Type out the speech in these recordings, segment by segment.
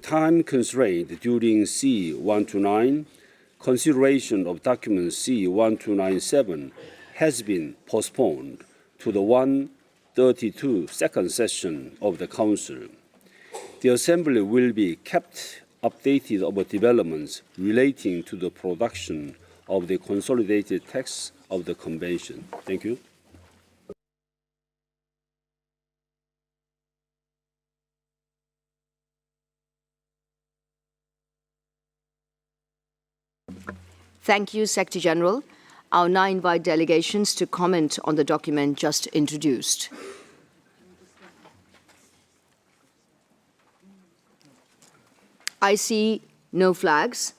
time constraint during C-129, consideration of document C-1297 has been postponed to the 132 second session of the Council. The Assembly will be kept updated about developments relating to the production of the consolidated text of the Convention. Thank you. Thank you, Secretary General. I'll now invite delegations to comment on the document just introduced. I see no flags.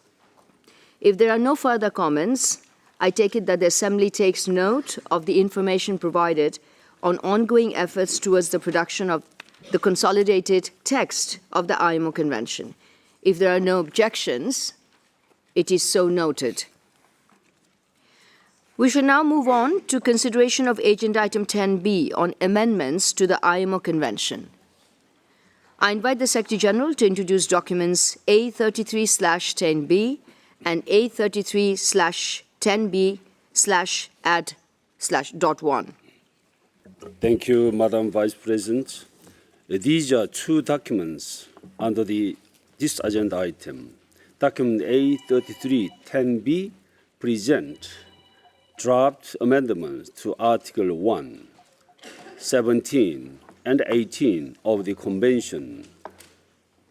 If there are no further comments, I take it that the Assembly takes note of the information provided on ongoing efforts towards the production of the consolidated text of the IMO Convention. If there are no objections, it is so noted. We shall now move on to consideration of Agenda Item 10B on amendments to the IMO Convention. I invite the Secretary General to introduce documents A33/10B and A33/10B/add/.1. Thank you, Madam Vice President. These are two documents under this agenda item. Document A33/10B present draft amendments to Article 1, 17, and 18 of the Convention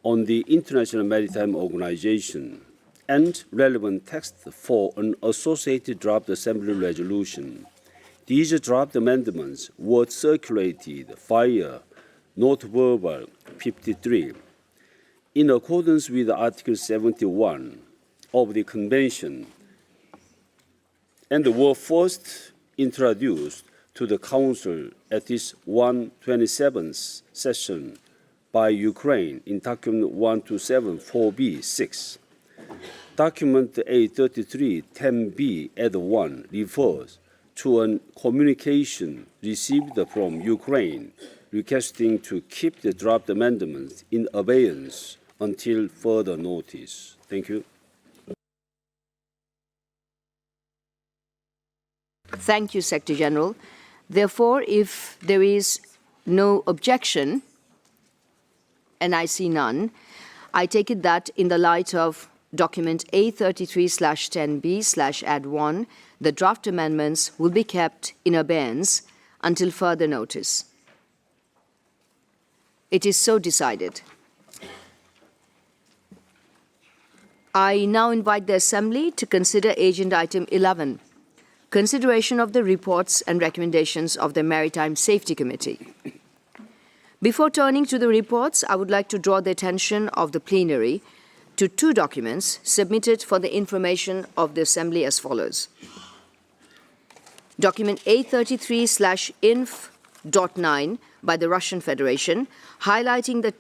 on the International Maritime Organization and relevant text for an associated draft Assembly resolution. These draft amendments were circulated via Note Verbal 53 in accordance with Article 71 of the Convention and were first introduced to the Council at its 127th session by Ukraine in Document 1274B6. Document A33/10B add 1 refers to a communication received from Ukraine requesting to keep the draft amendments in abeyance until further notice. Thank you. Thank you, Secretary General. Therefore, if there is no objection, and I see none, I take it that in the light of document A33/10B/add1, the draft amendments will be kept in abeyance until further notice. It is so decided. I now invite the Assembly to consider Agenda Item 11, consideration of the reports and recommendations of the Maritime Safety Committee. Before turning to the reports, I would like to draw the attention of the plenary to two documents submitted for the information of the Assembly as follows. Document A33/inf.9 by the Russian Federation, highlighting the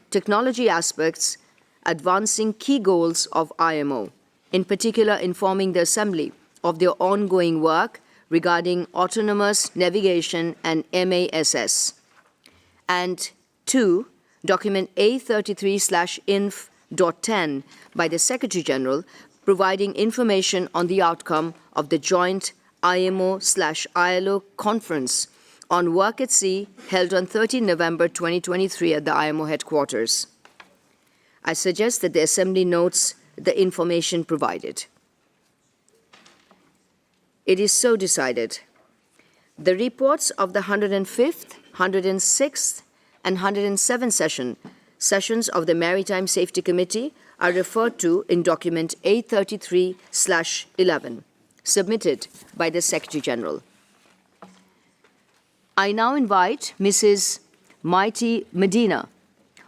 technology aspects advancing key goals of IMO, in particular informing the Assembly of their ongoing work regarding autonomous navigation and MASS. And two, document A33/inf.10 by the Secretary General, providing information on the outcome of the joint IMO/ILO conference on work at sea held on 13 November 2023 at the IMO headquarters. I suggest that the Assembly notes the information provided. It is so decided. The reports of the 105th, 106th, and 107th sessions of the Maritime Safety Committee are referred to in document A33/11, submitted by the Secretary General. I now invite Mrs. Maite Medina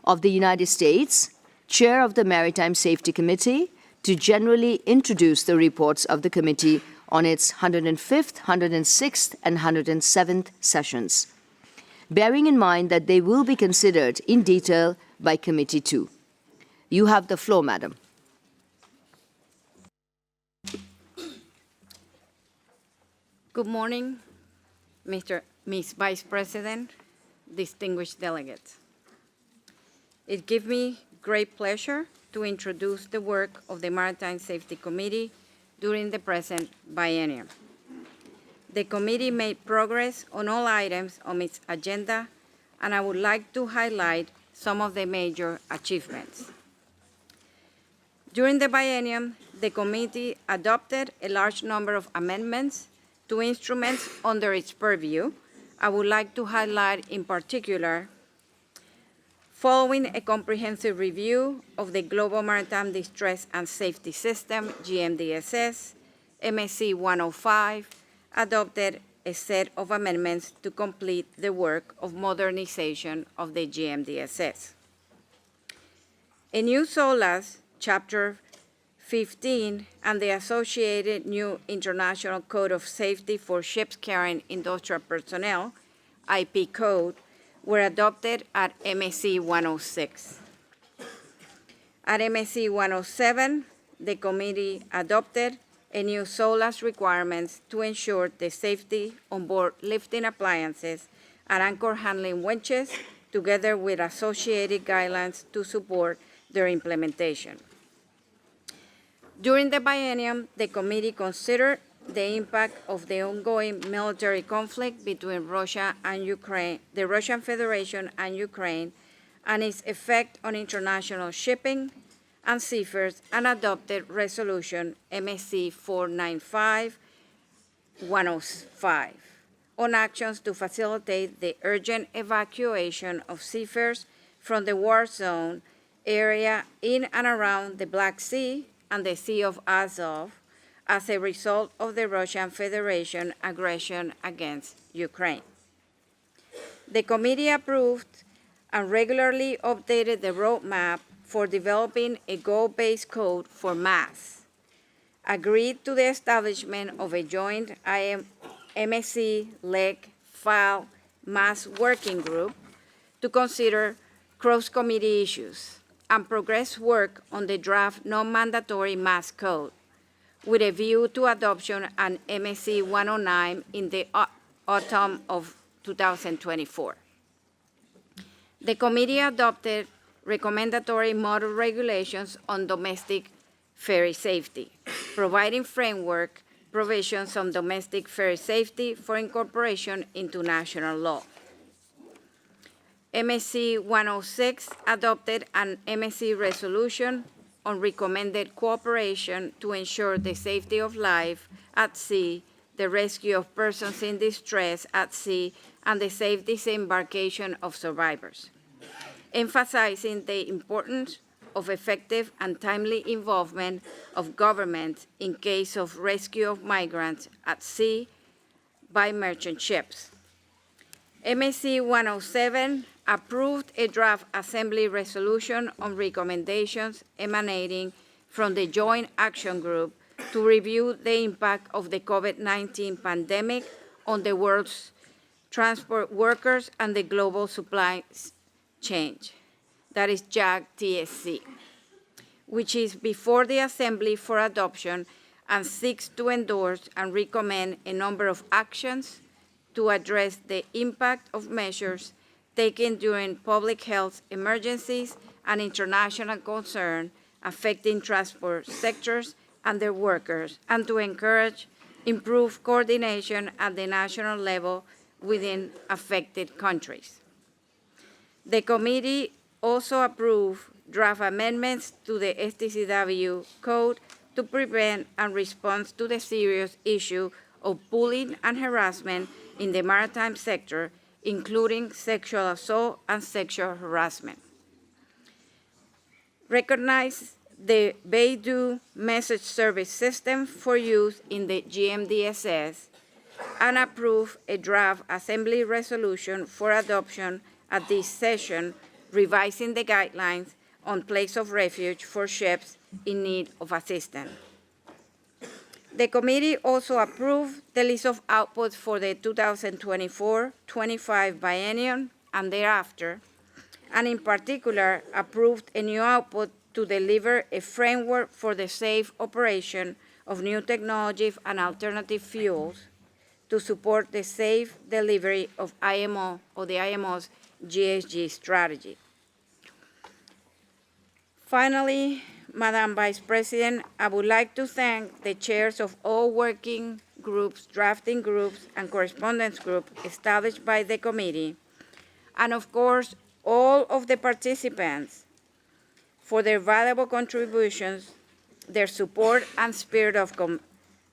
of the United States, Chair of the Maritime Safety Committee, to generally introduce the reports of the committee on its 105th, 106th, and 107th sessions, bearing in mind that they will be considered in detail by Committee 2. You have the floor, Madam. Good morning, Ms. Vice President, distinguished delegates. It gives me great pleasure to introduce the work of the Maritime Safety Committee during the present biennium. The committee made progress on all items on its agenda, and I would like to highlight some of the major achievements. During the biennium, the committee adopted a large number of amendments to instruments under its purview. I would like to highlight in particular, following a comprehensive review of the Global Maritime Distress and Safety System, GMDSS, MSC 105 adopted a set of amendments to complete the work of modernization of the GMDSS. A new SOLAS, Chapter 15, and the associated new International Code of Safety for Ships Carrying Industrial Personnel, IP Code, were adopted at MSC 106. At MSC 107, the committee adopted a new SOLAS requirements to ensure the safety on board lifting appliances and anchor handling winches, together with associated guidelines to support their implementation. During the biennium, the committee considered the impact of the ongoing military conflict between Russia and Ukraine, the Russian Federation and Ukraine, and its effect on international shipping and seafarers, and adopted Resolution MSC 495/105 on actions to facilitate the urgent evacuation of seafarers from the war zone area in and around the Black Sea and the Sea of Azov as a result of the Russian Federation aggression against Ukraine. The committee approved and regularly updated the roadmap for developing a goal-based code for MAS, agreed to the establishment of a joint MSC-led FILE MAS working group to consider cross-committee issues, and progress work on the draft non-mandatory MAS code, with a view to adoption at MSC 109 in the autumn of 2024. The committee adopted recommendatory model regulations on domestic ferry safety, providing framework provisions on domestic ferry safety for incorporation into national law. MSC 106 adopted an MSC resolution on recommended cooperation to ensure the safety of life at sea, the rescue of persons in distress at sea, and the safe disembarkation of survivors, emphasizing the importance of effective and timely involvement of government in case of rescue of migrants at sea by merchant ships. MSC 107 approved a draft Assembly resolution on recommendations emanating from the Joint Action Group to review the impact of the COVID-19 pandemic on the world's transport workers and the global supply chain, that is JAG-TSC, which is before the Assembly for adoption and seeks to endorse and recommend a number of actions to address the impact of measures taken during public health emergencies and international concern affecting transport sectors and their workers, and to encourage improved coordination at the national level within affected countries. The committee also approved draft amendments to the STCW code to prevent and respond to the serious issue of bullying and harassment in the maritime sector, including sexual assault and sexual harassment. Recognize the Beidou message service system for use in the GMDSS, and approve a draft Assembly resolution for adoption at this session, revising the guidelines on place of refuge for ships in need of assistance. The committee also approved the list of outputs for the 2024-25 biennium and thereafter, and in particular approved a new output to deliver a framework for the safe operation of new technology and alternative fuels to support the safe delivery of IMO or the IMO's GHG strategy. Finally, Madam Vice President, I would like to thank the chairs of all working groups, drafting groups, and correspondence groups established by the committee, and of course, all of the participants for their valuable contributions, their support, and spirit of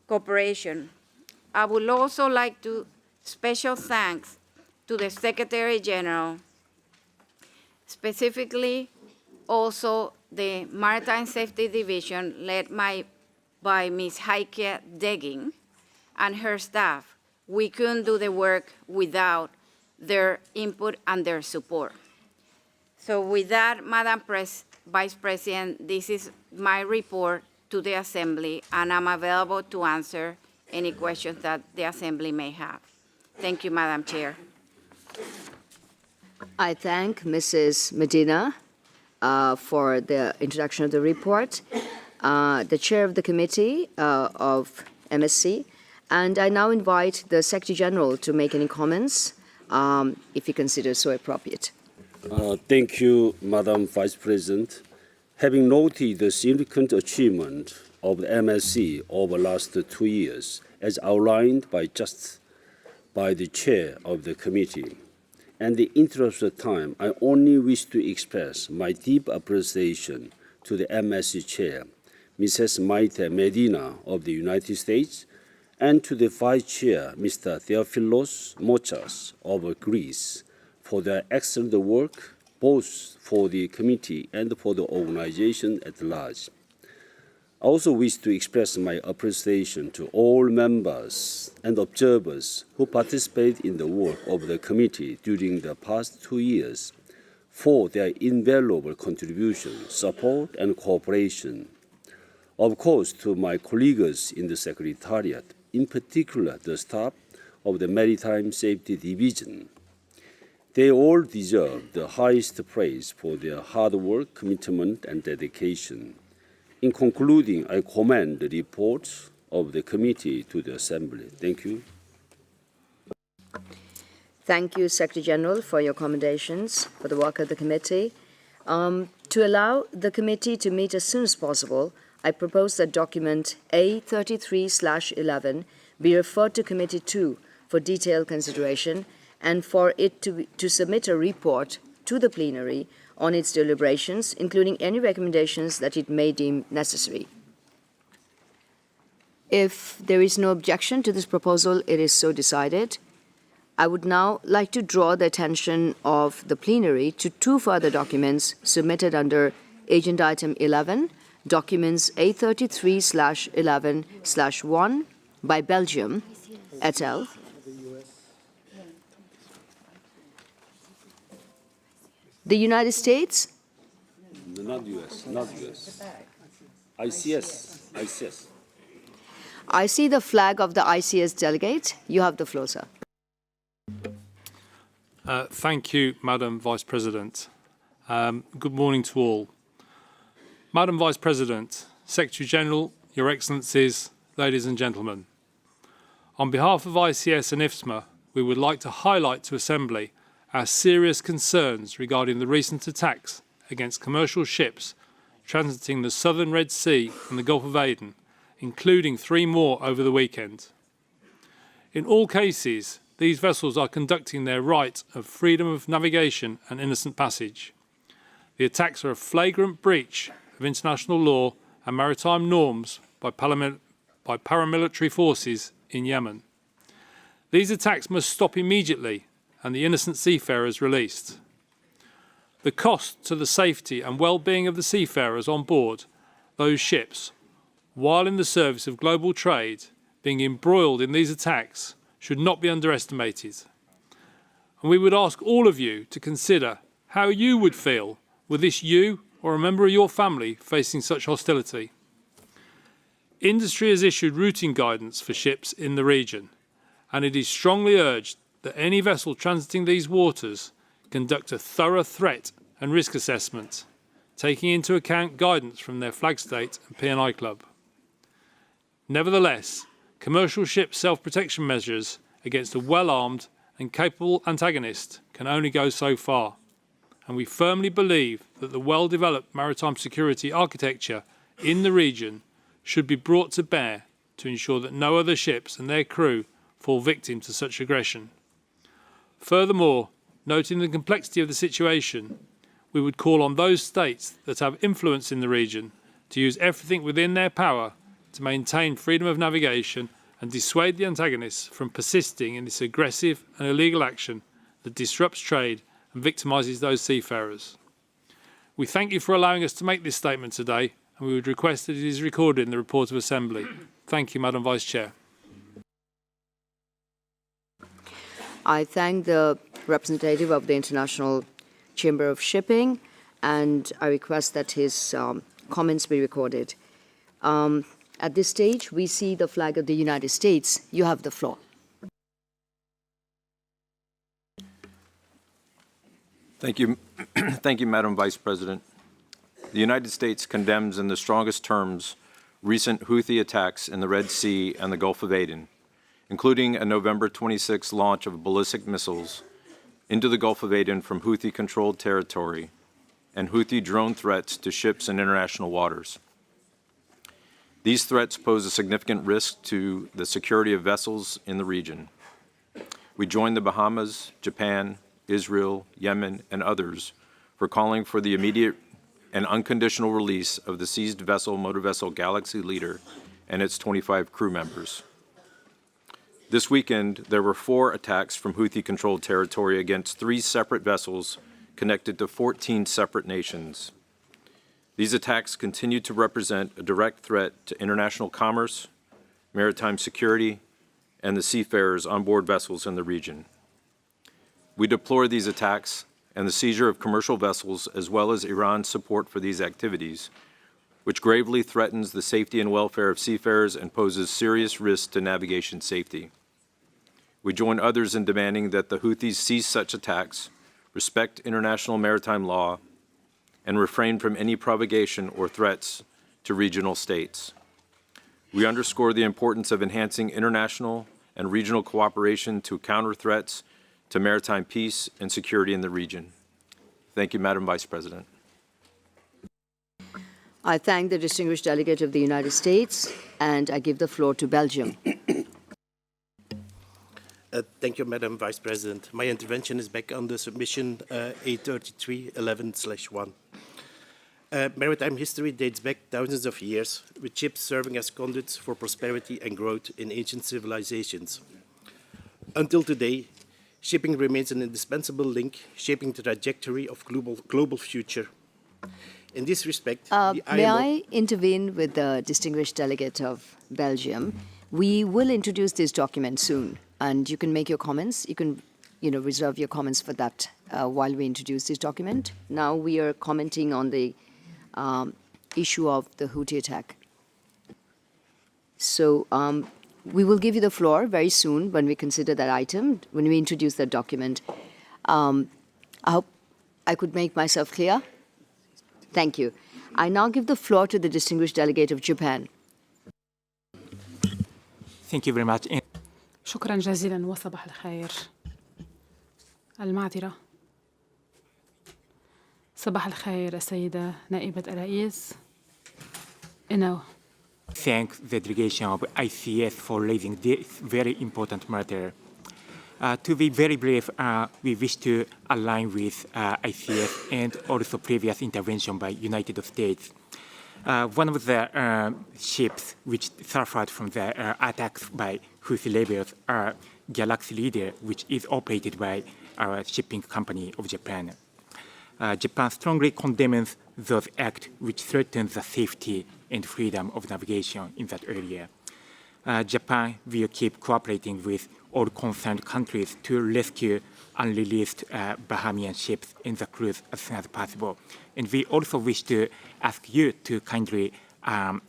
cooperation. I would also like to special thanks to the Secretary General, specifically also the Maritime Safety Division led by Ms. Heike Degging and her staff. We couldn't do the work without their input and their support. So with that, Madam Vice President, this is my report to the Assembly, and I'm available to answer any questions that the Assembly may have. Thank you, Madam Chair. I thank Mrs. Medina for the introduction of the report, the chair of the committee of MSC, and I now invite the Secretary General to make any comments, if he considers so appropriate. Thank you, Madam Vice President. Having noted the significant achievement of the MSC over the last 2 years, as outlined by the chair of the committee, and in the interest of time, I only wish to express my deep appreciation to the MSC chair, Mrs. Maite Medina of the United States, and to the vice chair, Mr. Theophilos Mochas of Greece, for their excellent work, both for the committee and for the organization at large. I also wish to express my appreciation to all members and observers who participated in the work of the committee during the past 2 years for their invaluable contribution, support, and cooperation. Of course, to my colleagues in the Secretariat, in particular the staff of the Maritime Safety Division. They all deserve the highest praise for their hard work, commitment, and dedication. In concluding, I commend the report of the committee to the Assembly. Thank you. Thank you, Secretary General, for your commendations for the work of the committee. To allow the committee to meet as soon as possible, I propose that document A33/11 be referred to Committee 2 for detailed consideration and for it to submit a report to the plenary on its deliberations, including any recommendations that it may deem necessary. If there is no objection to this proposal, it is so decided. I would now like to draw the attention of the plenary to 2 further documents submitted under Agenda Item 11, documents A33/11/1 by Belgium et al. The United States? Not U.S., not U.S. ICS. I see the flag of the ICS delegate. You have the floor, sir. Thank you, Madam Vice President. Good morning to all. Madam Vice President, Secretary General, Your Excellencies, ladies and gentlemen. On behalf of ICS and IFSMA, we would like to highlight to Assembly our serious concerns regarding the recent attacks against commercial ships transiting the southern Red Sea and the Gulf of Aden, including 3 more over the weekend. In all cases, these vessels are conducting their right of freedom of navigation and innocent passage. The attacks are a flagrant breach of international law and maritime norms by paramilitary forces in Yemen. These attacks must stop immediately and the innocent seafarers released. The cost to the safety and well-being of the seafarers on board those ships, while in the service of global trade, being embroiled in these attacks, should not be underestimated. And we would ask all of you to consider how you would feel were this you or a member of your family facing such hostility. Industry has issued routing guidance for ships in the region, and it is strongly urged that any vessel transiting these waters conduct a thorough threat and risk assessment, taking into account guidance from their flag state and P&I Club. Nevertheless, commercial ship self-protection measures against a well-armed and capable antagonist can only go so far, and we firmly believe that the well-developed maritime security architecture in the region should be brought to bear to ensure that no other ships and their crew fall victim to such aggression. Furthermore, noting the complexity of the situation, we would call on those states that have influence in the region to use everything within their power to maintain freedom of navigation and dissuade the antagonists from persisting in this aggressive and illegal action that disrupts trade and victimises those seafarers. We thank you for allowing us to make this statement today, and we would request that it is recorded in the report of Assembly. Thank you, Madam Vice Chair. I thank the representative of the International Chamber of Shipping, and I request that his comments be recorded. At this stage, we see the flag of the United States. You have the floor. Thank you. Thank you, Madam Vice President. The United States condemns in the strongest terms recent Houthi attacks in the Red Sea and the Gulf of Aden, including a November 26 launch of ballistic missiles into the Gulf of Aden from Houthi-controlled territory and Houthi drone threats to ships in international waters. These threats pose a significant risk to the security of vessels in the region. We join the Bahamas, Japan, Israel, Yemen, and others for calling for the immediate and unconditional release of the seized vessel, motor vessel Galaxy Leader, and its 25 crew members. This weekend, there were 4 attacks from Houthi-controlled territory against 3 separate vessels connected to 14 separate nations. These attacks continue to represent a direct threat to international commerce, maritime security, and the seafarers on board vessels in the region. We deplore these attacks and the seizure of commercial vessels, as well as Iran's support for these activities, which gravely threatens the safety and welfare of seafarers and poses serious risks to navigation safety. We join others in demanding that the Houthis cease such attacks, respect international maritime law, and refrain from any provocation or threats to regional states. We underscore the importance of enhancing international and regional cooperation to counter threats to maritime peace and security in the region. Thank you, Madam Vice President. I thank the distinguished delegate of the United States, and I give the floor to Belgium. Thank you, Madam Vice President. My intervention is back on the submission A3311/1. Maritime history dates back thousands of years, with ships serving as conduits for prosperity and growth in ancient civilizations. Until today, shipping remains an indispensable link shaping the trajectory of global future. In this respect, the May IMO... I intervene with the distinguished delegate of Belgium? We will introduce this document soon, and you can make your comments. You can, reserve your comments for that while we introduce this document. Now we are commenting on the issue of the Houthi attack. So we will give you the floor very soon when we consider that item, when we introduce that document. I hope I could make myself clear. Thank you. I now give the floor to the distinguished delegate of Japan. Thank you very much. شكرا جزيلا وصباح الخير. المعذرة. صباح الخير السيدة نائبة الرئيس. Thank the delegation of ICS for raising this very important matter. To be very brief, we wish to align with ICS and also previous intervention by United States. One of the ships which suffered from the attacks by Houthi rebels are Galaxy Leader, which is operated by our shipping company of Japan. Japan strongly condemns those acts which threaten the safety and freedom of navigation in that area. Japan will keep cooperating with all concerned countries to rescue unreleased Bahamian ships and the crews as soon as possible. And we also wish to ask you to kindly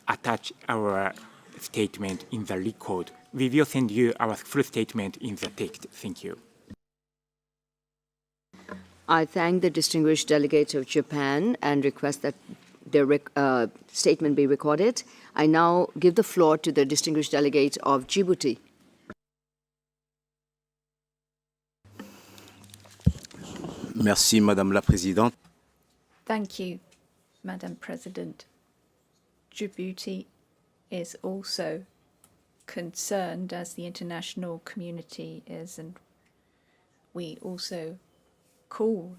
attach our statement in the record. We will send you our full statement in the text. Thank you. I thank the distinguished delegate of Japan and request that their statement be recorded. I now give the floor to the distinguished delegate of Merci, Madame la Présidente. Thank you, Madam President. Djibouti is also concerned, as the international community is, and we also call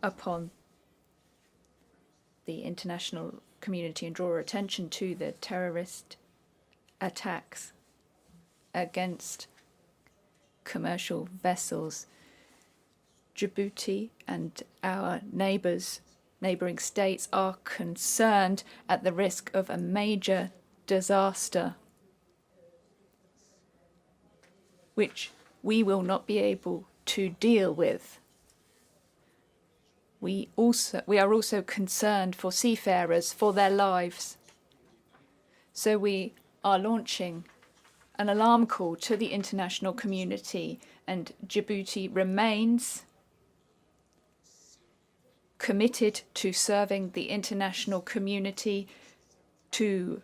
upon the international community and draw attention to the terrorist attacks against commercial vessels. Djibouti and our neighbouring states are concerned at the risk of a major disaster, which we will not be able to deal with. We are also concerned for seafarers, for their lives. So we are launching an alarm call to the international community, and Djibouti remains committed to serving the international community to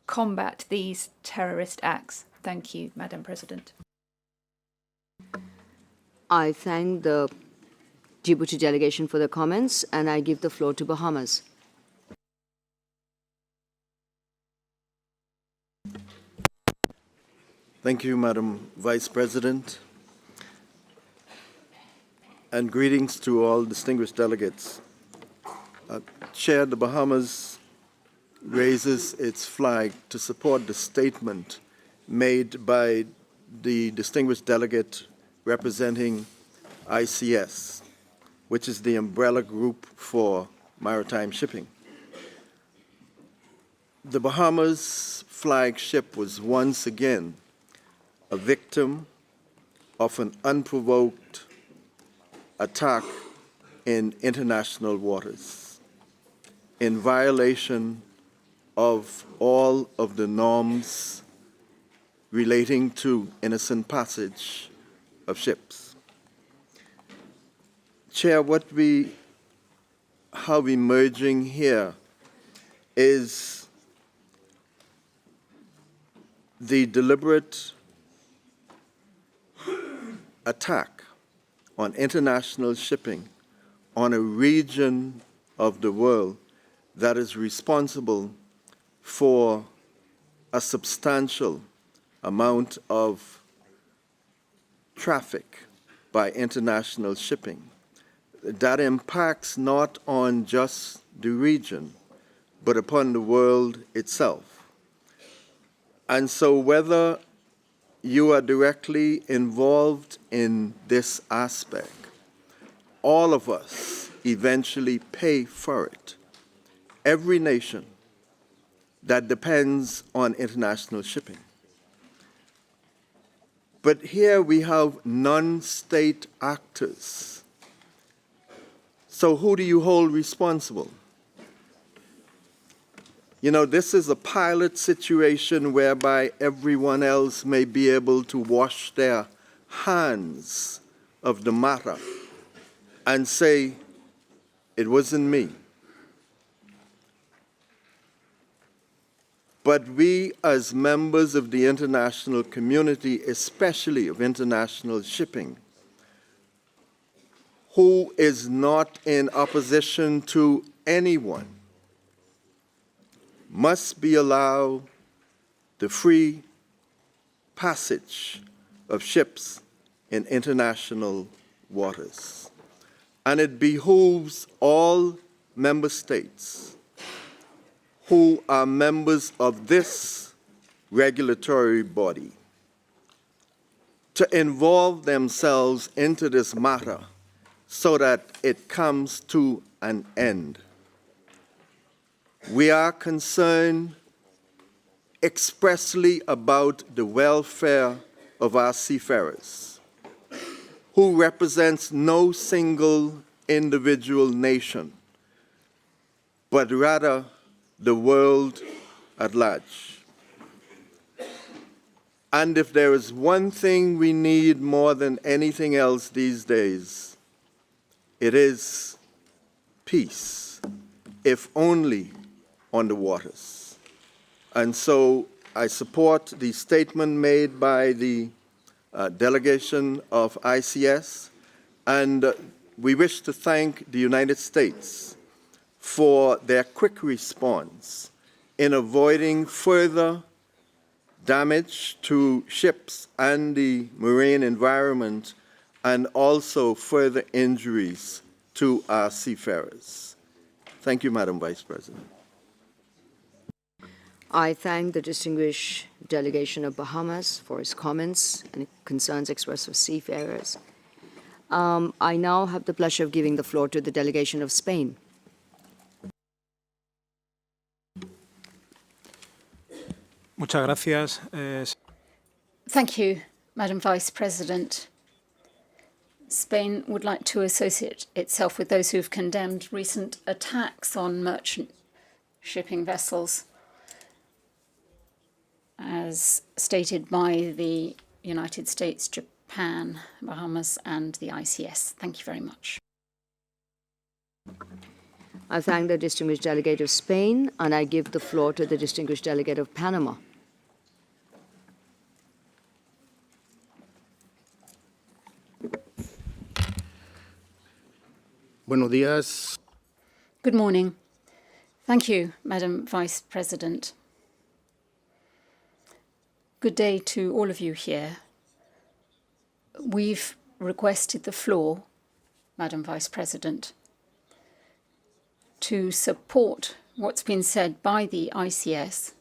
combat these terrorist acts. Thank you, Madam President. I thank the Djibouti delegation for the comments, and I give the floor to Bahamas. Thank you, Madam Vice President, and greetings to all distinguished delegates. Chair, the Bahamas raises its flag to support the statement made by the distinguished delegate representing ICS, which is the umbrella group for maritime shipping. The Bahamas flagship was once again a victim of an unprovoked attack in international waters, in violation of all of the norms relating to innocent passage of ships. Chair, what we have emerging here is the deliberate attack on international shipping on a region of the world that is responsible for a substantial amount of traffic by international shipping that impacts not on just the region, but upon the world itself. And so whether you are directly involved in this aspect, all of us eventually pay for it. Every nation that depends on international shipping. But here we have non-state actors. So who do you hold responsible? You know, this is a pilot situation whereby everyone else may be able to wash their hands of the matter and say, it wasn't me. But we, as members of the international community, especially of international shipping, who is not in opposition to anyone, must be allowed the free passage of ships in international waters. And it behooves all member states who are members of this regulatory body to involve themselves into this matter so that it comes to an end. We are concerned expressly about the welfare of our seafarers, who represents no single individual nation, but rather the world at large. And if there is one thing we need more than anything else these days, it is peace, if only on the waters. And so I support the statement made by the delegation of ICS, and we wish to thank the United States for their quick response in avoiding further damage to ships and the marine environment, and also further injuries to our seafarers. Thank you, Madam Vice President. I thank the distinguished delegation of Bahamas for its comments and concerns expressed of seafarers. I now have the pleasure of giving the floor to the delegation of Spain. Muchas gracias. Thank you, Madam Vice President. Spain would like to associate itself with those who've condemned recent attacks on merchant shipping vessels, as stated by the United States, Japan, Bahamas, and the ICS. Thank you very much. I thank the distinguished delegate of Spain, and I give the floor to the distinguished delegate of Panama. Buenos días. Good morning. Thank you, Madam Vice President. Good day to all of you here. We've requested the floor, Madam Vice President, to support what's been said by the ICS,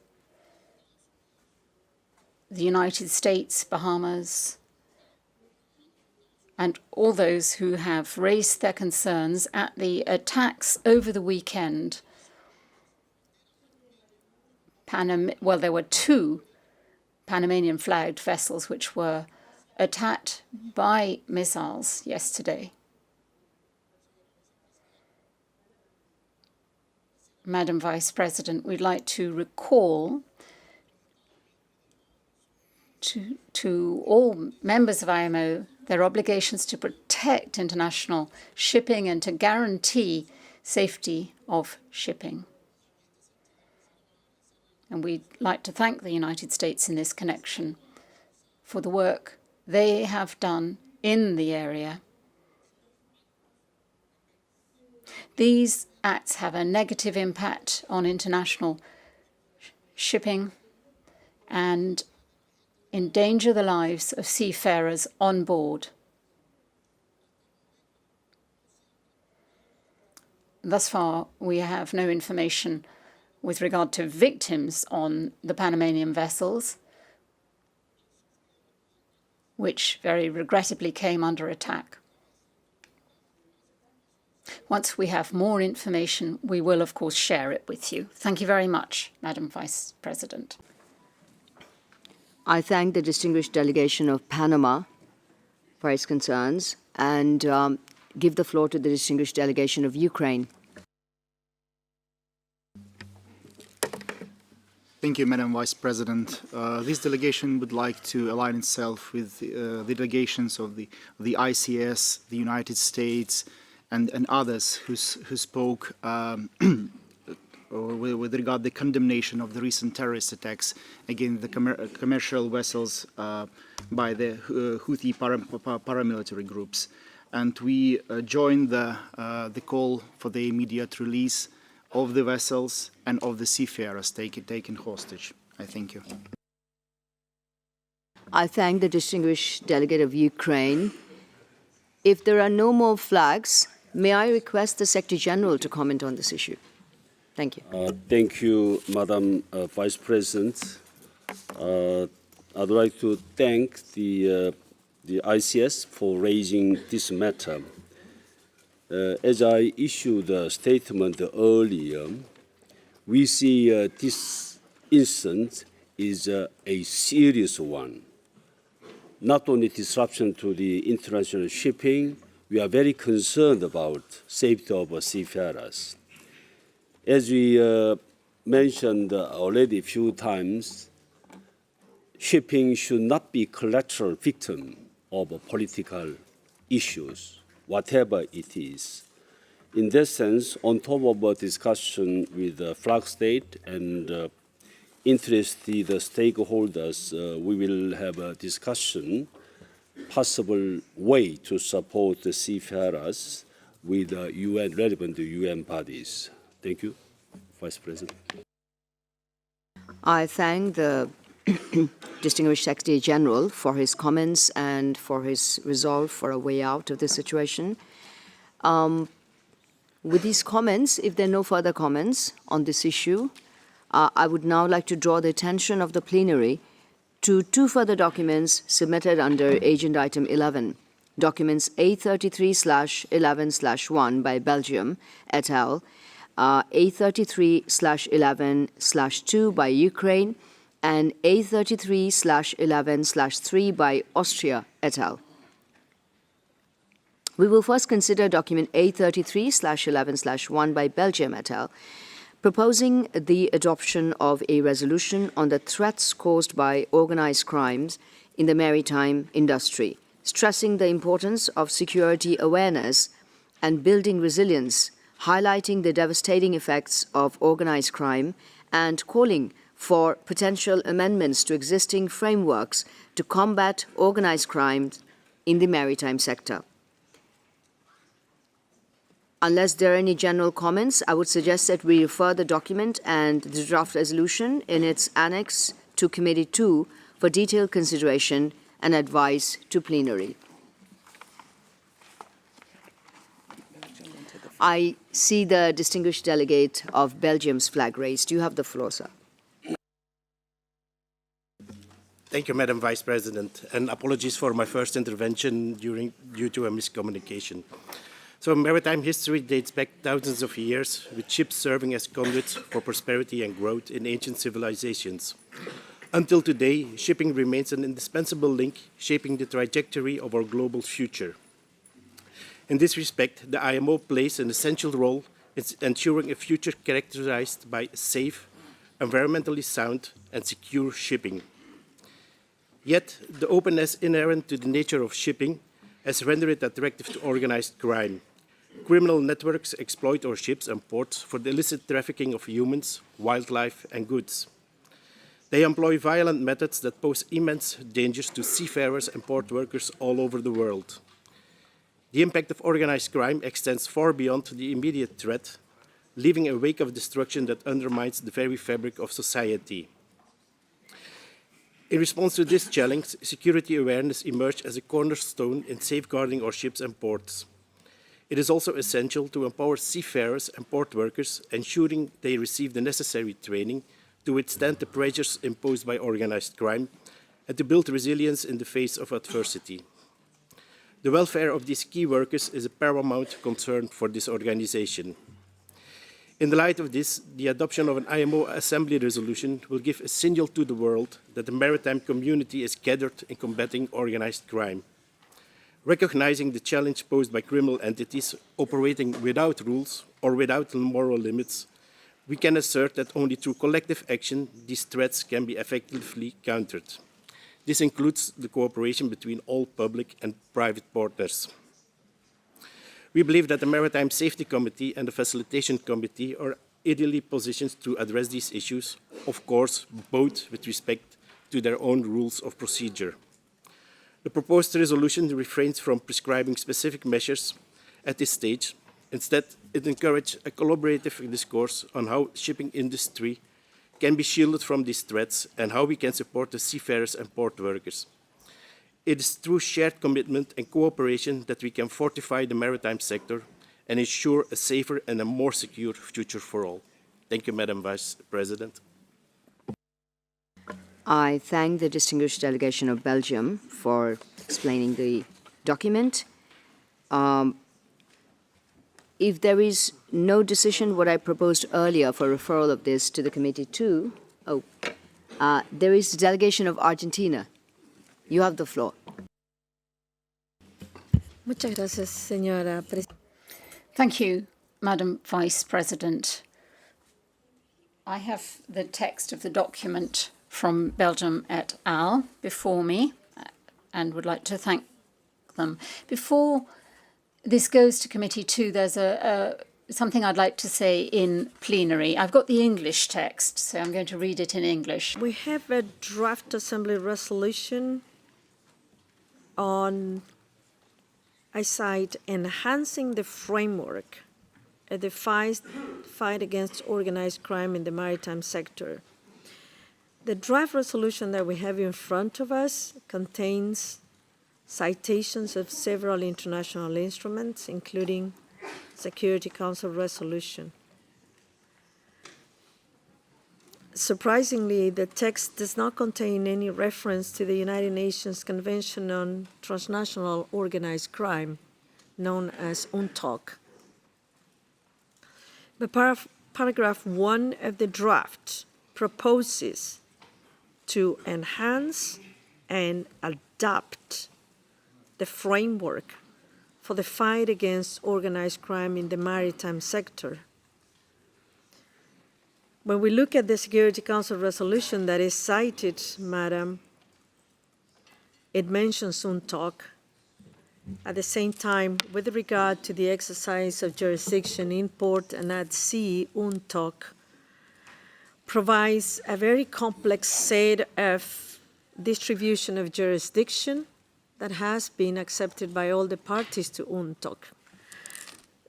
the United States, Bahamas, and all those who have raised their concerns at the attacks over the weekend. Well, there were 2 Panamanian-flagged vessels which were attacked by missiles yesterday. Madam Vice President, we'd like to recall to all members of IMO their obligations to protect international shipping and to guarantee safety of shipping. And we'd like to thank the United States in this connection for the work they have done in the area. These acts have a negative impact on international shipping and endanger the lives of seafarers on board. Thus far, we have no information with regard to victims on the Panamanian vessels, which very regrettably came under attack. Once we have more information, we will, of course, share it with you. Thank you very much, Madam Vice President. I thank the distinguished delegation of Panama for its concerns and give the floor to the distinguished delegation of Ukraine. Thank you, Madam Vice President. This delegation would like to align itself with the delegations of the ICS, the United States, and others who spoke with regard to the condemnation of the recent terrorist attacks against the commercial vessels by the Houthi paramilitary groups. And we join the call for the immediate release of the vessels and of the seafarers taken hostage. I thank you. I thank the distinguished delegate of Ukraine. If there are no more flags, may I request the Secretary General to comment on this issue? Thank you. Thank you, Madam Vice President. I'd like to thank the ICS for raising this matter. As I issued a statement earlier, we see this incident is a serious one. Not only disruption to the international shipping, we are very concerned about safety of seafarers. As we mentioned already a few times, shipping should not be collateral victim of political issues, whatever it is. In that sense, on top of a discussion with the flag state and interested stakeholders, we will have a discussion possible way to support the seafarers with UN relevant UN bodies. Thank you, Vice President. I thank the Distinguished Secretary General for his comments and for his resolve for a way out of this situation. With these comments, if there are no further comments on this issue, I would now like to draw the attention of the plenary to two further documents submitted under Agenda Item 11. Documents A33/11/1 by Belgium et al., A33/11/2 by Ukraine, and A33/11/3 by Austria et al. We will first consider document A33/11/1 by Belgium et al., proposing the adoption of a resolution on the threats caused by organized crimes in the maritime industry, stressing the importance of security awareness and building resilience, highlighting the devastating effects of organized crime, and calling for potential amendments to existing frameworks to combat organized crime in the maritime sector. Unless there are any general comments, I would suggest that we refer the document and the draft resolution in its annex to Committee 2 for detailed consideration and advice to plenary. I see the distinguished delegate of Belgium's flag raised. You have the floor, sir. Thank you, Madam Vice President, and apologies for my first intervention due to a miscommunication. So maritime history dates back thousands of years, with ships serving as conduits for prosperity and growth in ancient civilizations. Until today, shipping remains an indispensable link shaping the trajectory of our global future. In this respect, the IMO plays an essential role in ensuring a future characterized by safe, environmentally sound, and secure shipping. Yet, the openness inherent to the nature of shipping has rendered it attractive to organized crime. Criminal networks exploit our ships and ports for the illicit trafficking of humans, wildlife, and goods. They employ violent methods that pose immense dangers to seafarers and port workers all over the world. The impact of organized crime extends far beyond the immediate threat, leaving a wake of destruction that undermines the very fabric of society. In response to this challenge, security awareness emerged as a cornerstone in safeguarding our ships and ports. It is also essential to empower seafarers and port workers, ensuring they receive the necessary training to withstand the pressures imposed by organized crime and to build resilience in the face of adversity. The welfare of these key workers is a paramount concern for this organization. In the light of this, the adoption of an IMO Assembly resolution will give a signal to the world that the maritime community is gathered in combating organized crime. Recognizing the challenge posed by criminal entities operating without rules or without moral limits, we can assert that only through collective action these threats can be effectively countered. This includes the cooperation between all public and private partners. We believe that the Maritime Safety Committee and the Facilitation Committee are ideally positioned to address these issues, of course, both with respect to their own rules of procedure. The proposed resolution refrains from prescribing specific measures at this stage. Instead, it encourages a collaborative discourse on how the shipping industry can be shielded from these threats and how we can support the seafarers and port workers. It is through shared commitment and cooperation that we can fortify the maritime sector and ensure a safer and a more secure future for all. Thank you, Madam Vice President. I thank the distinguished delegation of Belgium for explaining the document. If there is no decision, what I proposed earlier for referral of this to the Committee 2, there is the delegation of Argentina. You have the floor. Muchas gracias, señora Presidenta. Thank you, Madam Vice President. I have the text of the document from Belgium et al. Before me and would like to thank them. Before this goes to Committee 2, there's something I'd like to say in plenary. I've got the English text, so I'm going to read it in English. We have a draft Assembly resolution I cite enhancing the framework at the fight against organized crime in the maritime sector. The draft resolution that we have in front of us contains citations of several international instruments, including Security Council resolution. Surprisingly, the text does not contain any reference to the United Nations Convention on Transnational Organized Crime, known as UNTOC. But paragraph 1 of the draft proposes to enhance and adapt the framework for the fight against organized crime in the maritime sector. When we look at the Security Council resolution that is cited, Madam, it mentions UNTOC. At the same time, with regard to the exercise of jurisdiction in port and at sea, UNTOC provides a very complex set of distribution of jurisdiction that has been accepted by all the parties to UNTOC.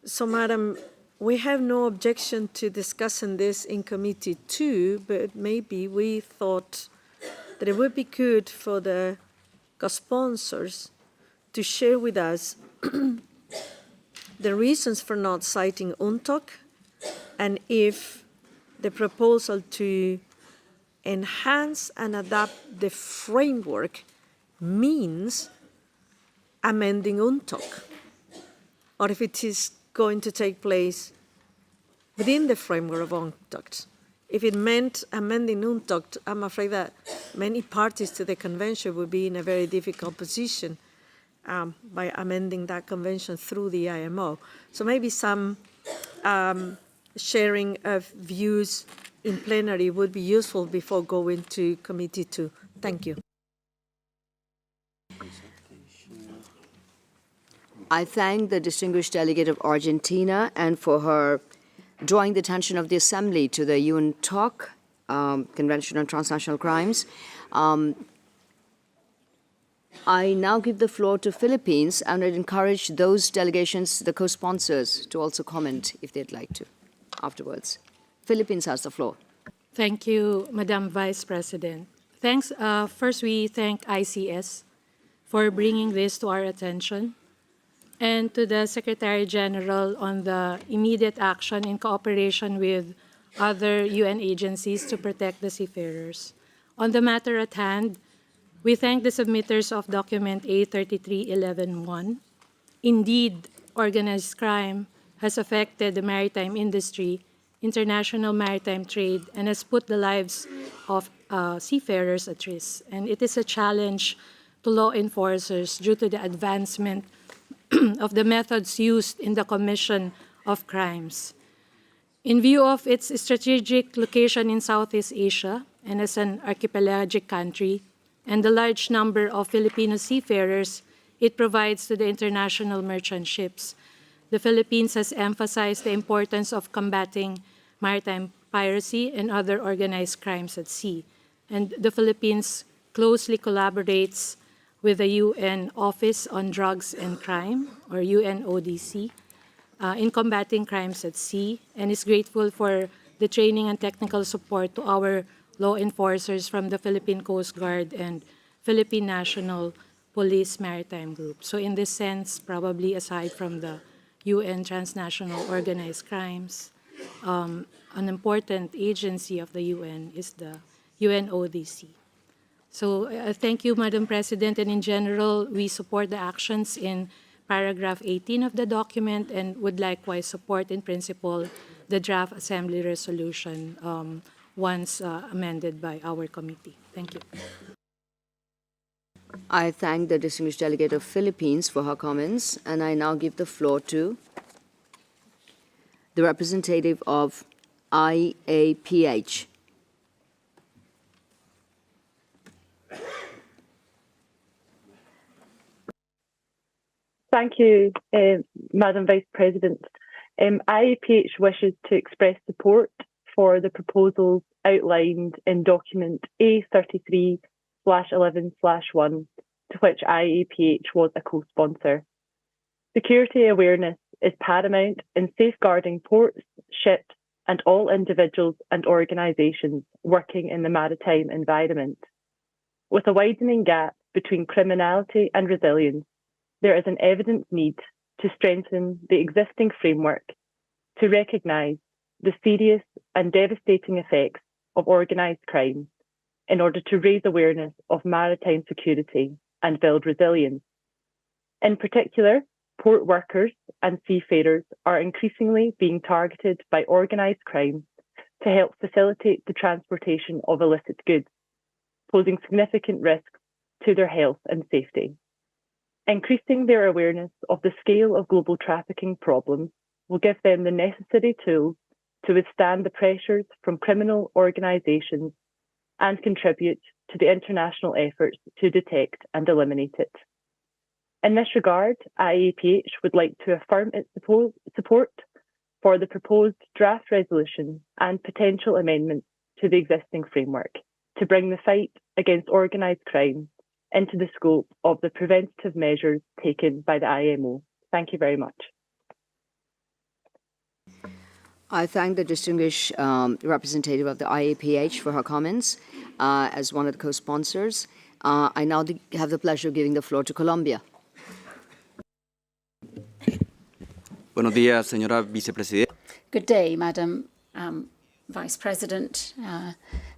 So, Madam, we have no objection to discussing this in committee too, but maybe we thought that it would be good for the co-sponsors to share with us the reasons for not citing UNTOC, and if the proposal to enhance and adapt the framework means amending UNTOC, or if it is going to take place within the framework of UNTOC. If it meant amending UNTOC, I'm afraid that many parties to the convention would be in a very difficult position by amending that convention through the IMO. So maybe some sharing of views in plenary would be useful before going to committee 2. Thank you. I thank the distinguished delegate of Argentina and for her drawing the attention of the Assembly to the UNTOC, Convention on Transnational Crimes. I now give the floor to Philippines, and I'd encourage those delegations, the co-sponsors, to also comment if they'd like to afterwards. Philippines has the floor. Thank you, Madam Vice President. Thanks. First, we thank ICS for bringing this to our attention, and to the Secretary General on the immediate action in cooperation with other UN agencies to protect the seafarers. On the matter at hand, we thank the submitters of document A3311-1. Indeed, organized crime has affected the maritime industry, international maritime trade, and has put the lives of seafarers at risk. And it is a challenge to law enforcers due to the advancement of the methods used in the commission of crimes. In view of its strategic location in Southeast Asia and as an archipelagic country, and the large number of Filipino seafarers it provides to the international merchant ships, the Philippines has emphasized the importance of combating maritime piracy and other organized crimes at sea. And the Philippines closely collaborates with the UN Office on Drugs and Crime, or UNODC, in combating crimes at sea, and is grateful for the training and technical support to our law enforcers from the Philippine Coast Guard and Philippine National Police Maritime Group. So in this sense, probably aside from the UN Transnational Organized Crimes, an important agency of the UN is the UNODC. So thank you, Madam President, and in general, we support the actions in paragraph 18 of the document and would likewise support in principle the draft Assembly resolution once amended by our committee. Thank you. I thank the distinguished delegate of Philippines for her comments, and I now give the floor to the representative of IAPH. Thank you, Madam Vice President. IAPH wishes to express support for the proposals outlined in document A33/11/1 to which IAPH was a co-sponsor. Security awareness is paramount in safeguarding ports, ships, and all individuals and organisations working in the maritime environment. With a widening gap between criminality and resilience, there is an evident need to strengthen the existing framework to recognise the serious and devastating effects of organised crime in order to raise awareness of maritime security and build resilience. In particular, port workers and seafarers are increasingly being targeted by organised crime to help facilitate the transportation of illicit goods, posing significant risks to their health and safety. Increasing their awareness of the scale of global trafficking problems will give them the necessary tools to withstand the pressures from criminal organisations and contribute to the international efforts to detect and eliminate it. In this regard, IAPH would like to affirm its support for the proposed draft resolution and potential amendments to the existing framework to bring the fight against organised crime into the scope of the preventative measures taken by the IMO. Thank you very much. I thank the distinguished representative of the IAPH for her comments as one of the co-sponsors. I now have the pleasure of giving the floor to Colombia. Buenos días, señora vicepresidenta. Good day, Madam Vice President,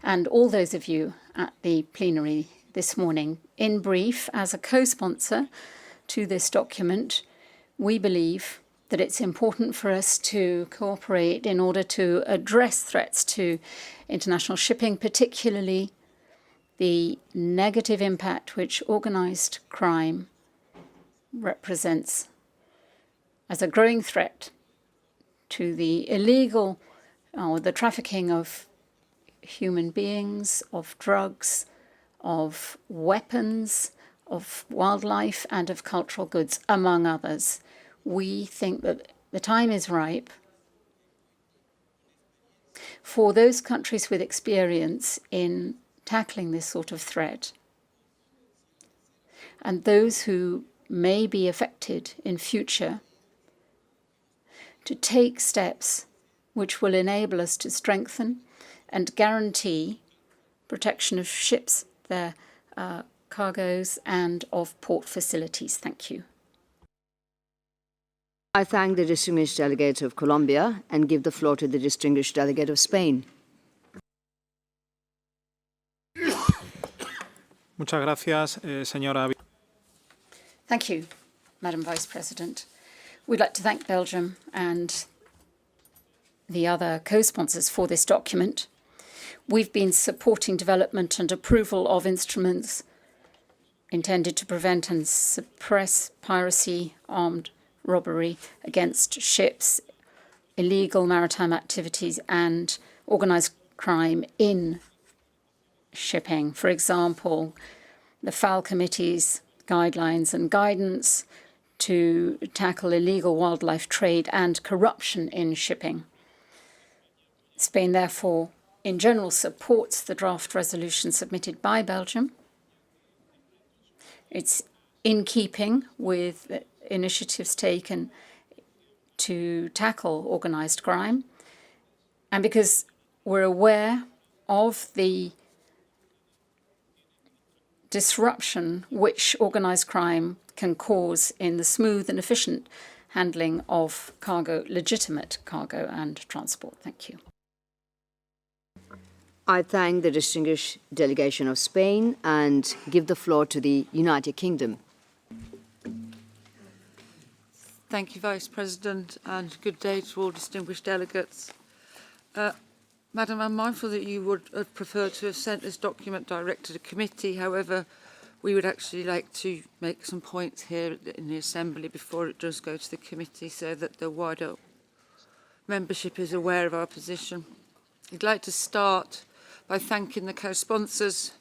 and all those of you at the plenary this morning. In brief, as a co-sponsor to this document, we believe that it's important for us to cooperate in order to address threats to international shipping, particularly the negative impact which organised crime represents as a growing threat to the illegal or the trafficking of human beings, of drugs, of weapons, of wildlife, and of cultural goods, among others. We think that the time is ripe for those countries with experience in tackling this sort of threat and those who may be affected in future to take steps which will enable us to strengthen and guarantee protection of ships, their cargoes, and of port facilities. Thank you. I thank the distinguished delegate of Colombia and give the floor to the distinguished delegate of Spain. Muchas gracias, señora. Thank you, Madam Vice President. We'd like to thank Belgium and the other co-sponsors for this document. We've been supporting development and approval of instruments intended to prevent and suppress piracy, armed robbery against ships, illegal maritime activities, and organised crime in shipping. For example, the FAL Committee's guidelines and guidance to tackle illegal wildlife trade and corruption in shipping. Spain, therefore, in general, supports the draft resolution submitted by Belgium. It's in keeping with initiatives taken to tackle organised crime, and because we're aware of the disruption which organised crime can cause in the smooth and efficient handling of cargo, legitimate cargo and transport. Thank you. I thank the distinguished delegation of Spain and give the floor to the United Kingdom. Thank you, Vice President, and good day to all distinguished delegates. Madam, I'm mindful that you would have preferred to have sent this document direct to the committee. However, we would actually like to make some points here in the Assembly before it does go to the committee so that the wider membership is aware of our position. I'd like to start by thanking the co-sponsors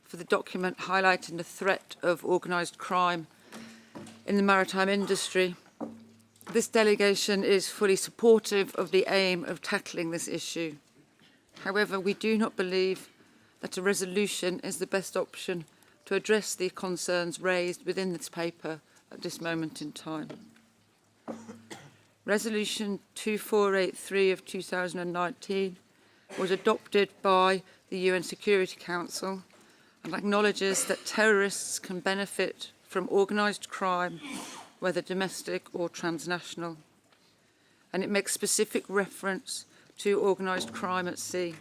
for the document highlighting the threat of organised crime in the maritime industry. This delegation is fully supportive of the aim of tackling this issue. However, we do not believe that a resolution is the best option to address the concerns raised within this paper at this moment in time. Resolution 2483 of 2019 was adopted by the UN Security Council and acknowledges that terrorists can benefit from organised crime, whether domestic or transnational. And it makes specific reference to organised crime at sea.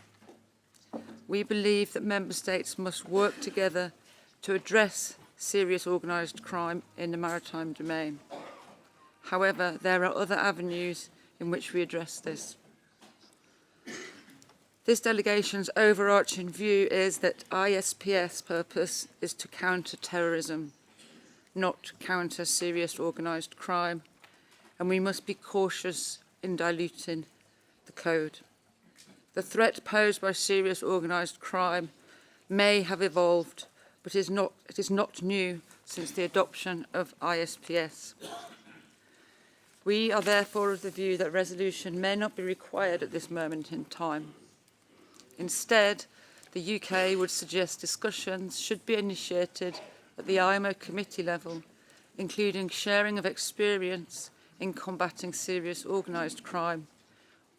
We believe that Member States must work together to address serious organised crime in the maritime domain. However, there are other avenues in which we address this. This delegation's overarching view is that ISPS purpose is to counter terrorism, not counter serious organised crime, and we must be cautious in diluting the code. The threat posed by serious organised crime may have evolved, but it is not new since the adoption of ISPS. We are therefore of the view that resolution may not be required at this moment in time. Instead, the UK would suggest discussions should be initiated at the IMO committee level, including sharing of experience in combating serious organised crime,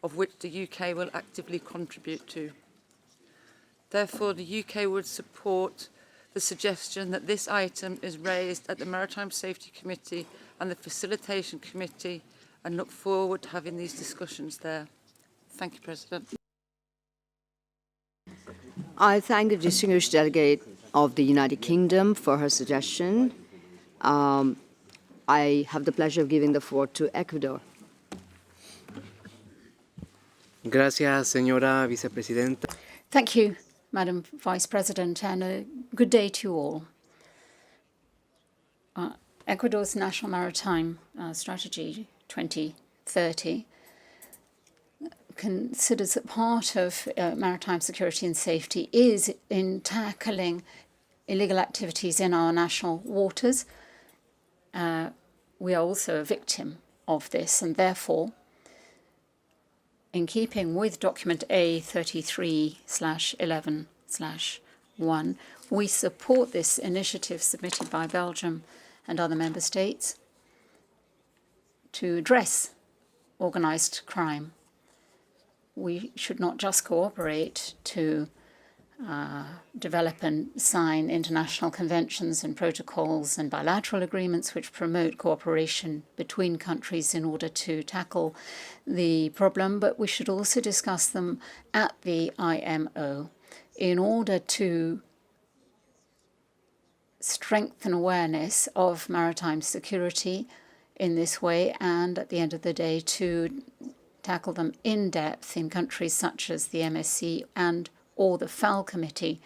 of which the UK will actively contribute to. Therefore, the UK would support the suggestion that this item is raised at the Maritime Safety Committee and the Facilitation Committee and look forward to having these discussions there. Thank you, President. I thank the distinguished delegate of the United Kingdom for her suggestion. I have the pleasure of giving the floor to Ecuador. Gracias, señora vicepresidenta. Thank you, Madam Vice President, and a good day to you all. Ecuador's National Maritime Strategy 2030 considers that part of maritime security and safety is in tackling illegal activities in our national waters. We are also a victim of this, and therefore, in keeping with document A33/11/1, we support this initiative submitted by Belgium and other member states to address organised crime. We should not just cooperate to develop and sign international conventions and protocols and bilateral agreements which promote cooperation between countries in order to tackle the problem, but we should also discuss them at the IMO in order to strengthen awareness of maritime security in this way, and at the end of the day to tackle them in depth in countries such as the MSC and or the FAL Committee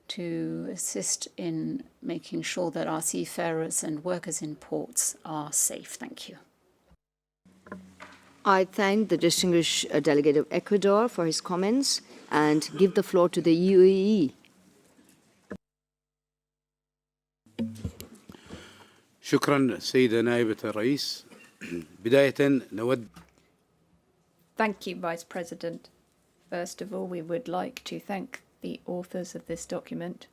to assist in making sure that our seafarers and workers in ports are safe. Thank you. I thank the distinguished delegate of Ecuador for his comments and give the floor to the UAE. شكرا سيدة نائبة الرئيس. بداية نود Thank you, Vice President. First of all, we would like to thank the authors of this document.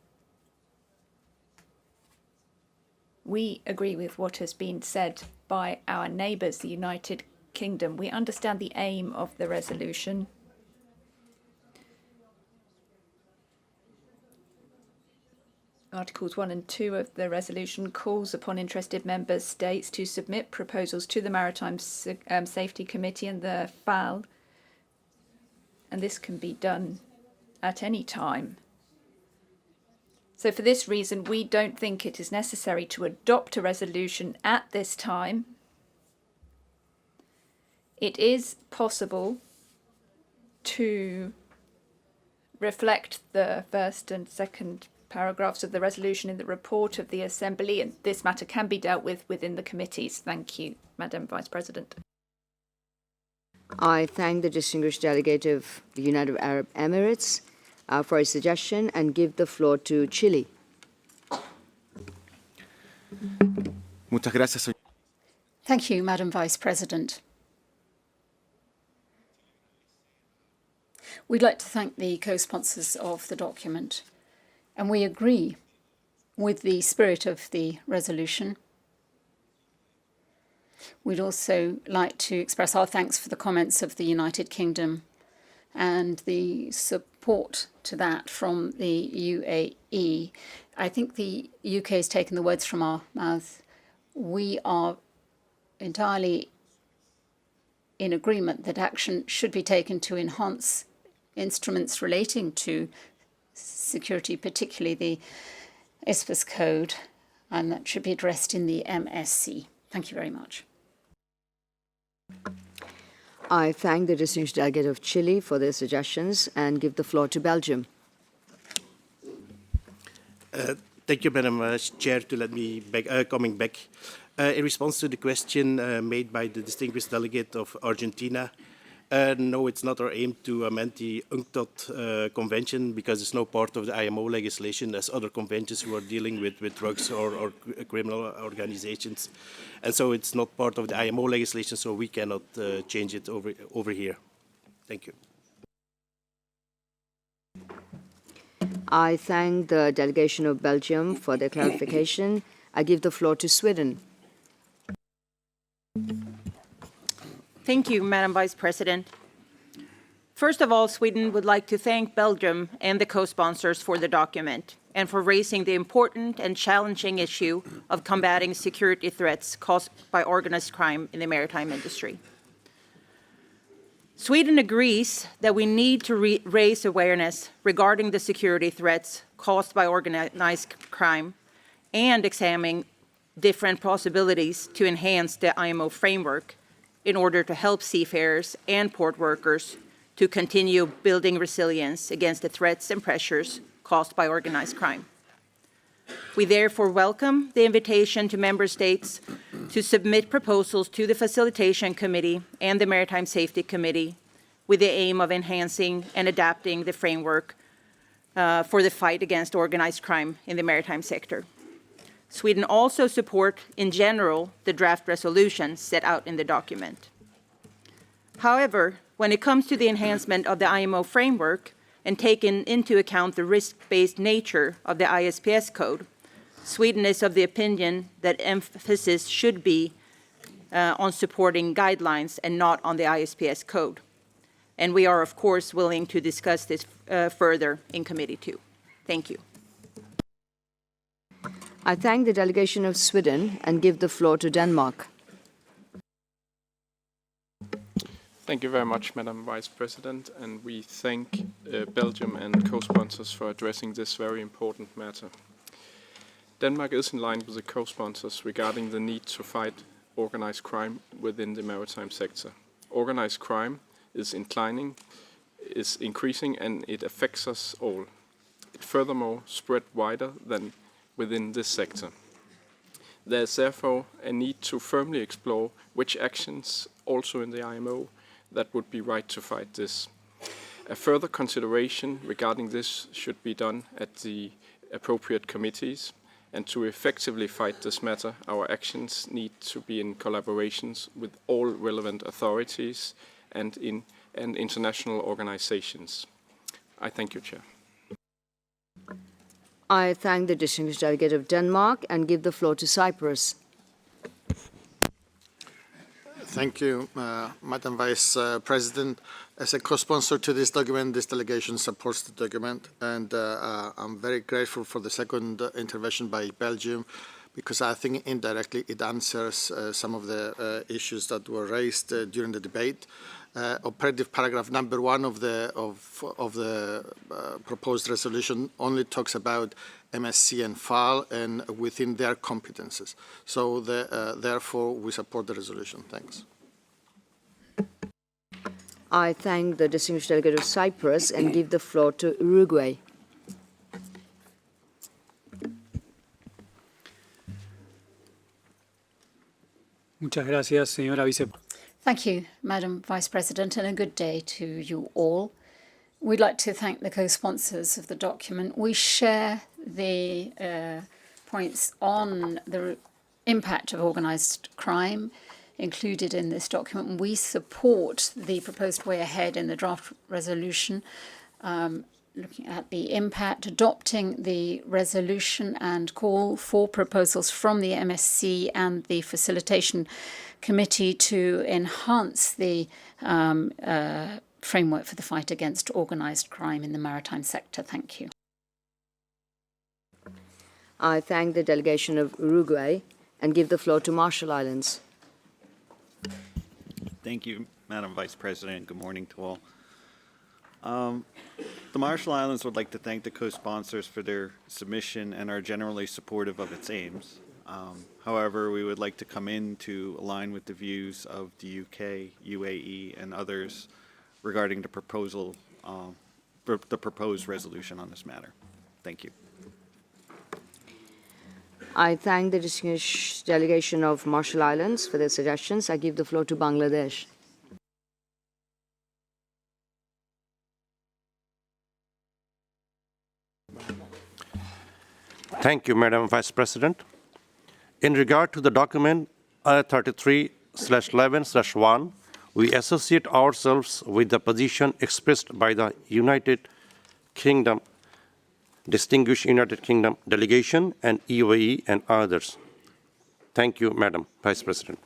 We agree with what has been said by our neighbours, the United Kingdom. We understand the aim of the resolution. Articles 1 and 2 of the resolution calls upon interested member states to submit proposals to the Maritime Safety Committee and the FAL, and this can be done at any time. So for this reason, we don't think it is necessary to adopt a resolution at this time. It is possible to reflect the first and second paragraphs of the resolution in the report of the Assembly, and this matter can be dealt with within the committees. Thank you, Madam Vice President. I thank the distinguished delegate of the United Arab Emirates for his suggestion and give the floor to Chile. Thank you, Madam Vice President. We'd like to thank the co-sponsors of the document, and we agree with the spirit of the resolution, we'd also like to express our thanks for the comments of the United Kingdom and the support to that from the UAE. I think the UK has taken the words from our mouth. We are entirely in agreement that action should be taken to enhance instruments relating to security, particularly the ISPAS code, and that should be addressed in the MSC. Thank you very much. I thank the distinguished delegate of Chile for their suggestions and give the floor to Belgium. Thank you, Madam Chair, to let me coming back. In response to the question made by the distinguished delegate of Argentina, no, it's not our aim to amend the UNCTAD convention because it's no part of the IMO legislation as other conventions who are dealing with drugs or criminal organizations. And so it's not part of the IMO legislation, so we cannot change it over here. Thank you. I thank the delegation of Belgium for their clarification. I give the floor to Sweden. Thank you, Madam Vice President. First of all, Sweden would like to thank Belgium and the co-sponsors for the document and for raising the important and challenging issue of combating security threats caused by organized crime in the maritime industry. Sweden agrees that we need to raise awareness regarding the security threats caused by organized crime and examine different possibilities to enhance the IMO framework in order to help seafarers and port workers to continue building resilience against the threats and pressures caused by organized crime. We therefore welcome the invitation to member states to submit proposals to the Facilitation Committee and the Maritime Safety Committee with the aim of enhancing and adapting the framework for the fight against organized crime in the maritime sector. Sweden also supports, in general, the draft resolution set out in the document. However, when it comes to the enhancement of the IMO framework and taking into account the risk-based nature of the ISPS code, Sweden is of the opinion that emphasis should be on supporting guidelines and not on the ISPS code. And we are, of course, willing to discuss this further in committee too. Thank you. I thank the delegation of Sweden and give the floor to Denmark. Thank you very much, Madam Vice President, and we thank Belgium and co-sponsors for addressing this very important matter. Denmark is in line with the co-sponsors regarding the need to fight organized crime within the maritime sector. Organized crime is increasing, and it affects us all. It furthermore spread wider than within this sector. There is therefore a need to firmly explore which actions, also in the IMO, that would be right to fight this. A further consideration regarding this should be done at the appropriate committees, and to effectively fight this matter, our actions need to be in collaborations with all relevant authorities and international organizations. I thank you, Chair. I thank the distinguished delegate of Denmark and give the floor to Cyprus. Thank you, Madam Vice President. As a co-sponsor to this document, this delegation supports the document, and I'm very grateful for the second intervention by Belgium, because I think indirectly it answers some of the issues that were raised during the debate. Operative paragraph number 1 of the proposed resolution only talks about MSC and FAL and within their competences. So therefore, we support the resolution. Thanks. I thank the distinguished delegate of Cyprus and give the floor to Uruguay. Muchas gracias, señora vicepresidenta. Thank you, Madam Vice President, and a good day to you all. We'd like to thank the co-sponsors of the document. We share the points on the impact of organised crime included in this document. We support the proposed way ahead in the draft resolution, looking at the impact, adopting the resolution and call for proposals from the MSC and the Facilitation Committee to enhance the framework for the fight against organised crime in the maritime sector. Thank you. I thank the delegation of Uruguay and give the floor to Marshall Islands. Thank you, Madam Vice President. Good morning to all. The Marshall Islands would like to thank the co-sponsors for their submission and are generally supportive of its aims. However, we would like to come in to align with the views of the UK, UAE, and others regarding the proposal, the proposed resolution on this matter. Thank you. I thank the distinguished delegation of Marshall Islands for their suggestions. I give the floor to Bangladesh. Thank you, Madam Vice President. In regard to the document I-33/11/1, we associate ourselves with the position expressed by the distinguished United Kingdom delegation and UAE and others. Thank you, Madam Vice President.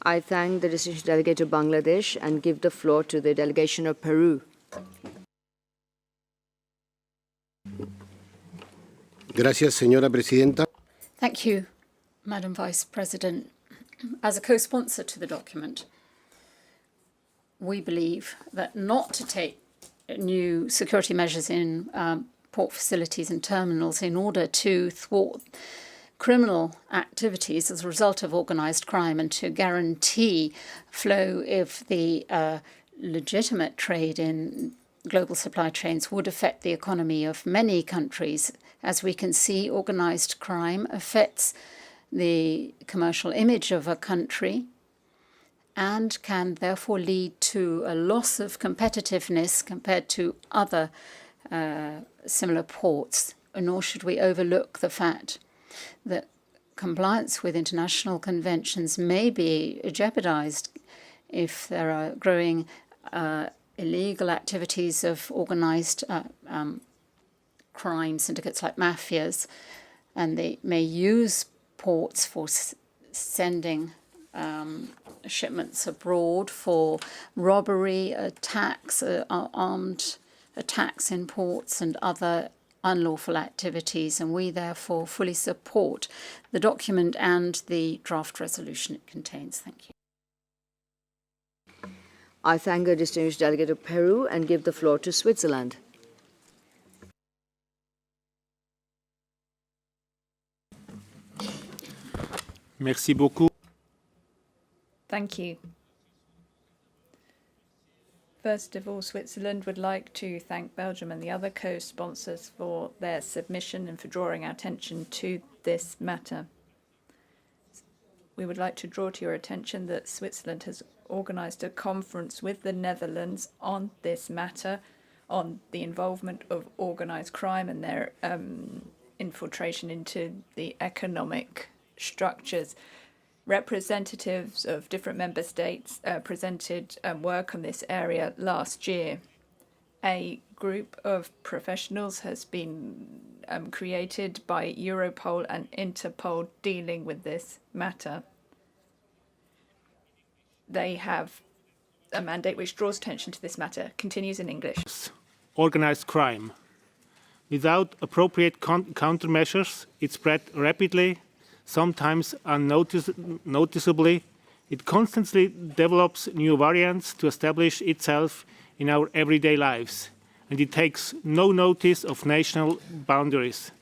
I thank the distinguished delegate of Bangladesh and give the floor to the delegation of Peru. Gracias, señora presidenta. Thank you, Madam Vice President. As a co-sponsor to the document, we believe that not to take new security measures in port facilities and terminals in order to thwart criminal activities as a result of organised crime and to guarantee flow of the legitimate trade in global supply chains would affect the economy of many countries. As we can see, organised crime affects the commercial image of a country and can therefore lead to a loss of competitiveness compared to other similar ports. Nor should we overlook the fact that compliance with international conventions may be jeopardized if there are growing illegal activities of organized crime syndicates like mafias, and they may use ports for sending shipments abroad for robbery, attacks, armed attacks in ports and other unlawful activities, and we therefore fully support the document and the draft resolution it contains. Thank you. I thank the distinguished delegate of Peru and give the floor to Switzerland. Merci beaucoup. Thank you. First of all, Switzerland would like to thank Belgium and the other co-sponsors for their submission and for drawing our attention to this matter. We would like to draw to your attention that Switzerland has organised a conference with the Netherlands on this matter, on the involvement of organised crime and their infiltration into the economic structures. Representatives of different member states presented work on this area last year. A group of professionals has been created by Europol and Interpol dealing with this matter. They have a mandate which draws attention to this matter. Continues in English. Organized crime. Without appropriate countermeasures, it spread rapidly, sometimes unnoticeably. It constantly develops new variants to establish itself in our everyday lives, and it takes no notice of national boundaries.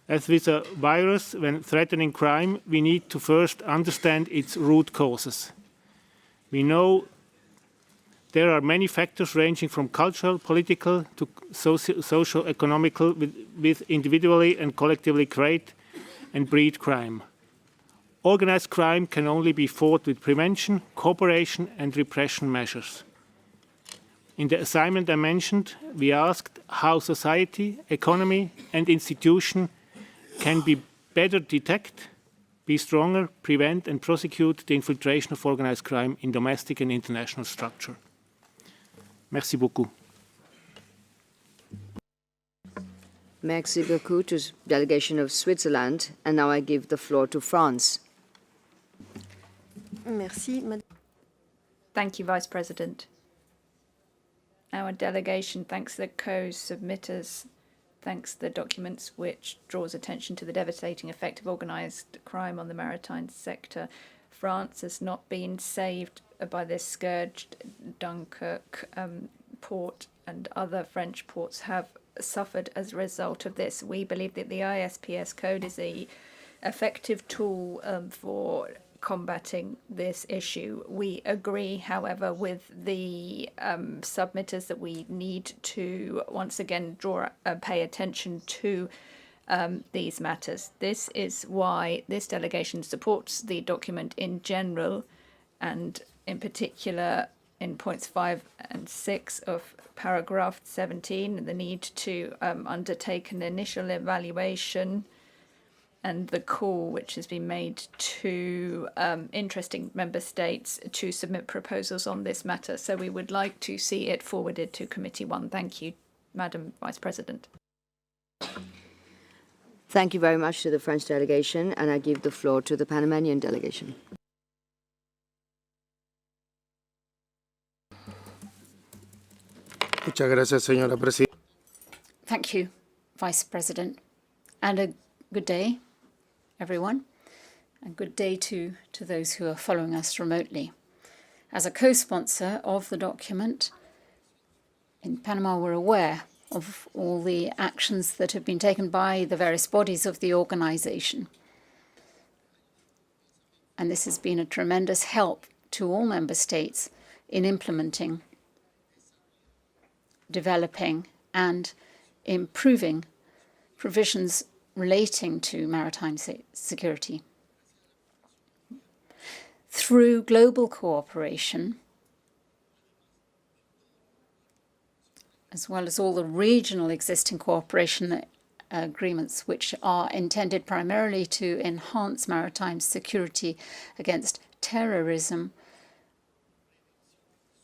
As with a virus, when threatening crime, we need to first understand its root causes. We know there are many factors ranging from cultural, political to socio-economical with individually and collectively create and breed crime. Organized crime can only be fought with prevention, cooperation and repression measures. In the assignment I mentioned, we asked how society, economy and institution can be better detect, be stronger, prevent and prosecute the infiltration of organized crime in domestic and international structure. Merci beaucoup. Merci beaucoup to the delegation of Switzerland. And now I give the floor to France. Merci. Thank you, Vice President. Our delegation thanks the co-submitters, thanks the documents which draws attention to the devastating effect of organised crime on the maritime sector. France has not been saved by this scourge. Dunkirk port and other French ports have suffered as a result of this. We believe that the ISPS code is an effective tool for combating this issue. We agree, however, with the submitters that we need to once again pay attention to these matters. This is why this delegation supports the document in general, and in particular in points 5 and 6 of paragraph 17, the need to undertake an initial evaluation, and the call which has been made to interesting member states to submit proposals on this matter. So we would like to see it forwarded to Committee 1. Thank you, Madam Vice President. Thank you very much to the French delegation, and I give the floor to the Panamanian delegation. Muchas gracias, señora Presidenta. Thank you, Vice President, and a good day, everyone, and good day to those who are following us remotely. As a co-sponsor of the document, in Panama we're aware of all the actions that have been taken by the various bodies of the organization. And this has been a tremendous help to all member states in implementing, developing, and improving provisions relating to maritime security. Through global cooperation, as well as all the regional existing cooperation agreements, which are intended primarily to enhance maritime security against terrorism,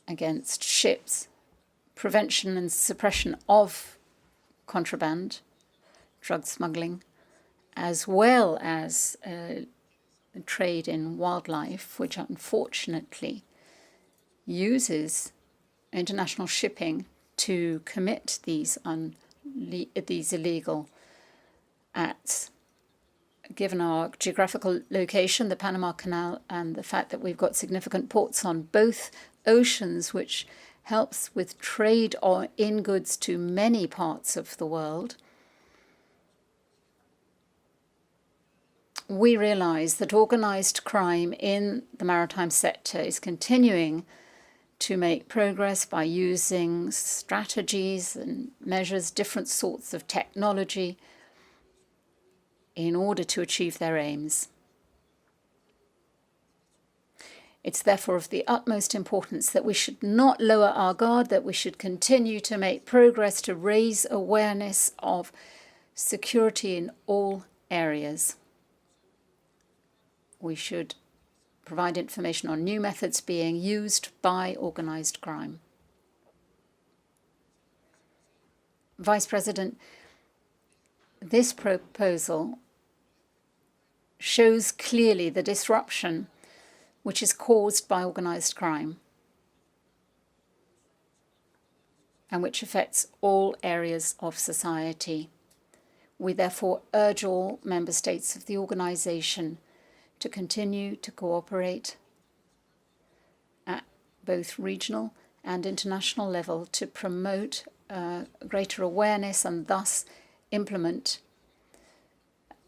against ships, prevention and suppression of contraband, drug smuggling, as well as trade in wildlife, which unfortunately uses international shipping to commit these illegal acts. Given our geographical location, the Panama Canal, and the fact that we've got significant ports on both oceans, which helps with trade in goods to many parts of the world, we realize that organized crime in the maritime sector is continuing to make progress by using strategies and measures, different sorts of technology, in order to achieve their aims. It's therefore of the utmost importance that we should not lower our guard, that we should continue to make progress to raise awareness of security in all areas. We should provide information on new methods being used by organized crime. Vice President, this proposal shows clearly the disruption which is caused by organized crime and which affects all areas of society. We therefore urge all member states of the organization to continue to cooperate at both regional and international level to promote greater awareness and thus implement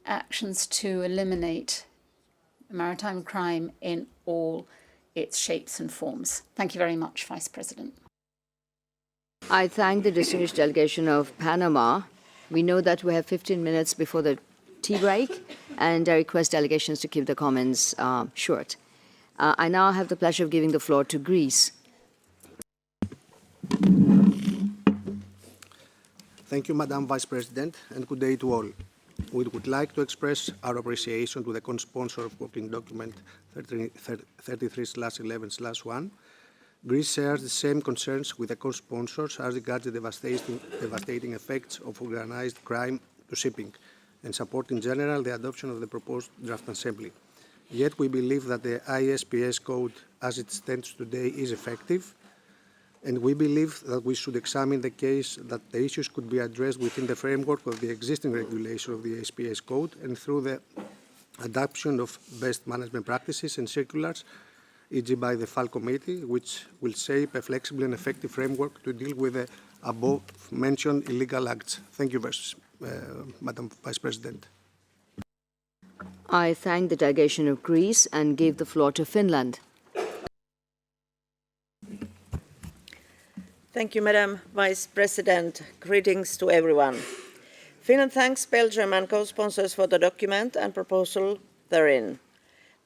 actions to eliminate maritime crime in all its shapes and forms. Thank you very much, Vice President. I thank the distinguished delegation of Panama. We know that we have 15 minutes before the tea break, and I request delegations to keep the comments short. I now have the pleasure of giving the floor to Greece. Thank you, Madam Vice President, and good day to all. We would like to express our appreciation to the co-sponsor of working document 33/11/1, Greece shares the same concerns with the co-sponsors as regards the devastating effects of organized crime to shipping, and support in general the adoption of the proposed draft assembly. Yet we believe that the ISPS code as it stands today is effective, and we believe that we should examine the case that the issues could be addressed within the framework of the existing regulation of the ISPS code and through the adoption of best management practices and circulars, e.g. by the FAL committee, which will shape a flexible and effective framework to deal with the above-mentioned illegal acts. Thank you, Madam Vice President. I thank the delegation of Greece and give the floor to Finland. Thank you, Madam Vice President. Greetings to everyone. Finland thanks Belgium and co-sponsors for the document and proposal therein.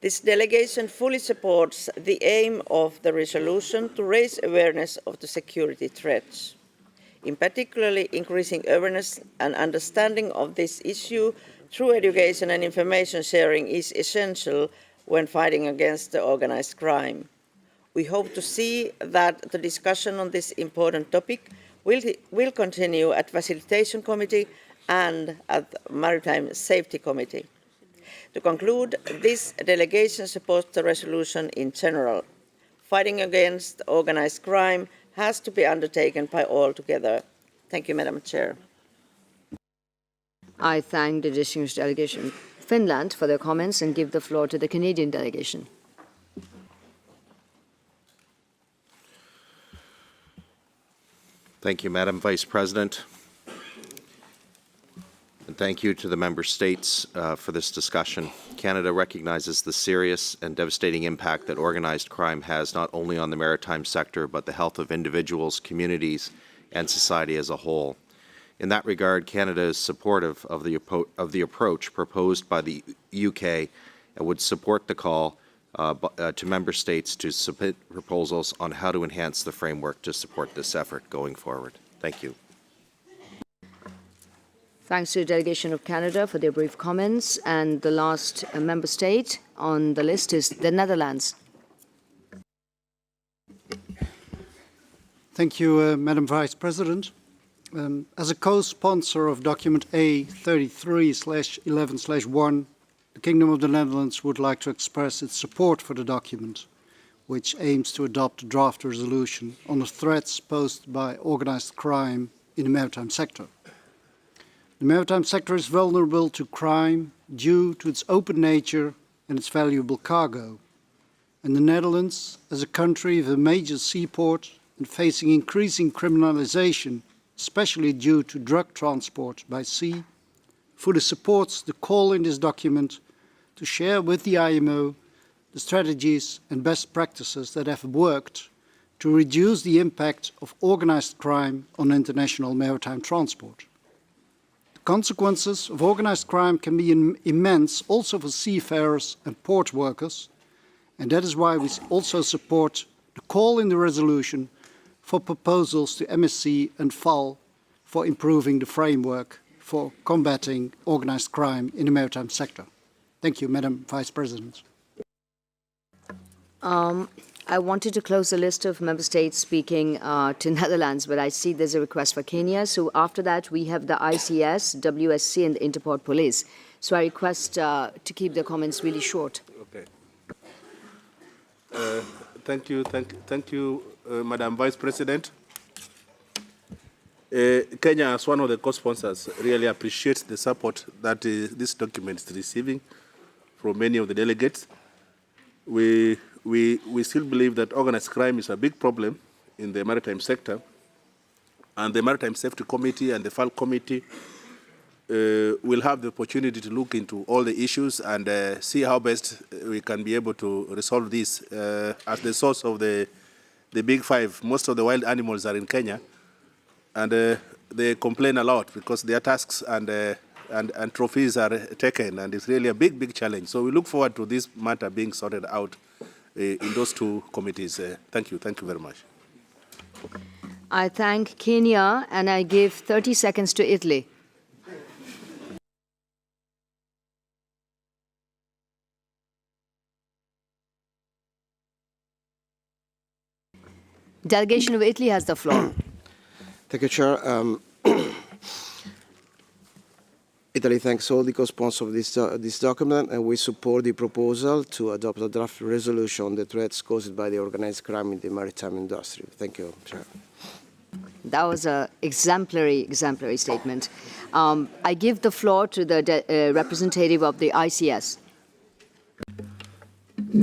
This delegation fully supports the aim of the resolution to raise awareness of the security threats. In particular, increasing awareness and understanding of this issue through education and information sharing is essential when fighting against the organized crime. We hope to see that the discussion on this important topic will continue at Facilitation Committee and at the Maritime Safety Committee. To conclude, this delegation supports the resolution in general. Fighting against organized crime has to be undertaken by all together. Thank you, Madam Chair. I thank the distinguished delegation of Finland for their comments and give the floor to the Canadian delegation. Thank you, Madam Vice President. And thank you to the member states for this discussion. Canada recognizes the serious and devastating impact that organized crime has not only on the maritime sector, but the health of individuals, communities, and society as a whole. In that regard, Canada is supportive of the approach proposed by the UK and would support the call to member states to submit proposals on how to enhance the framework to support this effort going forward. Thank you. Thanks to the delegation of Canada for their brief comments. And the last member state on the list is the Netherlands. Thank you, Madam Vice President. As a co-sponsor of document A33/11/1, the Kingdom of the Netherlands would like to express its support for the document, which aims to adopt a draft resolution on the threats posed by organized crime in the maritime sector. The maritime sector is vulnerable to crime due to its open nature and its valuable cargo. And the Netherlands, as a country with a major seaport and facing increasing criminalization, especially due to drug transport by sea, fully supports the call in this document to share with the IMO the strategies and best practices that have worked to reduce the impact of organized crime on international maritime transport. The consequences of organized crime can be immense also for seafarers and port workers, and that is why we also support the call in the resolution for proposals to MSC and FAL for improving the framework for combating organized crime in the maritime sector. Thank you, Madam Vice President. I wanted to close the list of member states speaking to Netherlands, but I see there's a request for Kenya. So after that, we have the ICS, WSC, and the Interport Police. So I request to keep the comments really short. Okay. Thank you, Madam Vice President. Kenya, as one of the co-sponsors, really appreciates the support that this document is receiving from many of the delegates. We still believe that organized crime is a big problem in the maritime sector, and the Maritime Safety Committee and the FAL Committee will have the opportunity to look into all the issues and see how best we can be able to resolve this. As the source of the big five, most of the wild animals are in Kenya, and they complain a lot because their tasks and trophies are taken, and it's really a big challenge. So we look forward to this matter being sorted out in those two committees. Thank you very much. I thank Kenya, and I give 30 seconds to Italy. Delegation of Italy has the floor. Thank you, Chair. Italy thanks all the co-sponsors of this document, and we support the proposal to adopt a draft resolution on the threats caused by the organized crime in the maritime industry. Thank you, Chair. That was an exemplary statement. I give the floor to the representative of the ICS.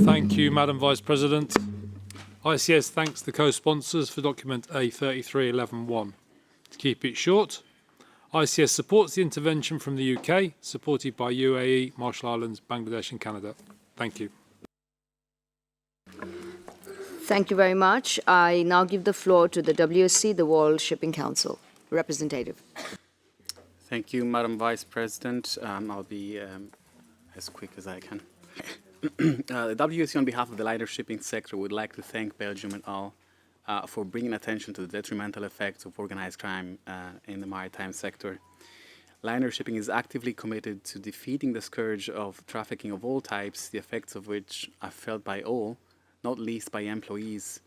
Thank you, Madam Vice President. ICS thanks the co-sponsors for document A3311-1. To keep it short, ICS supports the intervention from the UK, supported by UAE, Marshall Islands, Bangladesh and Canada. Thank you. Thank you very much. I now give the floor to the WSC, the World Shipping Council. Representative. Thank you, Madam Vice President. I'll be as quick as I can. The WSC, on behalf of the liner shipping sector, would like to thank Belgium and all for bringing attention to the detrimental effects of organized crime in the maritime sector. Liner shipping is actively committed to defeating the scourge of trafficking of all types, the effects of which are felt by all, not least by employees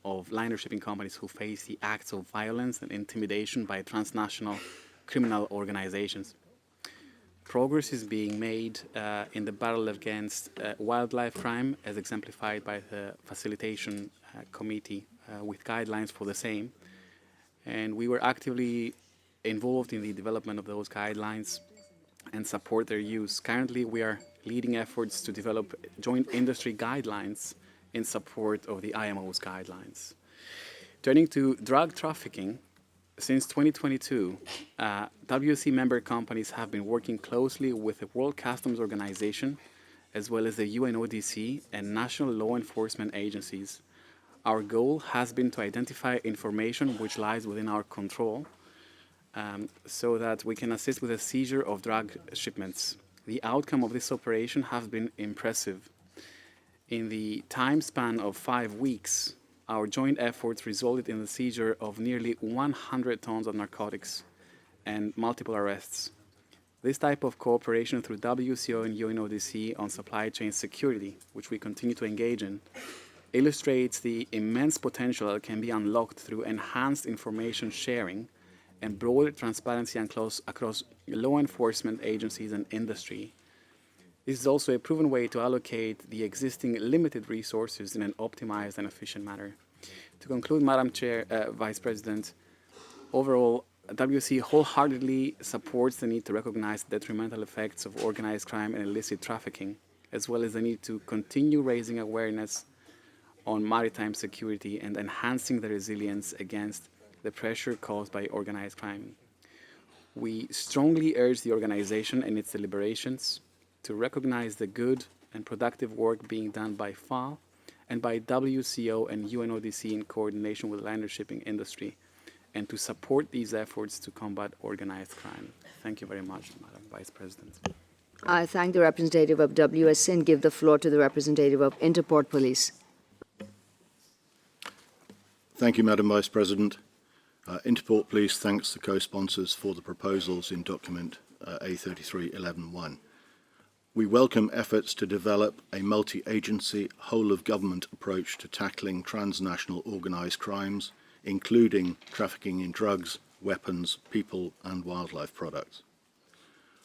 of liner shipping companies who face the acts of violence and intimidation by transnational criminal organizations. Progress is being made in the battle against wildlife crime, as exemplified by the Facilitation Committee with guidelines for the same. And we were actively involved in the development of those guidelines and support their use. Currently, we are leading efforts to develop joint industry guidelines in support of the IMO's guidelines. Turning to drug trafficking, since 2022, WSC member companies have been working closely with the World Customs Organization, as well as the UNODC and national law enforcement agencies. Our goal has been to identify information which lies within our control so that we can assist with the seizure of drug shipments. The outcome of this operation has been impressive. In the time span of 5 weeks, our joint efforts resulted in the seizure of nearly 100 tons of narcotics and multiple arrests. This type of cooperation through WCO and UNODC on supply chain security, which we continue to engage in, illustrates the immense potential that can be unlocked through enhanced information sharing and broader transparency across law enforcement agencies and industry. This is also a proven way to allocate the existing limited resources in an optimized and efficient manner. To conclude, Madam Chair, Vice President, overall, WSC wholeheartedly supports the need to recognize the detrimental effects of organized crime and illicit trafficking, as well as the need to continue raising awareness on maritime security and enhancing the resilience against the pressure caused by organized crime. We strongly urge the organization and its deliberations to recognize the good and productive work being done by FAO and by WCO and UNODC in coordination with the liner shipping industry, and to support these efforts to combat organized crime. Thank you very much, Madam Vice President. I thank the representative of WSC and give the floor to the representative of Interport Police. Thank you, Madam Vice President. Interport Police thanks the co-sponsors for the proposals in document A3311-1. We welcome efforts to develop a multi-agency, whole-of-government approach to tackling transnational organised crimes, including trafficking in drugs, weapons, people and wildlife products.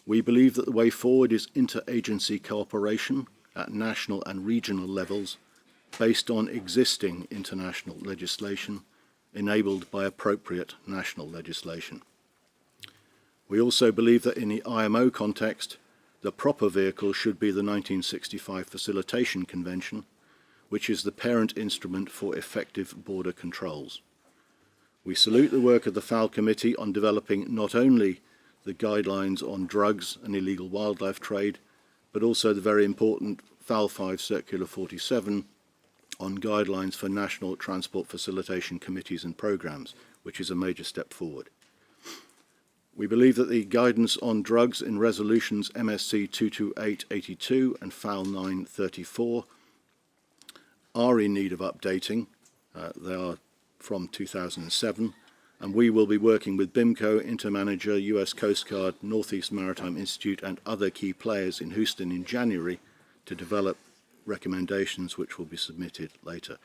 We believe that the way forward is interagency cooperation at national and regional levels based on existing international legislation enabled by appropriate national legislation. We also believe that in the IMO context, the proper vehicle should be the 1965 Facilitation Convention, which is the parent instrument for effective border controls. We salute the work of the FAO Committee on developing not only the guidelines on drugs and illegal wildlife trade, but also the very important FAO 5 Circular 47 on guidelines for national transport facilitation committees and programs, which is a major step forward. We believe that the guidance on drugs in resolutions MSC 22882 and FAO 934 are in need of updating. They are from 2007, and we will be working with BIMCO, Intermanager, US Coast Guard, Northeast Maritime Institute and other key players in Houston in January to develop recommendations which will be submitted later.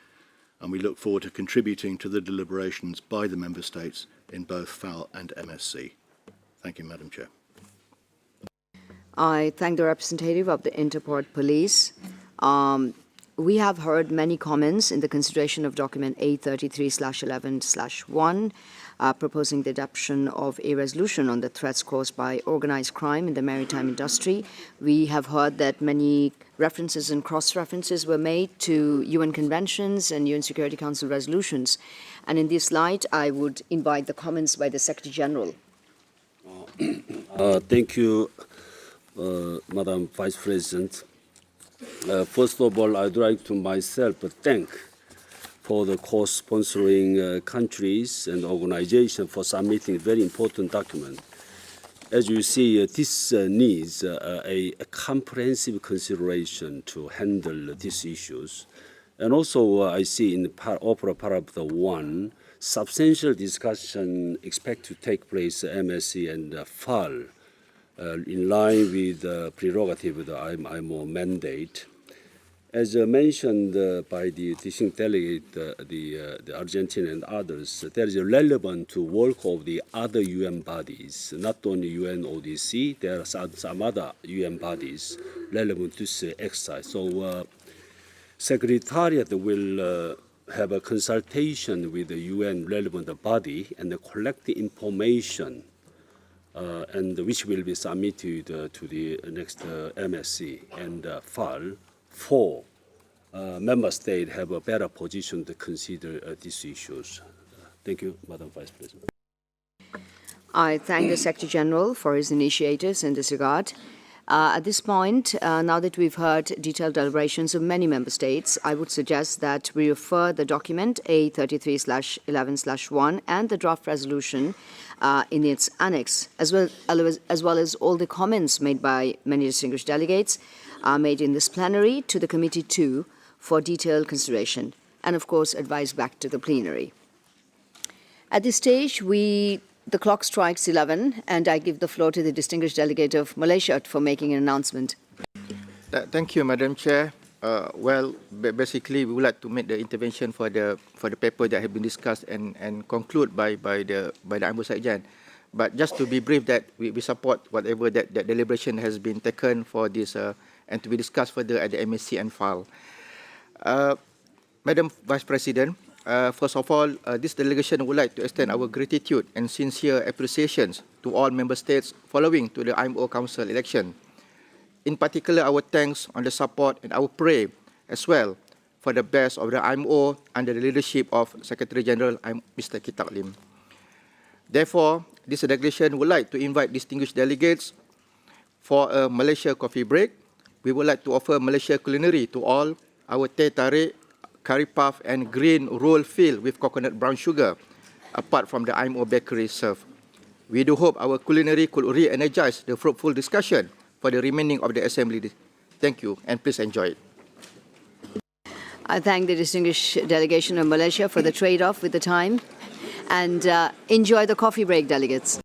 and we look forward to contributing to the deliberations by the Member States in both FAL and MSC. Thank you, Madam Chair. I thank the representative of the Interport Police. We have heard many comments in the consideration of document A33/11/1, proposing the adoption of a resolution on the threats caused by organized crime in the maritime industry. We have heard that many references and cross-references were made to UN conventions and UN Security Council resolutions. And in this light, I would invite the comments by the Secretary General. Thank you, Madam Vice President. First of all, I'd like to myself thank for the co-sponsoring countries and organizations for submitting a very important document. As you see, this needs a comprehensive consideration to handle these issues. And also, I see in opera paragraph 1, substantial discussion expect to take place MSC and FAL in line with the prerogative of the IMO mandate. As mentioned by the distinguished delegate, the Argentina and others, there is a relevant to work of the other UN bodies, not only UNODC, there are some other UN bodies relevant to this exercise. So Secretariat will have a consultation with the UN relevant body and collect the information and which will be submitted to the next MSC and FAL for member states have a better position to consider these issues. Thank you, Madam Vice President. I thank the Secretary General for his initiatives in this regard. At this point, now that we've heard detailed deliberations of many member states, I would suggest that we refer the document A33/11/1 and the draft resolution in its annex, as well as all the comments made by many distinguished delegates made in this plenary to the Committee 2 for detailed consideration, and of course advised back to the plenary. At this stage, the clock strikes 11, and I give the floor to the distinguished delegate of Malaysia for making an announcement. Thank you, Madam Chair. Basically, we would like to make the intervention for the paper that have been discussed and conclude by the IMO Sekjen. But just to be brief, that we support whatever that deliberation has been taken for this and to be discussed further at the MSC and FAL. Madam Vice President, first of all, this delegation would like to extend our gratitude and sincere appreciations to all member states following to the IMO Council election. In particular, our thanks on the support and our prayer as well for the best of the IMO under the leadership of Secretary General Mr. Kit Tak Lim. Therefore, this delegation would like to invite distinguished delegates for a Malaysia coffee break. We would like to offer Malaysia culinary to all, our teh tarik, curry puff and green roll filled with coconut brown sugar, apart from the IMO bakery serve. We do hope our culinary could re-energize the fruitful discussion for the remaining of the assembly. Thank you, and please enjoy it. I thank the distinguished delegation of Malaysia for the trade-off with the time, and enjoy the coffee break, delegates.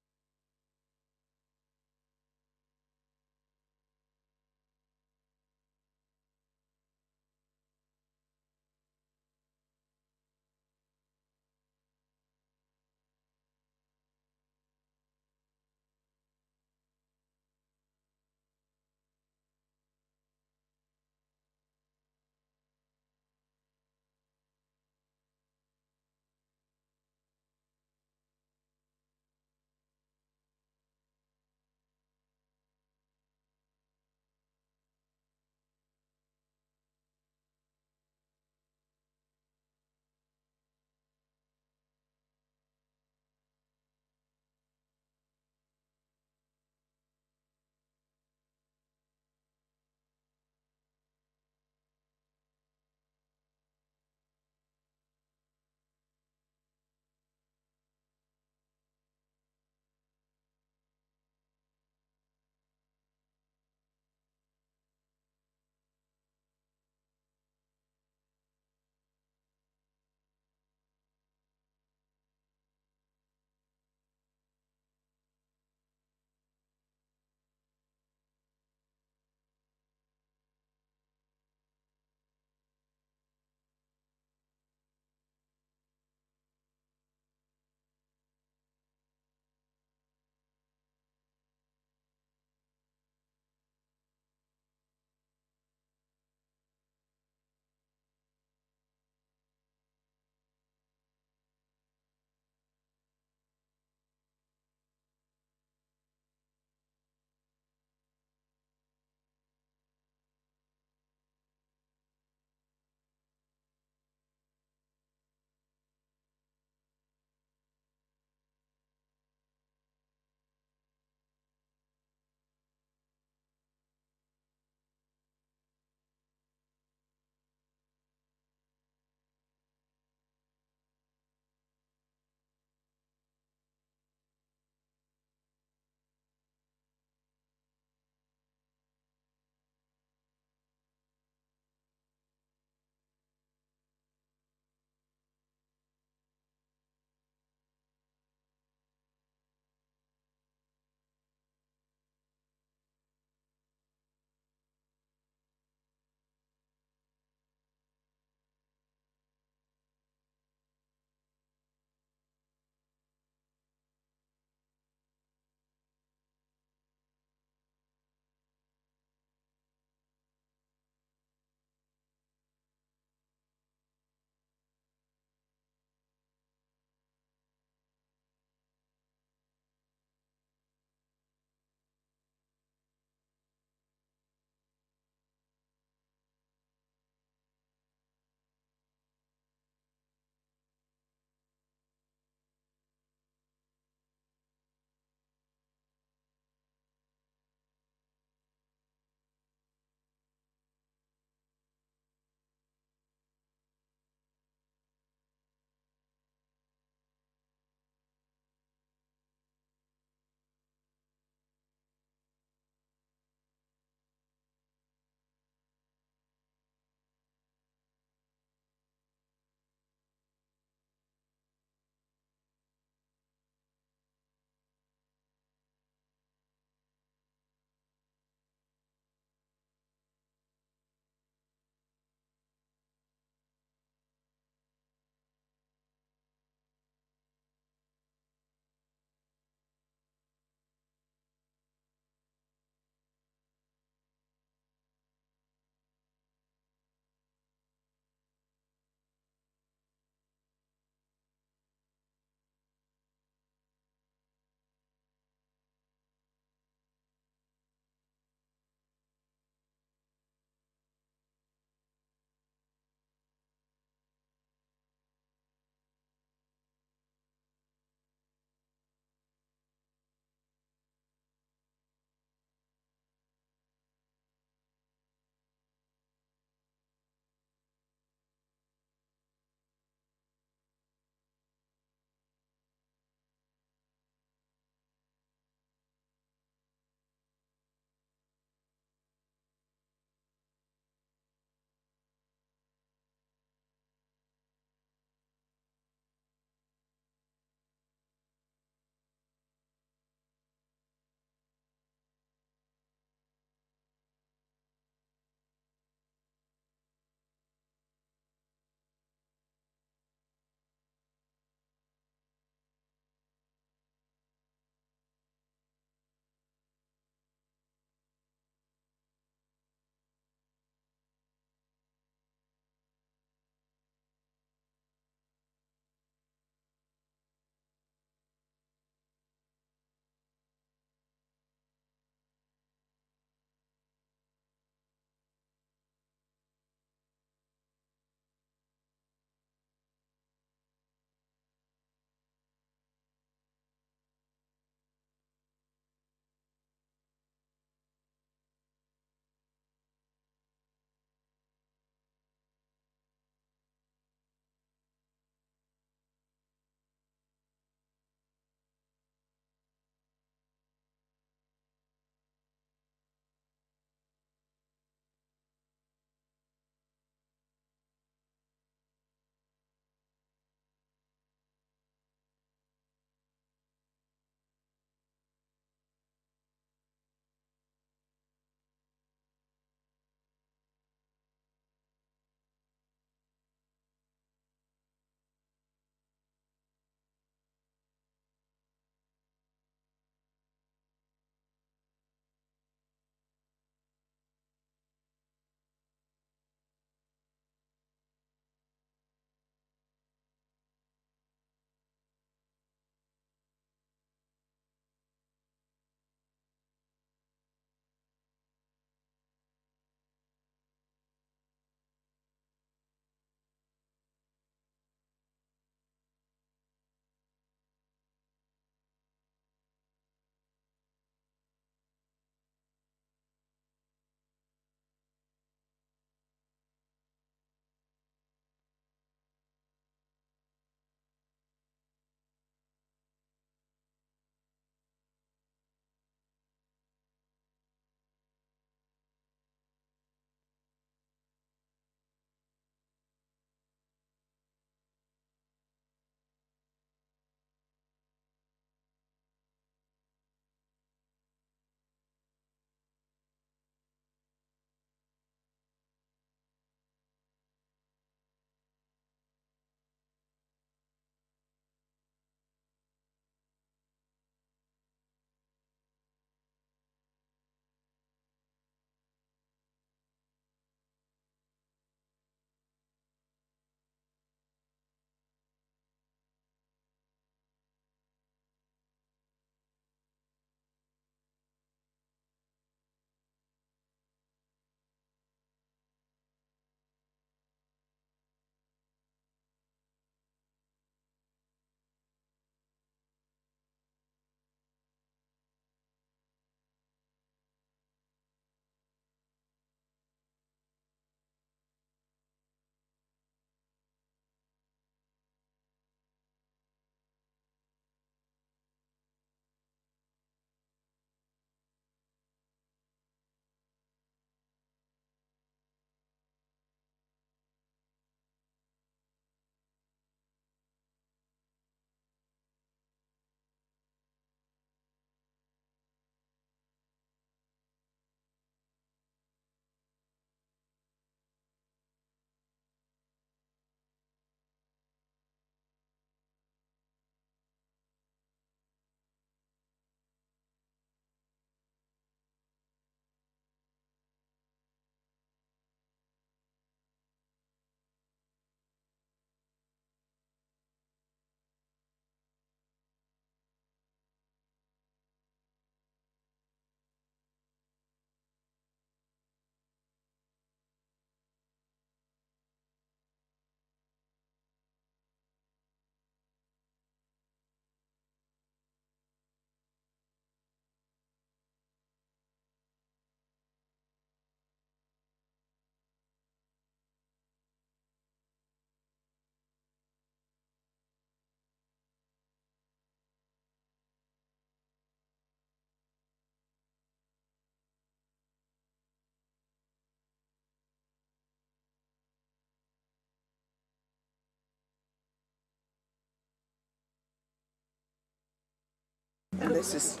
This is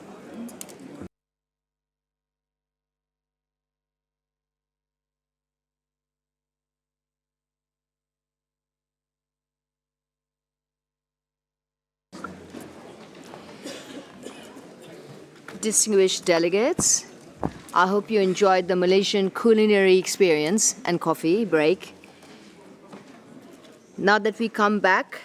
Distinguished delegates, I hope you enjoyed the Malaysian culinary experience and coffee break. Now that we come back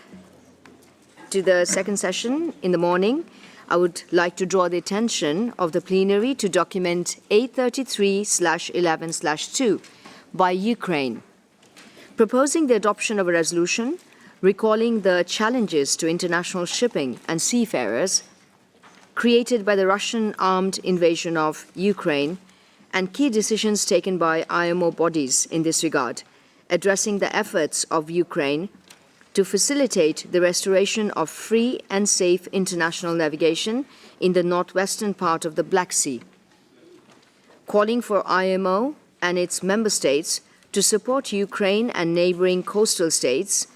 to the second session in the morning, I would like to draw the attention of the plenary to document 833/11/2 by Ukraine, proposing the adoption of a resolution recalling the challenges to international shipping and seafarers created by the Russian armed invasion of Ukraine and key decisions taken by IMO bodies in this regard, addressing the efforts of Ukraine to facilitate the restoration of free and safe international navigation in the northwestern part of the Black Sea, calling for IMO and its member states to support Ukraine and neighboring coastal states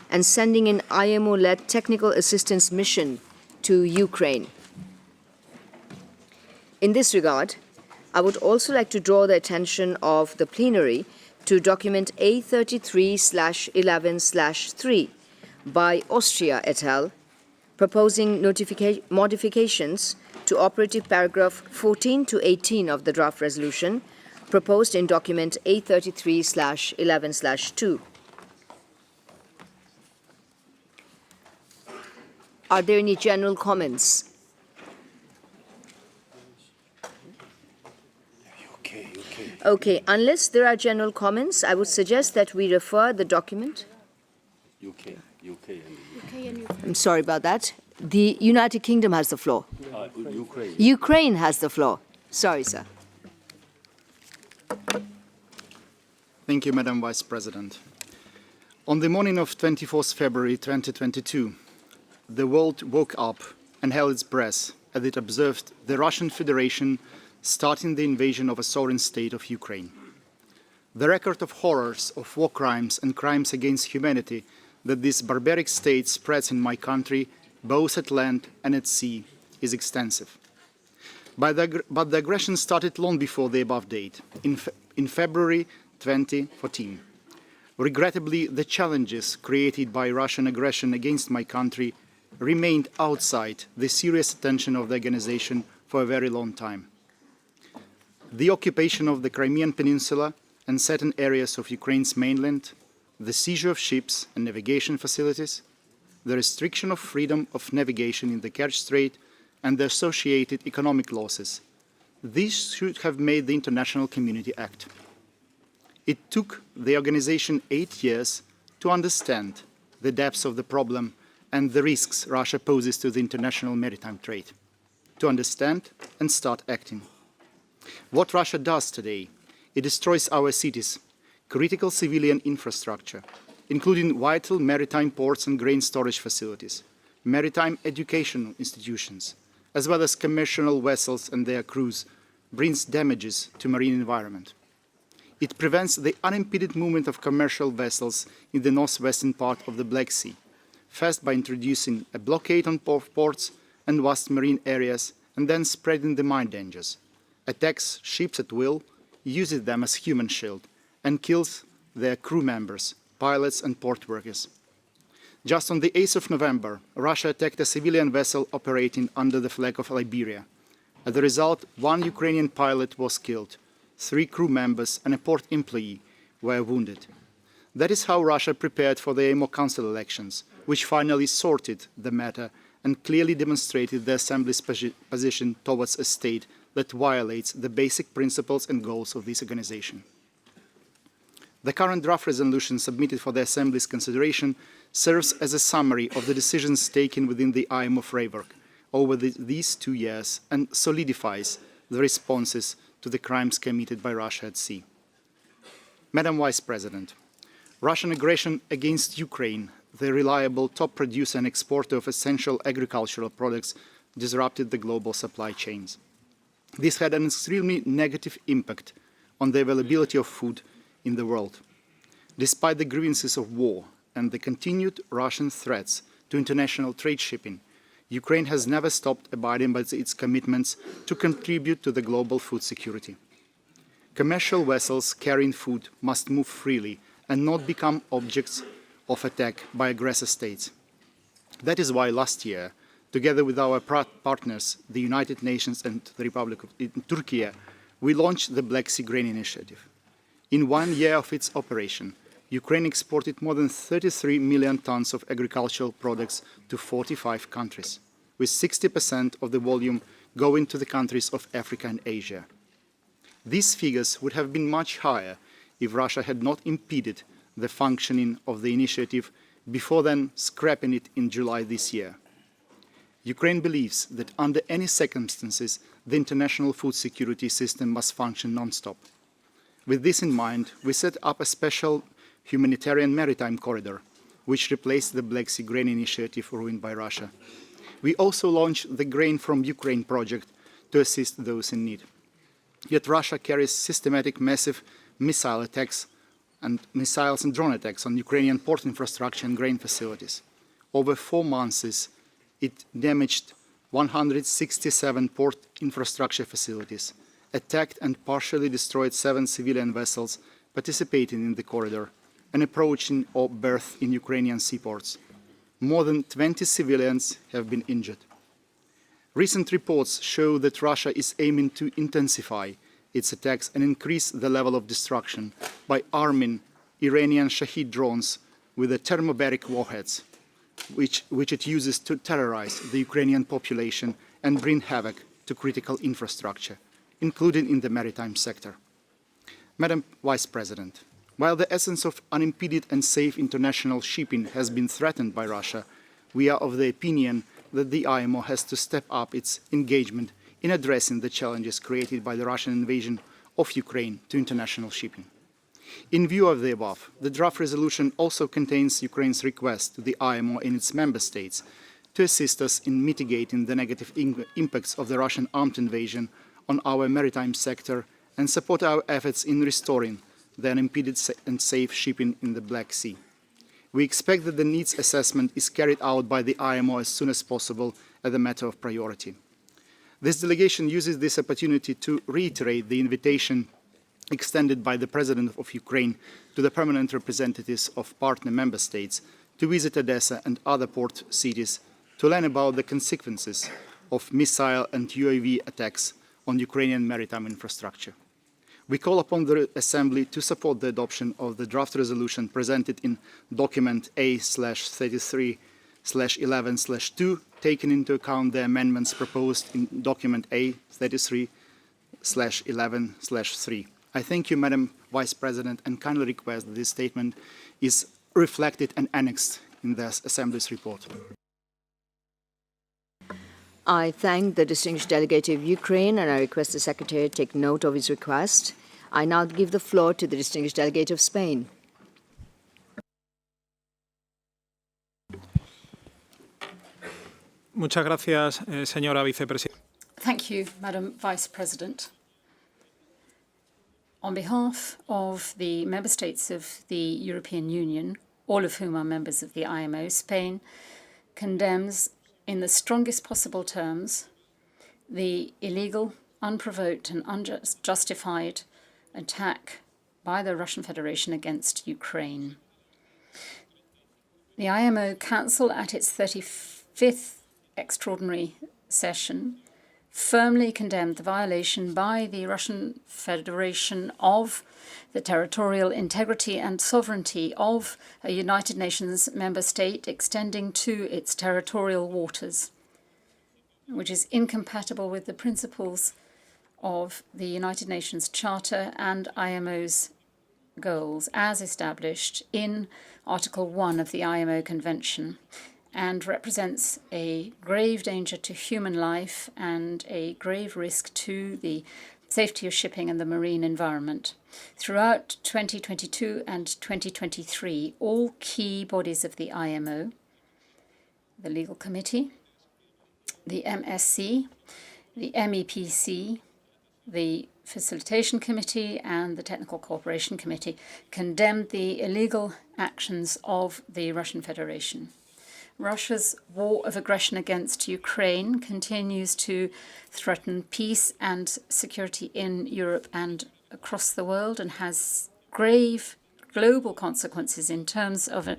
and sending an IMO-led technical assistance mission to Ukraine. In this regard, I would also like to draw the attention of the plenary to document A33/11/3 by Austria et al., proposing modifications to operative paragraph 14 to 18 of the draft resolution proposed in document A33/11/2. Are there any general comments? Okay, unless there are general comments, I would suggest that we refer the document. I'm sorry about that. The United Kingdom has the floor. Ukraine has the floor. Sorry, sir. Thank you, Madam Vice President. On the morning of 24th February 2022, the world woke up and held its breath as it observed the Russian Federation starting the invasion of a sovereign state of Ukraine. The record of horrors of war crimes and crimes against humanity that this barbaric state spreads in my country, both at land and at sea, is extensive. But the aggression started long before the above date, in February 2014. Regrettably, the challenges created by Russian aggression against my country remained outside the serious attention of the organization for a very long time. The occupation of the Crimean Peninsula and certain areas of Ukraine's mainland, the seizure of ships and navigation facilities, the restriction of freedom of navigation in the Kerch Strait, and the associated economic losses. These should have made the international community act. It took the organization 8 years to understand the depths of the problem and the risks Russia poses to the international maritime trade, to understand and start acting. What Russia does today, it destroys our cities, critical civilian infrastructure, including vital maritime ports and grain storage facilities, maritime educational institutions, as well as commercial vessels and their crews, brings damages to marine environment. It prevents the unimpeded movement of commercial vessels in the northwestern part of the Black Sea, first by introducing a blockade on ports and vast marine areas, and then spreading the mine dangers, attacks ships at will, uses them as human shield, and kills their crew members, pilots and port workers. Just on the 8th of November, Russia attacked a civilian vessel operating under the flag of Liberia. As a result, 1 Ukrainian pilot was killed, 3 crew members and a port employee were wounded. That is how Russia prepared for the IMO Council elections, which finally sorted the matter and clearly demonstrated the Assembly's position towards a state that violates the basic principles and goals of this organization. The current draft resolution submitted for the Assembly's consideration serves as a summary of the decisions taken within the IMO framework over these 2 years and solidifies the responses to the crimes committed by Russia at sea. Madam Vice President, Russian aggression against Ukraine, the reliable top producer and exporter of essential agricultural products, disrupted the global supply chains. This had an extremely negative impact on the availability of food in the world. Despite the grievances of war and the continued Russian threats to international trade shipping, Ukraine has never stopped abiding by its commitments to contribute to the global food security. Commercial vessels carrying food must move freely and not become objects of attack by aggressor states. That is why last year, together with our partners, the United Nations and the Republic of Turkey, we launched the Black Sea Grain Initiative. In 1 year of its operation, Ukraine exported more than 33 million tons of agricultural products to 45 countries, with 60% of the volume going to the countries of Africa and Asia. These figures would have been much higher if Russia had not impeded the functioning of the initiative before then scrapping it in July this year. Ukraine believes that under any circumstances, the international food security system must function non-stop. With this in mind, we set up a special humanitarian maritime corridor, which replaced the Black Sea Grain Initiative ruined by Russia. We also launched the Grain from Ukraine project to assist those in need. Yet Russia carries systematic massive missile attacks and missiles and drone attacks on Ukrainian port infrastructure and grain facilities. Over 4 months, it damaged 167 port infrastructure facilities, attacked and partially destroyed 7 civilian vessels participating in the corridor, and approaching or berthed in Ukrainian seaports. More than 20 civilians have been injured. Recent reports show that Russia is aiming to intensify its attacks and increase the level of destruction by arming Iranian Shahed drones with the thermobaric warheads, which it uses to terrorize the Ukrainian population and bring havoc to critical infrastructure, including in the maritime sector. Madam Vice President, while the essence of unimpeded and safe international shipping has been threatened by Russia, we are of the opinion that the IMO has to step up its engagement in addressing the challenges created by the Russian invasion of Ukraine to international shipping. In view of the above, the draft resolution also contains Ukraine's request to the IMO and its member states to assist us in mitigating the negative impacts of the Russian armed invasion on our maritime sector and support our efforts in restoring the unimpeded and safe shipping in the Black Sea. We expect that the needs assessment is carried out by the IMO as soon as possible as a matter of priority. This delegation uses this opportunity to reiterate the invitation extended by the President of Ukraine to the permanent representatives of partner member states to visit Odessa and other port cities to learn about the consequences of missile and UAV attacks on Ukrainian maritime infrastructure. We call upon the Assembly to support the adoption of the draft resolution presented in document A/33/11/2, taking into account the amendments proposed in document A/33/11/3. I thank you, Madam Vice President, and kindly request that this statement is reflected and annexed in the Assembly's report. I thank the distinguished delegate of Ukraine, and I request the Secretary take note of his request. I now give the floor to the distinguished delegate of Spain. Muchas gracias, señora vicepresidenta. Thank you, Madam Vice President. On behalf of the member states of the European Union, all of whom are members of the IMO, Spain condemns in the strongest possible terms the illegal, unprovoked and unjustified attack by the Russian Federation against Ukraine. The IMO Council, at its 35th extraordinary session, firmly condemned the violation by the Russian Federation of the territorial integrity and sovereignty of a United Nations member state extending to its territorial waters, which is incompatible with the principles of the United Nations Charter and IMO's goals as established in Article 1 of the IMO Convention, and represents a grave danger to human life and a grave risk to the safety of shipping and the marine environment. Throughout 2022 and 2023, all key bodies of the IMO, the Legal Committee, the MSC, the MEPC, the Facilitation Committee and the Technical Cooperation Committee condemned the illegal actions of the Russian Federation. Russia's war of aggression against Ukraine continues to threaten peace and security in Europe and across the world and has grave global consequences in terms of a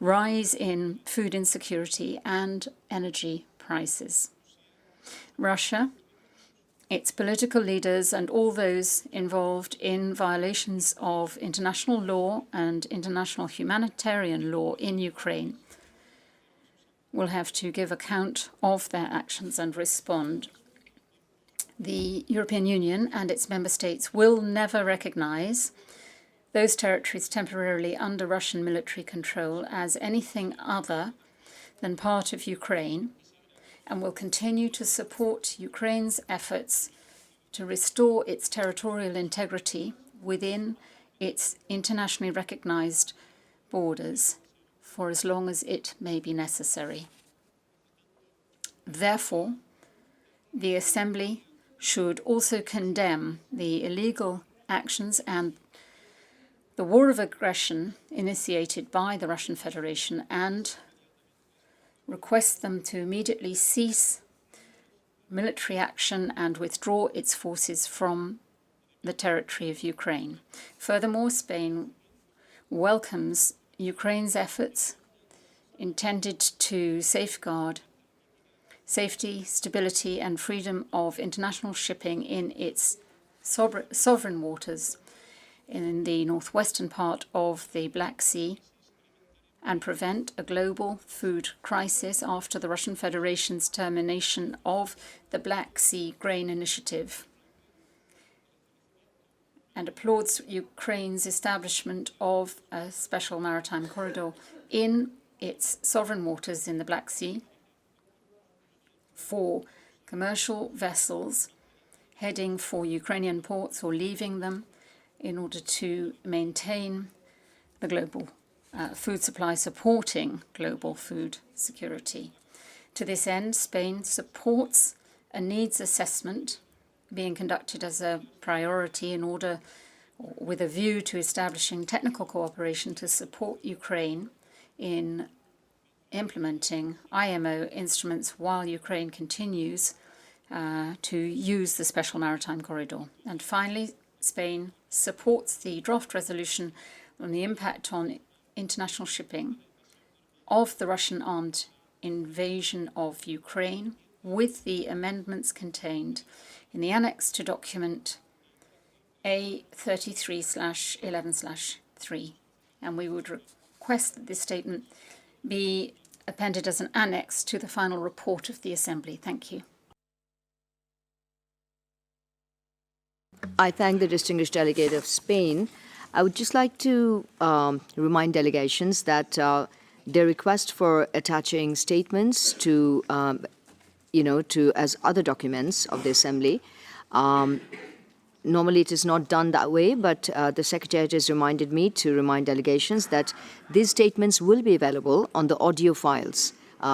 rise in food insecurity and energy prices. Russia, its political leaders and all those involved in violations of international law and international humanitarian law in Ukraine will have to give account of their actions and respond. The European Union and its member states will never recognize those territories temporarily under Russian military control as anything other than part of Ukraine, and will continue to support Ukraine's efforts to restore its territorial integrity within its internationally recognized borders for as long as it may be necessary. Therefore, the Assembly should also condemn the illegal actions and the war of aggression initiated by the Russian Federation and request them to immediately cease military action and withdraw its forces from the territory of Ukraine. Furthermore, Spain welcomes Ukraine's efforts intended to safeguard safety, stability, and freedom of international shipping in its sovereign waters in the northwestern part of the Black Sea and prevent a global food crisis after the Russian Federation's termination of the Black Sea Grain Initiative, and applauds Ukraine's establishment of a special maritime corridor in its sovereign waters in the Black Sea for commercial vessels heading for Ukrainian ports or leaving them in order to maintain the global food supply, supporting global food security. To this end, Spain supports a needs assessment being conducted as a priority in order, with a view to establishing technical cooperation to support Ukraine in implementing IMO instruments while Ukraine continues to use the special maritime corridor. And finally, Spain supports the draft resolution on the impact on international shipping of the Russian armed invasion of Ukraine, with the amendments contained in the annex to document A33/11/3. And we would request that this statement be appended as an annex to the final report of the Assembly. Thank you. I thank the distinguished delegate of Spain. I would just like to remind delegations that their request for attaching statements to, as other documents of the Assembly. Normally it is not done that way, but the Secretariat has reminded me to remind delegations that these statements will be available on the audio files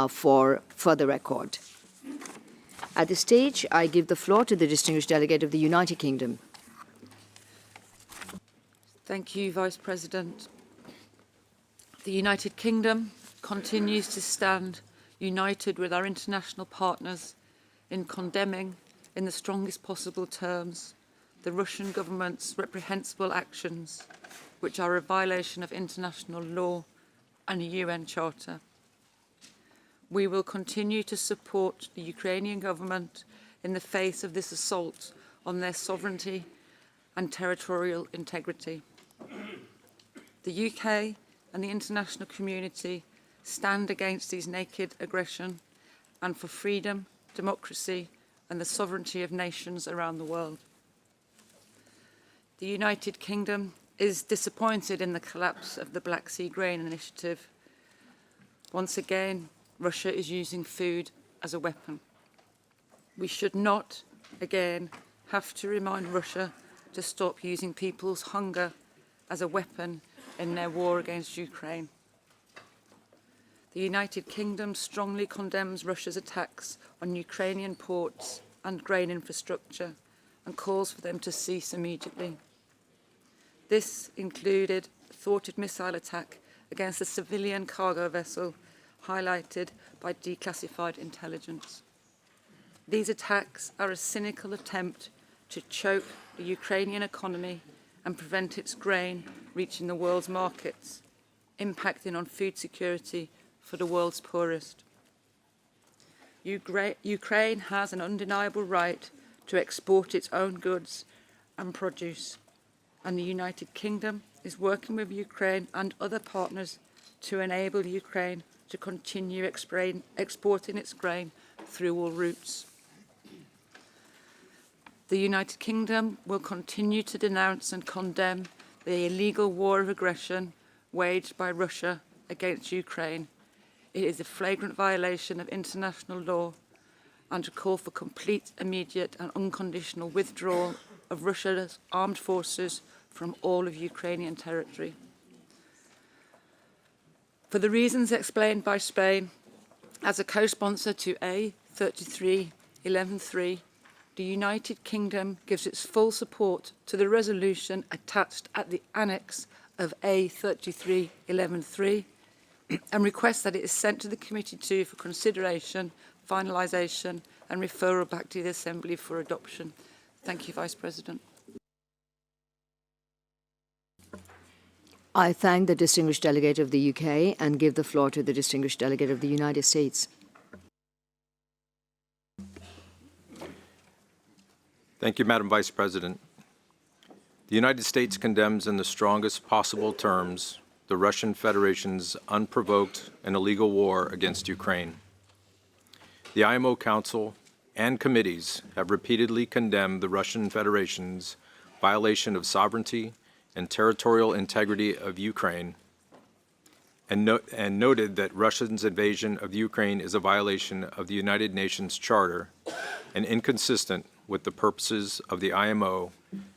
for further record. At this stage, I give the floor to the distinguished delegate of the United Kingdom. Thank you, Vice President. The United Kingdom continues to stand united with our international partners in condemning, in the strongest possible terms, the Russian government's reprehensible actions, which are a violation of international law and a UN Charter. We will continue to support the Ukrainian government in the face of this assault on their sovereignty and territorial integrity. The UK and the international community stand against these naked aggression and for freedom, democracy, and the sovereignty of nations around the world. The United Kingdom is disappointed in the collapse of the Black Sea Grain Initiative. Once again, Russia is using food as a weapon. We should not, again, have to remind Russia to stop using people's hunger as a weapon in their war against Ukraine. The United Kingdom strongly condemns Russia's attacks on Ukrainian ports and grain infrastructure and calls for them to cease immediately. This included a thwarted missile attack against a civilian cargo vessel highlighted by declassified intelligence. These attacks are a cynical attempt to choke the Ukrainian economy and prevent its grain reaching the world's markets, impacting on food security for the world's poorest. Ukraine has an undeniable right to export its own goods and produce, and the United Kingdom is working with Ukraine and other partners to enable Ukraine to continue exporting its grain through all routes. The United Kingdom will continue to denounce and condemn the illegal war of aggression waged by Russia against Ukraine. It is a flagrant violation of international law and to call for complete, immediate and unconditional withdrawal of Russia's armed forces from all of Ukrainian territory. For the reasons explained by Spain, as a co-sponsor to A33-11-3, the United Kingdom gives its full support to the resolution attached at the annex of A33-11-3 and requests that it is sent to the Committee 2 for consideration, finalisation and referral back to the Assembly for adoption. Thank you, Vice President. I thank the distinguished delegate of the UK and give the floor to the distinguished delegate of the United States. Thank you, Madam Vice President. The United States condemns in the strongest possible terms the Russian Federation's unprovoked and illegal war against Ukraine. The IMO Council and committees have repeatedly condemned the Russian Federation's violation of sovereignty and territorial integrity of Ukraine and noted that Russia's invasion of Ukraine is a violation of the United Nations Charter and inconsistent with the purposes of the IMO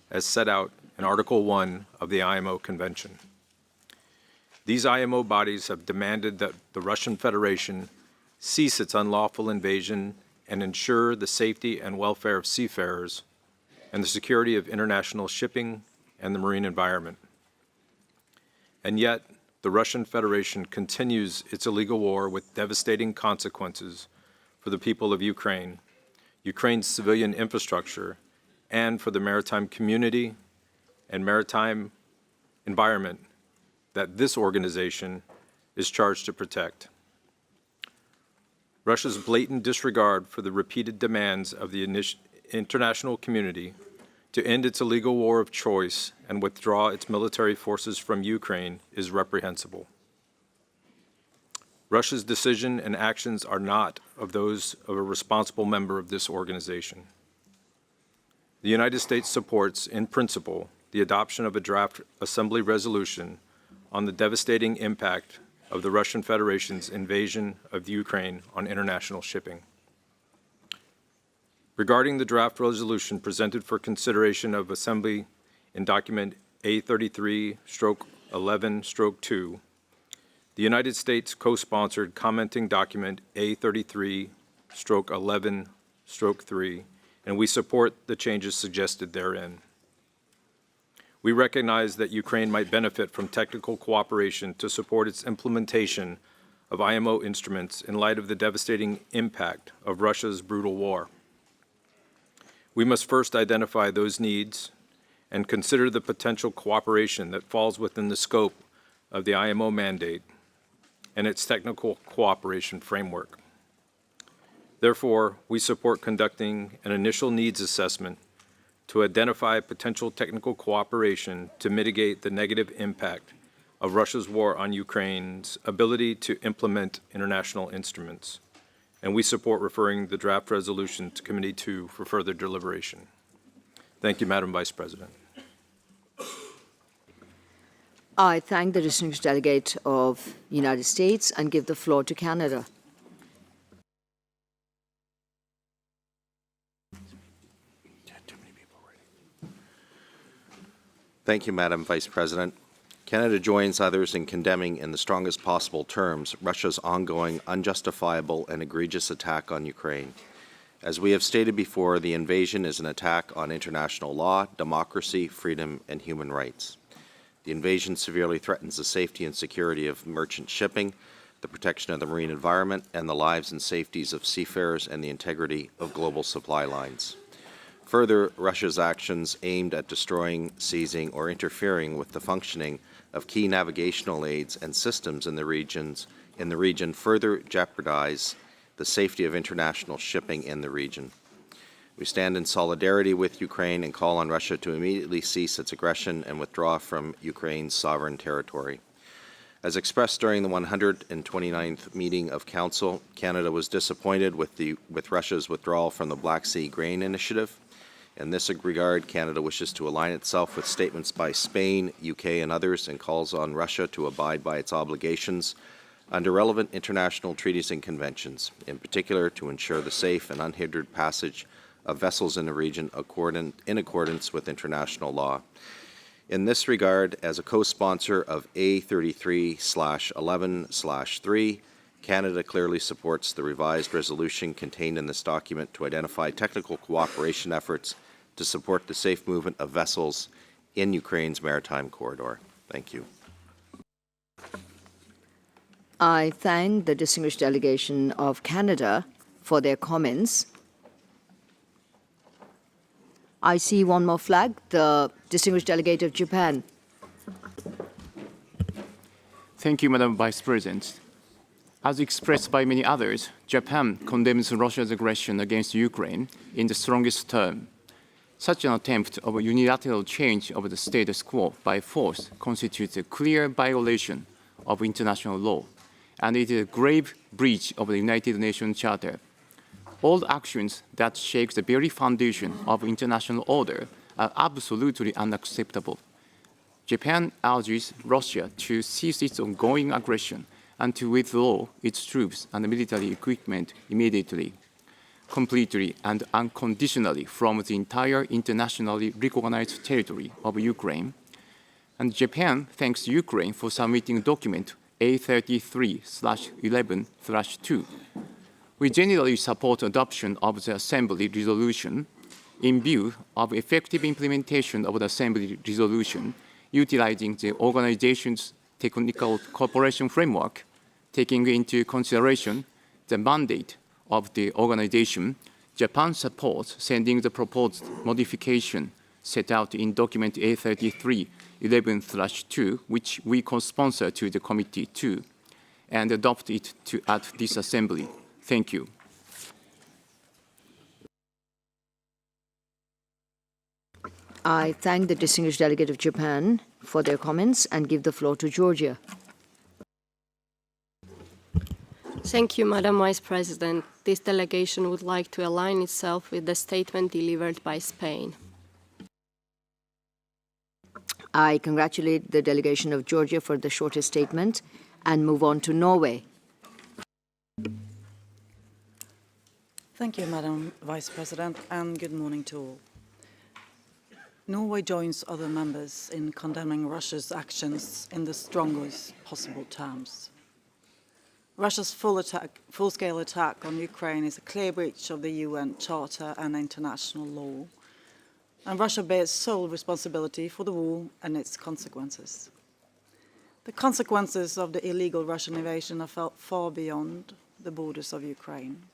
as set out in Article 1 of the IMO Convention. These IMO bodies have demanded that the Russian Federation cease its unlawful invasion and ensure the safety and welfare of seafarers and the security of international shipping and the marine environment. And yet, the Russian Federation continues its illegal war with devastating consequences for the people of Ukraine, Ukraine's civilian infrastructure, and for the maritime community and maritime environment that this organization is charged to protect. Russia's blatant disregard for the repeated demands of the international community to end its illegal war of choice and withdraw its military forces from Ukraine is reprehensible. Russia's decision and actions are not of those of a responsible member of this organization. The United States supports, in principle, the adoption of a draft Assembly resolution on the devastating impact of the Russian Federation's invasion of Ukraine on international shipping. Regarding the draft resolution presented for consideration of Assembly in document A33/11/2, the United States co-sponsored commenting document A33/11/3, and we support the changes suggested therein. We recognize that Ukraine might benefit from technical cooperation to support its implementation of IMO instruments in light of the devastating impact of Russia's brutal war. We must first identify those needs and consider the potential cooperation that falls within the scope of the IMO mandate and its technical cooperation framework. Therefore, we support conducting an initial needs assessment to identify potential technical cooperation to mitigate the negative impact of Russia's war on Ukraine's ability to implement international instruments. And we support referring the draft resolution to Committee 2 for further deliberation. Thank you, Madam Vice President. I thank the distinguished delegate of the United States and give the floor to Canada. Thank you, Madam Vice President. Canada joins others in condemning in the strongest possible terms Russia's ongoing, unjustifiable, and egregious attack on Ukraine. As we have stated before, the invasion is an attack on international law, democracy, freedom, and human rights. The invasion severely threatens the safety and security of merchant shipping, the protection of the marine environment, and the lives and safeties of seafarers and the integrity of global supply lines. Further, Russia's actions aimed at destroying, seizing, or interfering with the functioning of key navigational aids and systems in the region further jeopardize the safety of international shipping in the region. We stand in solidarity with Ukraine and call on Russia to immediately cease its aggression and withdraw from Ukraine's sovereign territory. As expressed during the 129th meeting of Council, Canada was disappointed with Russia's withdrawal from the Black Sea Grain Initiative. In this regard, Canada wishes to align itself with statements by Spain, UK, and others, and calls on Russia to abide by its obligations under relevant international treaties and conventions, in particular to ensure the safe and unhindered passage of vessels in the region in accordance with international law. In this regard, as a co-sponsor of A33/11/3, Canada clearly supports the revised resolution contained in this document to identify technical cooperation efforts to support the safe movement of vessels in Ukraine's maritime corridor. Thank you. I thank the distinguished delegation of Canada for their comments. I see one more flag, the distinguished delegate of Japan. Thank you, Madam Vice President. As expressed by many others, Japan condemns Russia's aggression against Ukraine in the strongest term. Such an attempt of a unilateral change of the status quo by force constitutes a clear violation of international law, and it is a grave breach of the United Nations Charter. All actions that shake the very foundation of international order are absolutely unacceptable. Japan urges Russia to cease its ongoing aggression and to withdraw its troops and military equipment immediately, completely and unconditionally from the entire internationally recognized territory of Ukraine. And Japan thanks Ukraine for submitting document A33/11/2. We generally support adoption of the Assembly resolution in view of effective implementation of the Assembly resolution, utilizing the organization's technical cooperation framework, taking into consideration the mandate of the organization. Japan supports sending the proposed modification set out in document A33/11/2, which we co-sponsor to the committee too, and adopt it at this assembly. Thank you. I thank the distinguished delegate of Japan for their comments and give the floor to Georgia. Thank you, Madam Vice President. This delegation would like to align itself with the statement delivered by Spain. I congratulate the delegation of Georgia for the shortest statement and move on to Norway. Thank you, Madam Vice President, and good morning to all. Norway joins other members in condemning Russia's actions in the strongest possible terms. Russia's full-scale attack on Ukraine is a clear breach of the UN Charter and international law, and Russia bears sole responsibility for the war and its consequences. The consequences of the illegal Russian invasion are felt far beyond the borders of Ukraine.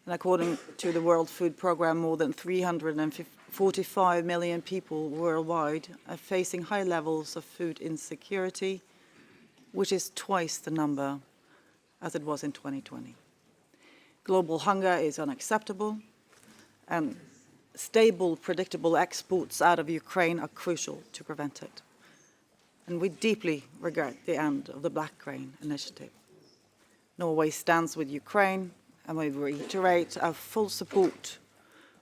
And according to the World Food Programme, more than 345 million people worldwide are facing high levels of food insecurity, which is twice the number as it was in 2020. Global hunger is unacceptable, and stable, predictable exports out of Ukraine are crucial to prevent it. And we deeply regret the end of the Black Grain Initiative. Norway stands with Ukraine, and we reiterate our full support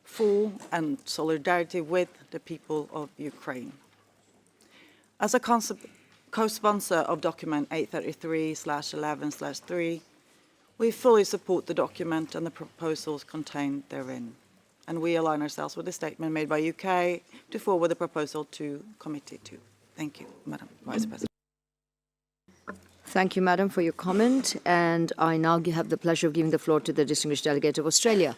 for and solidarity with the people of Ukraine. As a co-sponsor of document 833/11/3, we fully support the document and the proposals contained therein. And we align ourselves with the statement made by UK to forward the proposal to Committee 2. Thank you, Madam Vice President. Thank you, Madam, for your comment. And I now have the pleasure of giving the floor to the distinguished delegate of Australia.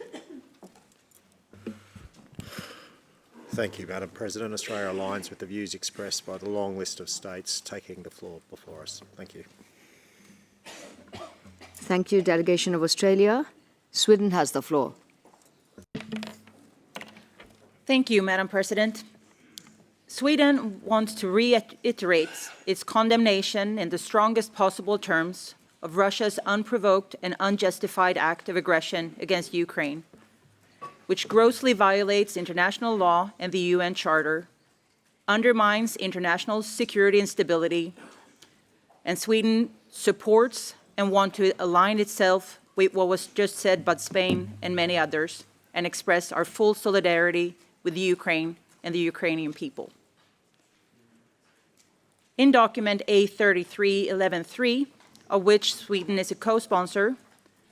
Thank you, Madam President. Australia aligns with the views expressed by the long list of states taking the floor before us. Thank you. Thank you, delegation of Australia. Sweden has the floor. Thank you, Madam President. Sweden wants to reiterate its condemnation in the strongest possible terms of Russia's unprovoked and unjustified act of aggression against Ukraine, which grossly violates international law and the UN Charter, undermines international security and stability, and Sweden supports and wants to align itself with what was just said by Spain and many others, and express our full solidarity with the Ukraine and the Ukrainian people. In document A3311-3, of which Sweden is a co-sponsor,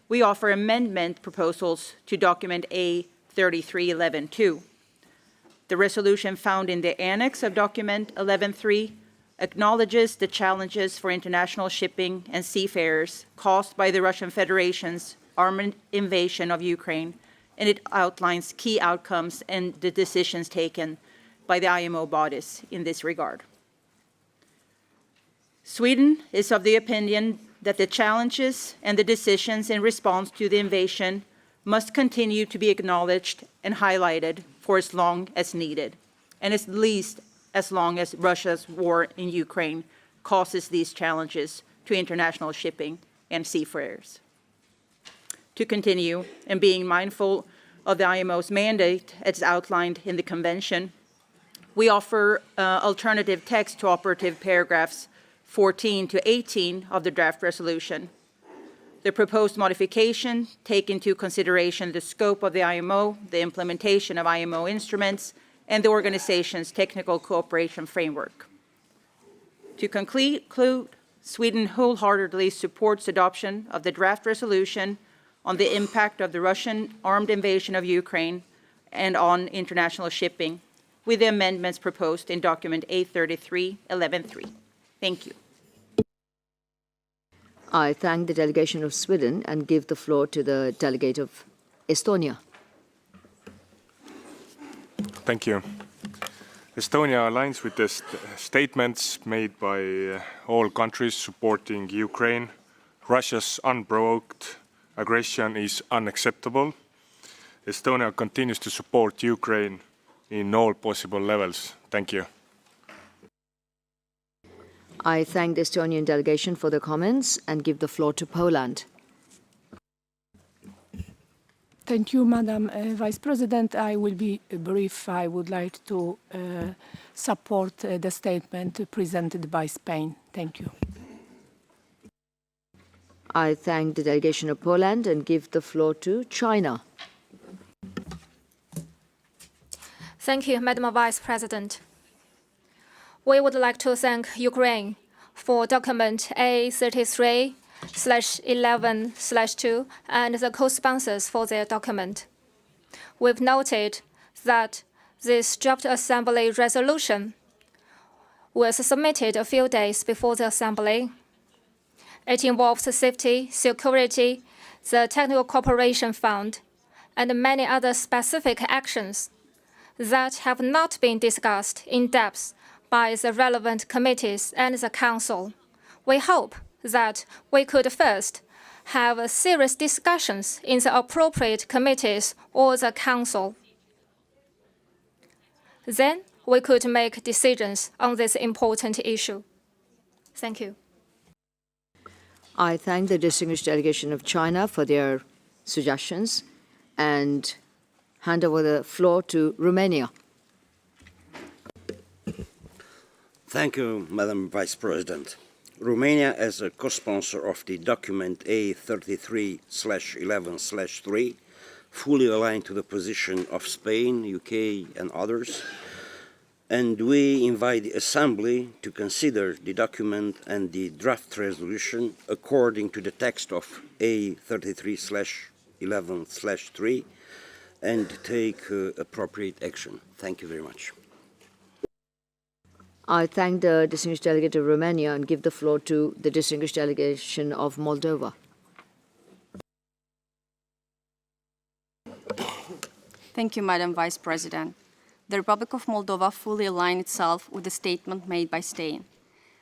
we offer amendment proposals to document A3311-2. The resolution found in the annex of document 11.3 acknowledges the challenges for international shipping and seafarers caused by the Russian Federation's armed invasion of Ukraine, and it outlines key outcomes and the decisions taken by the IMO bodies in this regard. Sweden is of the opinion that the challenges and the decisions in response to the invasion must continue to be acknowledged and highlighted for as long as needed, and at least as long as Russia's war in Ukraine causes these challenges to international shipping and seafarers. To continue, and being mindful of the IMO's mandate as outlined in the Convention, we offer alternative text to operative paragraphs 14 to 18 of the draft resolution. The proposed modification take into consideration the scope of the IMO, the implementation of IMO instruments, and the organization's technical cooperation framework. To conclude, Sweden wholeheartedly supports adoption of the draft resolution on the impact of the Russian armed invasion of Ukraine and on international shipping, with the amendments proposed in document A3311-3. Thank you. I thank the delegation of Sweden and give the floor to the delegate of Estonia. Thank you. Estonia aligns with the statements made by all countries supporting Ukraine. Russia's unprovoked aggression is unacceptable. Estonia continues to support Ukraine in all possible levels. Thank you. I thank the Estonian delegation for the comments and give the floor to Poland. Thank you, Madam Vice President. I will be brief. I would like to support the statement presented by Spain. Thank you. I thank the delegation of Poland and give the floor to China. Thank you, Madam Vice President. We would like to thank Ukraine for document A33/11/2 and the co-sponsors for their document. We've noted that this draft assembly resolution was submitted a few days before the assembly. It involves safety, security, the Technical Cooperation Fund, and many other specific actions that have not been discussed in depth by the relevant committees and the Council. We hope that we could first have serious discussions in the appropriate committees or the Council. Then we could make decisions on this important issue. Thank you. I thank the distinguished delegation of China for their suggestions and hand over the floor to Romania. Thank you, Madam Vice President. Romania, as a co-sponsor of the document A33/11/3, fully aligned to the position of Spain, UK, and others, and we invite the Assembly to consider the document and the draft resolution according to the text of A33/11/3 and take appropriate action. Thank you very much. I thank the distinguished delegate of Romania and give the floor to the distinguished delegation of Moldova. Thank you, Madam Vice President. The Republic of Moldova fully aligns itself with the statement made by Spain.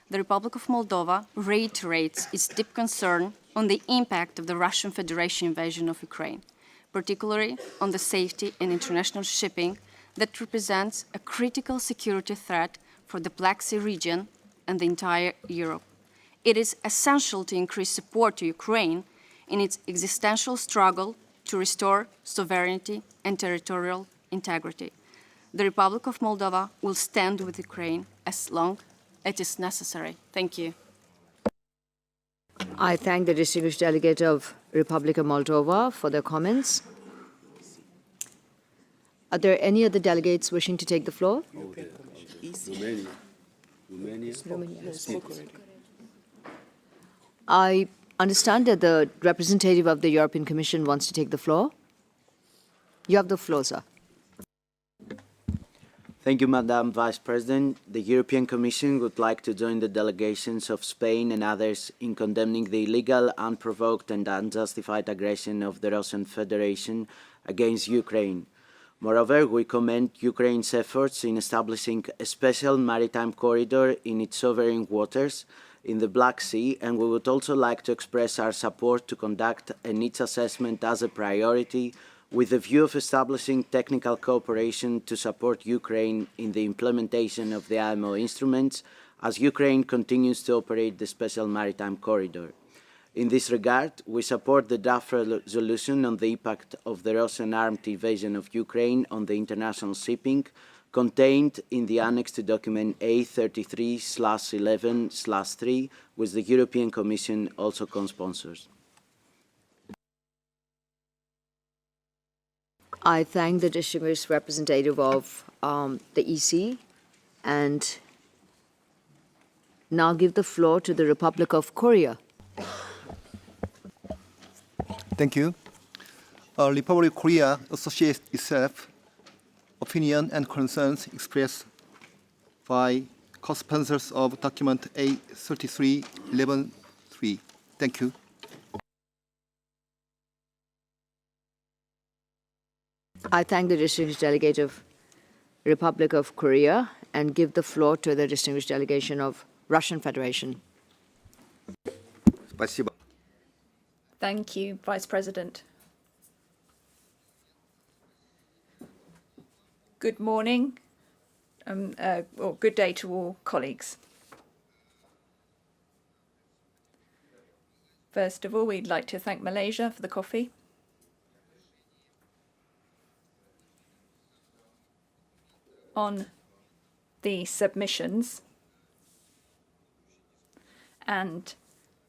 The Republic of Moldova reiterates its deep concern on the impact of the Russian Federation invasion of Ukraine, particularly on the safety and international shipping that represents a critical security threat for the Black Sea region and the entire Europe. It is essential to increase support to Ukraine in its existential struggle to restore sovereignty and territorial integrity. The Republic of Moldova will stand with Ukraine as long as it is necessary. Thank you. I thank the distinguished delegate of Republic of Moldova for their comments. Are there any other delegates wishing to take the floor? I understand that the representative of the European Commission wants to take the floor. You have the floor, sir. Thank you, Madam Vice President. The European Commission would like to join the delegations of Spain and others in condemning the illegal, unprovoked and unjustified aggression of the Russian Federation against Ukraine. Moreover, we commend Ukraine's efforts in establishing a special maritime corridor in its sovereign waters in the Black Sea, and we would also like to express our support to conduct a needs assessment as a priority with the view of establishing technical cooperation to support Ukraine in the implementation of the IMO instruments as Ukraine continues to operate the Special Maritime Corridor. In this regard, we support the draft resolution on the impact of the Russian armed invasion of Ukraine on the international shipping contained in the annex to document A33/11/3, which the European Commission also co-sponsors. I thank the distinguished representative of the EC and now give the floor to the Republic of Korea. Thank you. Republic of Korea associates itself opinion and concerns expressed by co-sponsors of document A33/11/3. Thank you. I thank the distinguished delegate of Republic of Korea and give the floor to the distinguished delegation of Russian Federation. Thank you, Vice President. Good morning, or good day to all colleagues. First of all, we'd like to thank Malaysia for the coffee. On the submissions and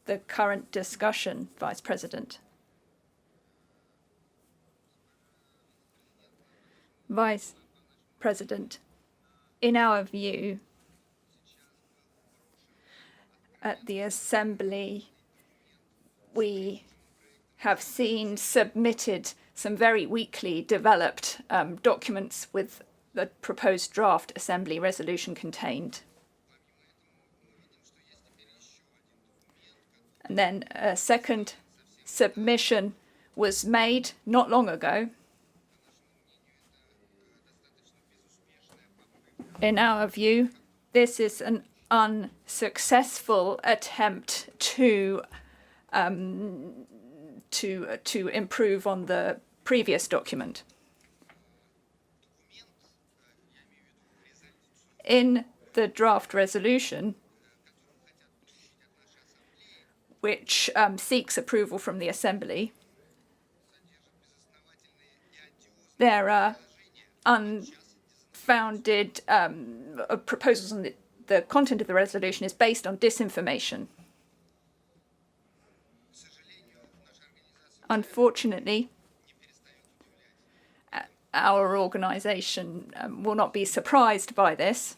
the current discussion, Vice President. Vice President, in our view, at the Assembly, we have seen submitted some very weakly developed documents with the proposed draft Assembly resolution contained. And then a second submission was made not long ago. In our view, this is an unsuccessful attempt to improve on the previous document. In the draft resolution, which seeks approval from the Assembly, there are unfounded proposals on the content of the resolution is based on disinformation. Unfortunately, our organisation will not be surprised by this.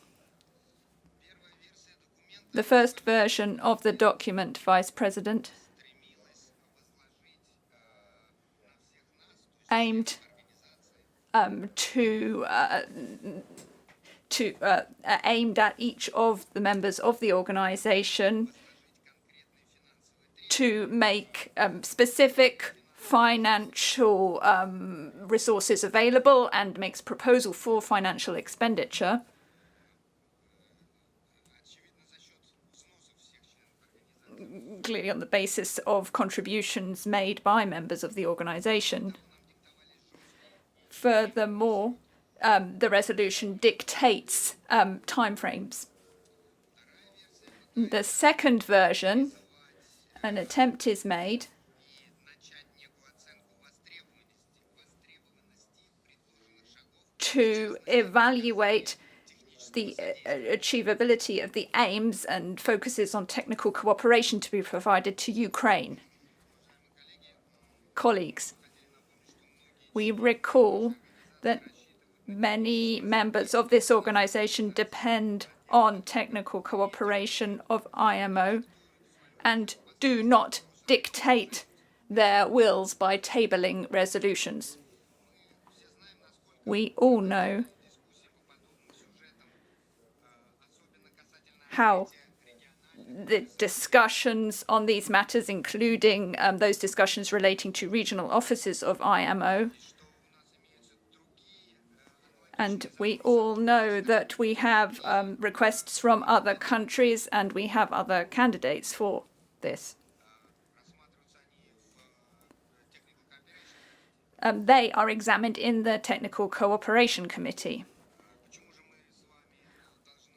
The first version of the document, Vice President, aimed aimed at each of the members of the organisation to make specific financial resources available and makes proposal for financial expenditure. clearly on the basis of contributions made by members of the organization. Furthermore, the resolution dictates timeframes. The second version, an attempt is made to evaluate the achievability of the aims and focuses on technical cooperation to be provided to Ukraine. Colleagues, we recall that many members of this organization depend on technical cooperation of IMO and do not dictate their wills by tabling resolutions. We all know how the discussions on these matters, including those discussions relating to regional offices of IMO, and we all know that we have requests from other countries and we have other candidates for this. They are examined in the Technical Cooperation Committee.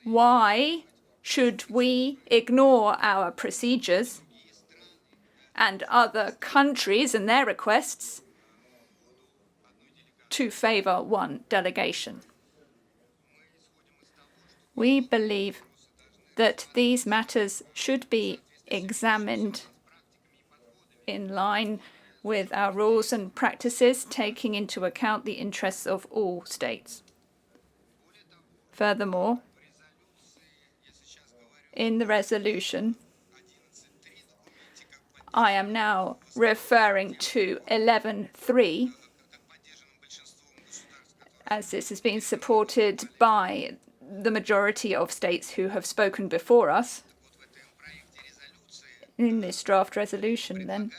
Why should we ignore our procedures and other countries and their requests to favor one delegation? We believe that these matters should be examined in line with our rules and practices, taking into account the interests of all states. Furthermore, in the resolution, I am now referring to 11.3, as this has been supported by the majority of states who have spoken before us. In this draft resolution, then,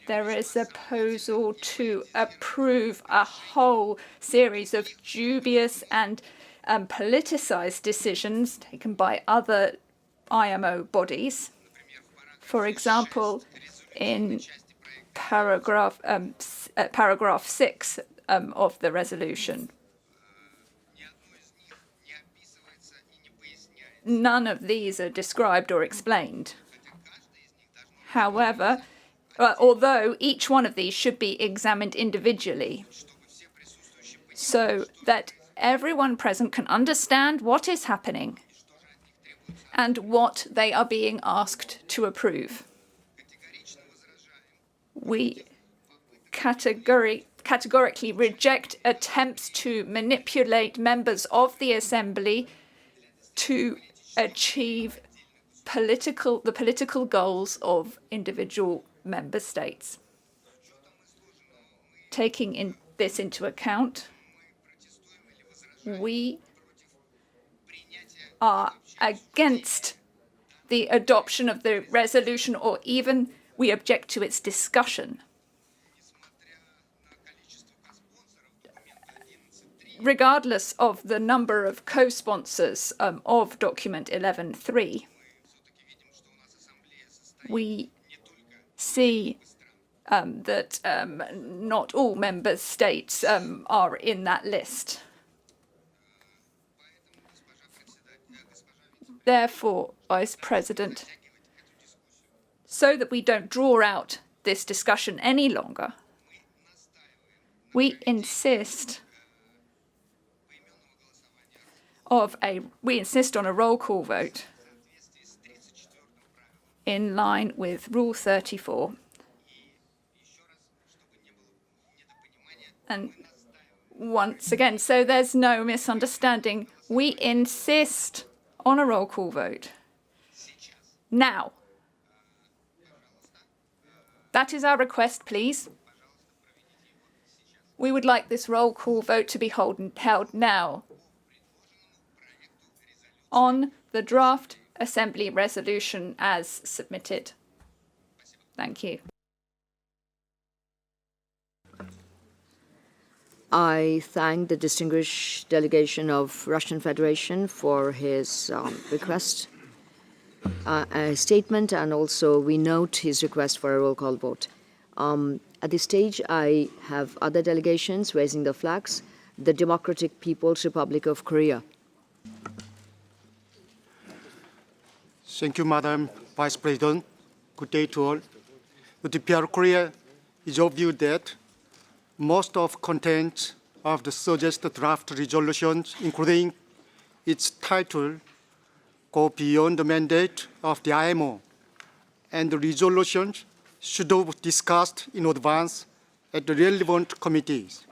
there is a proposal to approve a whole series of dubious and politicized decisions taken by other IMO bodies. For example, in paragraph 6 of the resolution. None of these are described or explained. However, although each one of these should be examined individually so that everyone present can understand what is happening and what they are being asked to approve. We categorically reject attempts to manipulate members of the Assembly to achieve the political goals of individual member states. Taking this into account, we are against the adoption of the resolution, or even we object to its discussion. Regardless of the number of co-sponsors of document 11.3, we see that not all member states are in that list. Therefore, Vice President, so that we don't draw out this discussion any longer, we insist on a roll call vote in line with Rule 34. And once again, so there's no misunderstanding, we insist on a roll call vote. Now. That is our request, please. We would like this roll call vote to be held now on the draft Assembly resolution as submitted. Thank you. I thank the distinguished delegation of Russian Federation for his request. statement, and also we note his request for a roll call vote. At this stage, I have other delegations raising the flags. The Democratic People's Republic of Korea. Thank you, Madam Vice President. Good day to all. The DPR Korea is of view that most of content of the suggested draft resolutions, including its title, go beyond the mandate of the IMO, and the resolutions should be discussed in advance at the relevant committees.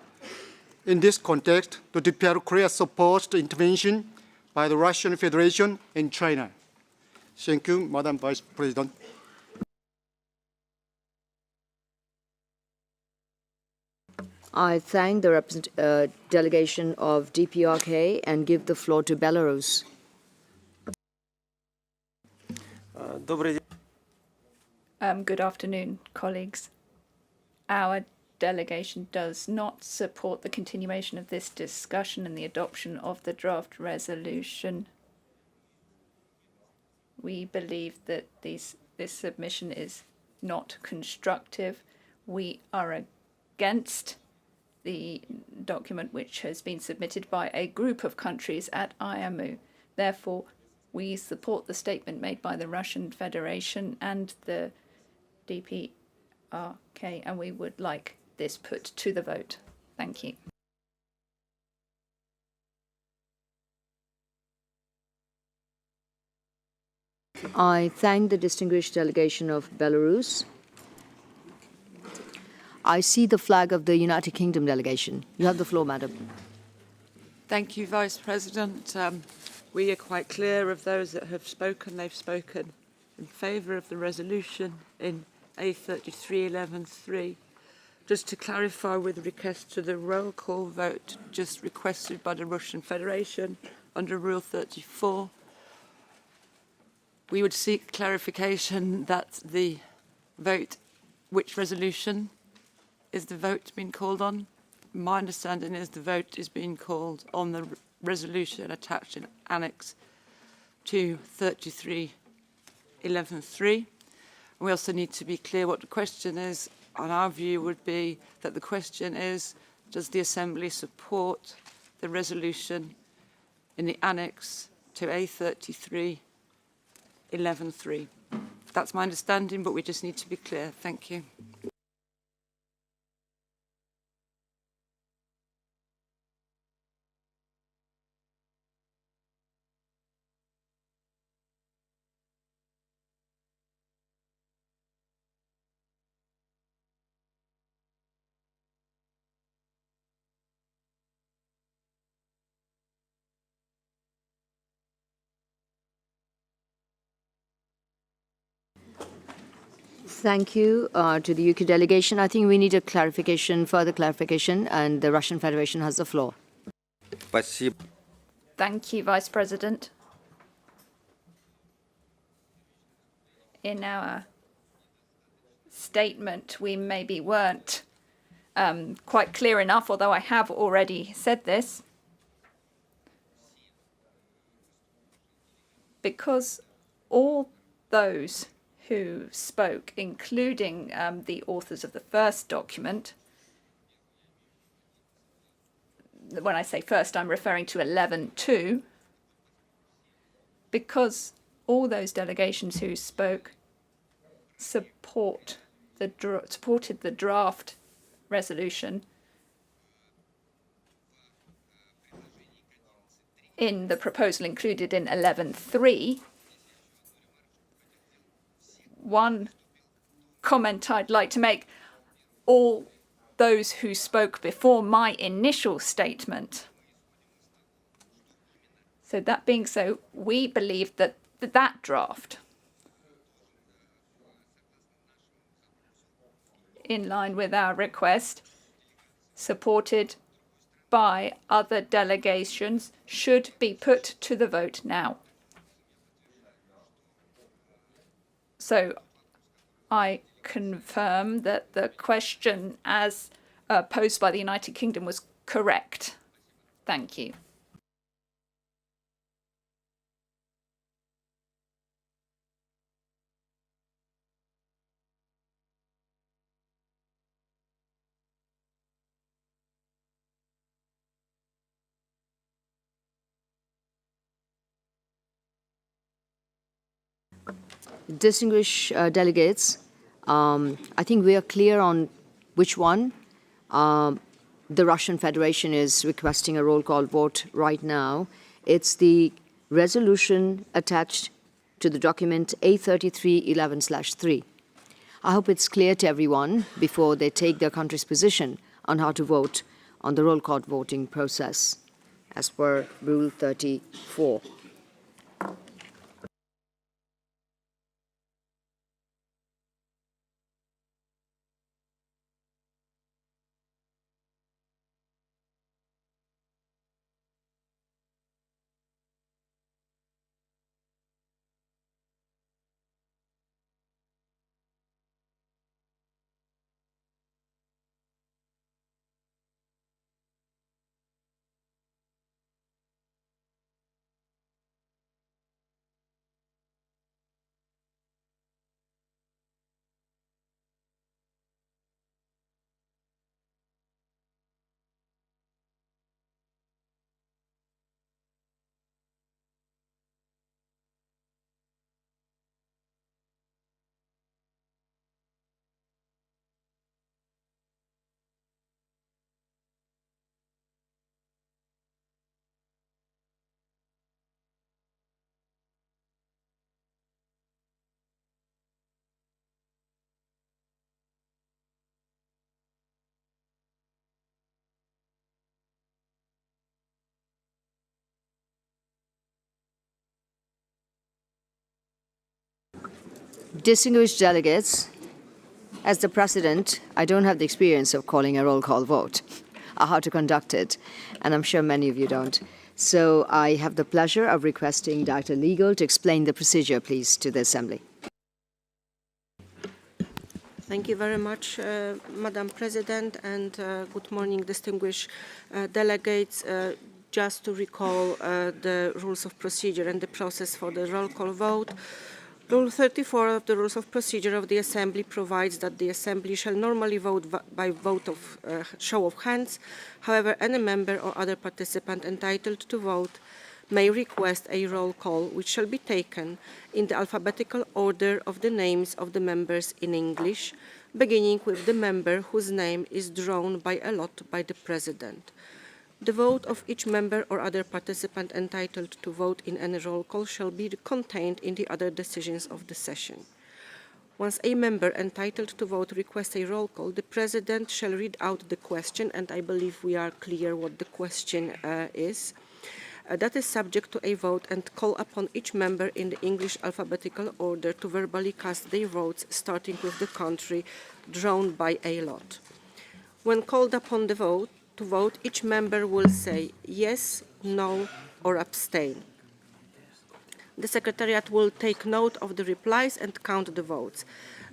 In this context, the DPR Korea supports the intervention by the Russian Federation and China. Thank you, Madam Vice President. I thank the delegation of DPRK and give the floor to Belarus. Good afternoon, colleagues. Our delegation does not support the continuation of this discussion and the adoption of the draft resolution. We believe that this submission is not constructive. We are against the document which has been submitted by a group of countries at IMO. Therefore, we support the statement made by the Russian Federation and the DPRK, and we would like this put to the vote. Thank you. I thank the distinguished delegation of Belarus. I see the flag of the United Kingdom delegation. You have the floor, madam. Thank you, Vice President. We are quite clear of those that have spoken. They've spoken in favour of the resolution in A3311.3. Just to clarify with request to the roll call vote just requested by the Russian Federation under Rule 34, we would seek clarification that the vote, which resolution is the vote being called on? My understanding is the vote is being called on the resolution attached in Annex to 3311.3. We also need to be clear what the question is. And our view would be that the question is, does the Assembly support the resolution in the Annex to A3311.3? That's my understanding, but we just need to be clear. Thank you. Thank you to the UK delegation. I think we need a clarification, further clarification, and the Russian Federation has the floor. Thank you, Vice President. In our statement, we maybe weren't quite clear enough, although I have already said this. Because all those who spoke, including the authors of the first document, when I say first, I'm referring to 11.2, because all those delegations who spoke supported the draft resolution in the proposal included in 11.3, one comment I'd like to make, all those who spoke before my initial statement. So that being so, we believe that that draft, in line with our request, supported by other delegations, should be put to the vote now. So I confirm that the question as posed by the United Kingdom was correct. Thank you. Distinguished delegates, I think we are clear on which one. The Russian Federation is requesting a roll call vote right now. It's the resolution attached to the document A3311/3. I hope it's clear to everyone before they take their country's position on how to vote on the roll call voting process as per Rule 34. Distinguished delegates, as the President, I don't have the experience of calling a roll call vote, or how to conduct it, and I'm sure many of you don't. So I have the pleasure of requesting Director Legal to explain the procedure, please, to the Assembly. Thank you very much, Madam President, and good morning, distinguished delegates. Just to recall the rules of procedure and the process for the roll call vote. Rule 34 of the Rules of Procedure of the Assembly provides that the Assembly shall normally vote by vote of show of hands. However, any member or other participant entitled to vote may request a roll call, which shall be taken in the alphabetical order of the names of the members in English, beginning with the member whose name is drawn by a lot by the President. The vote of each member or other participant entitled to vote in any roll call shall be contained in the other decisions of the session. Once a member entitled to vote requests a roll call, the President shall read out the question, and I believe we are clear what the question is. That is subject to a vote, and call upon each member in the English alphabetical order to verbally cast their votes, starting with the country drawn by a lot. When called upon to vote, each member will say yes, no, or abstain. The Secretariat will take note of the replies and count the votes.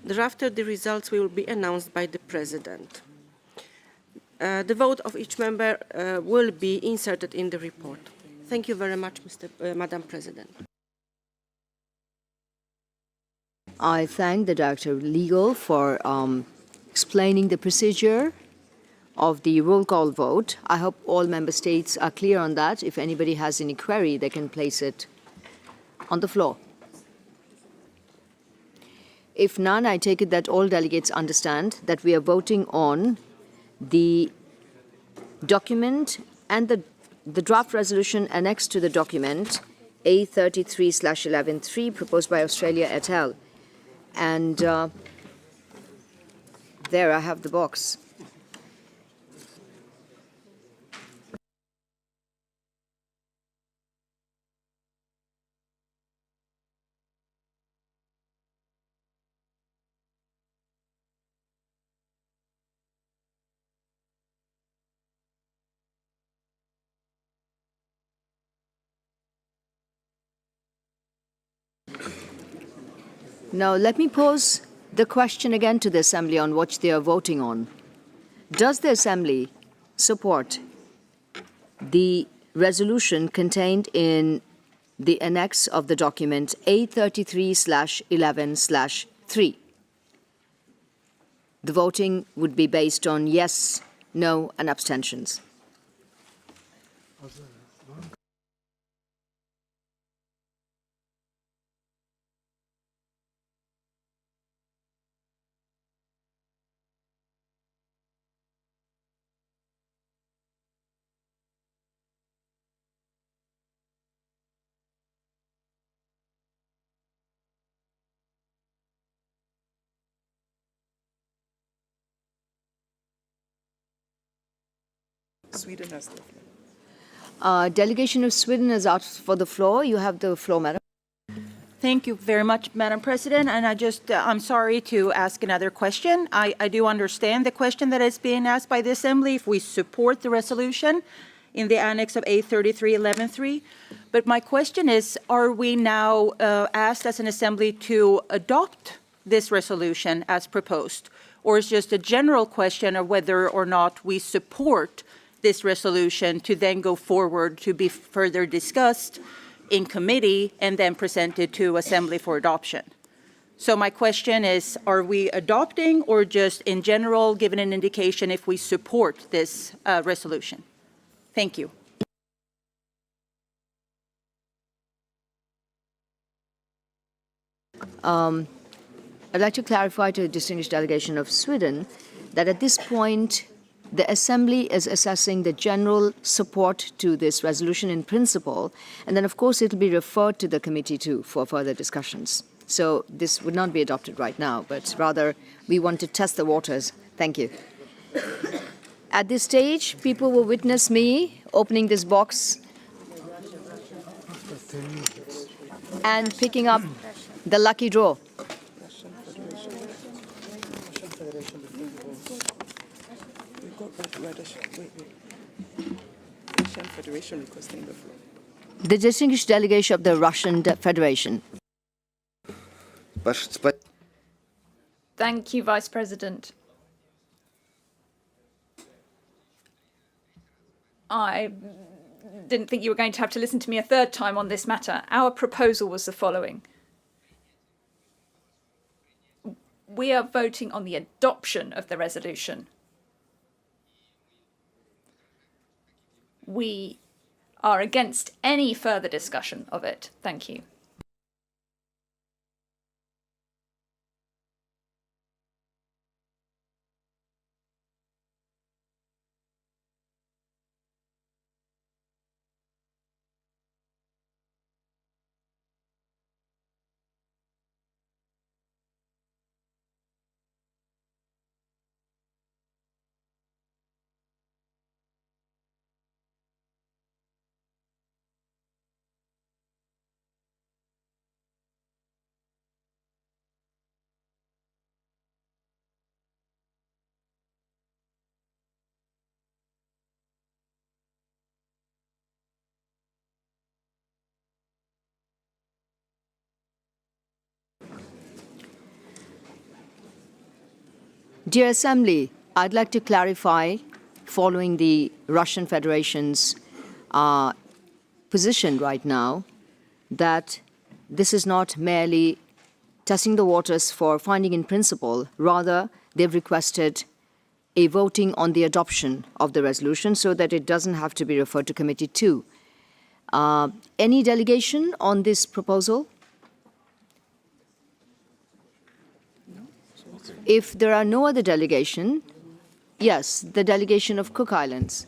Thereafter, the results will be announced by the President. The vote of each member will be inserted in the report. Thank you very much, Madam President. I thank the Director of Legal for explaining the procedure of the roll call vote. I hope all member states are clear on that. If anybody has any query, they can place it on the floor. If none, I take it that all delegates understand that we are voting on the document and the draft resolution annexed to the document A33/11/3 proposed by Australia et al. And there I have the box. Now, let me pose the question again to the Assembly on what they are voting on. Does the Assembly support the resolution contained in the annex of the document A33/11/3? The voting would be based on yes, no, and abstentions. Sweden has the floor. Delegation of Sweden is out for the floor. You have the floor, madam. Thank you very much, Madam President. And I'm sorry to ask another question. I do understand the question that is being asked by the Assembly if we support the resolution in the annex of A3311.3. But my question is, are we now asked as an Assembly to adopt this resolution as proposed? Or is just a general question of whether or not we support this resolution to then go forward to be further discussed in committee and then presented to Assembly for adoption? So my question is, are we adopting or just in general giving an indication if we support this resolution? Thank you. I'd like to clarify to the distinguished delegation of Sweden that at this point, the Assembly is assessing the general support to this resolution in principle, and then of course it will be referred to the committee too for further discussions. So this would not be adopted right now, but rather we want to test the waters. Thank you. At this stage, people will witness me opening this box and picking up the lucky draw. Russian Federation requesting the floor. The distinguished delegation of the Russian Federation. Thank you, Vice President. I didn't think you were going to have to listen to me a third time on this matter. Our proposal was the following. We are voting on the adoption of the resolution. We are against any further discussion of it. Thank you. Dear Assembly, I'd like to clarify, following the Russian Federation's position right now, that this is not merely testing the waters for finding in principle. Rather, they've requested a voting on the adoption of the resolution so that it doesn't have to be referred to committee too. Any delegation on this proposal? If there are no other delegation, yes, the delegation of Cook Islands.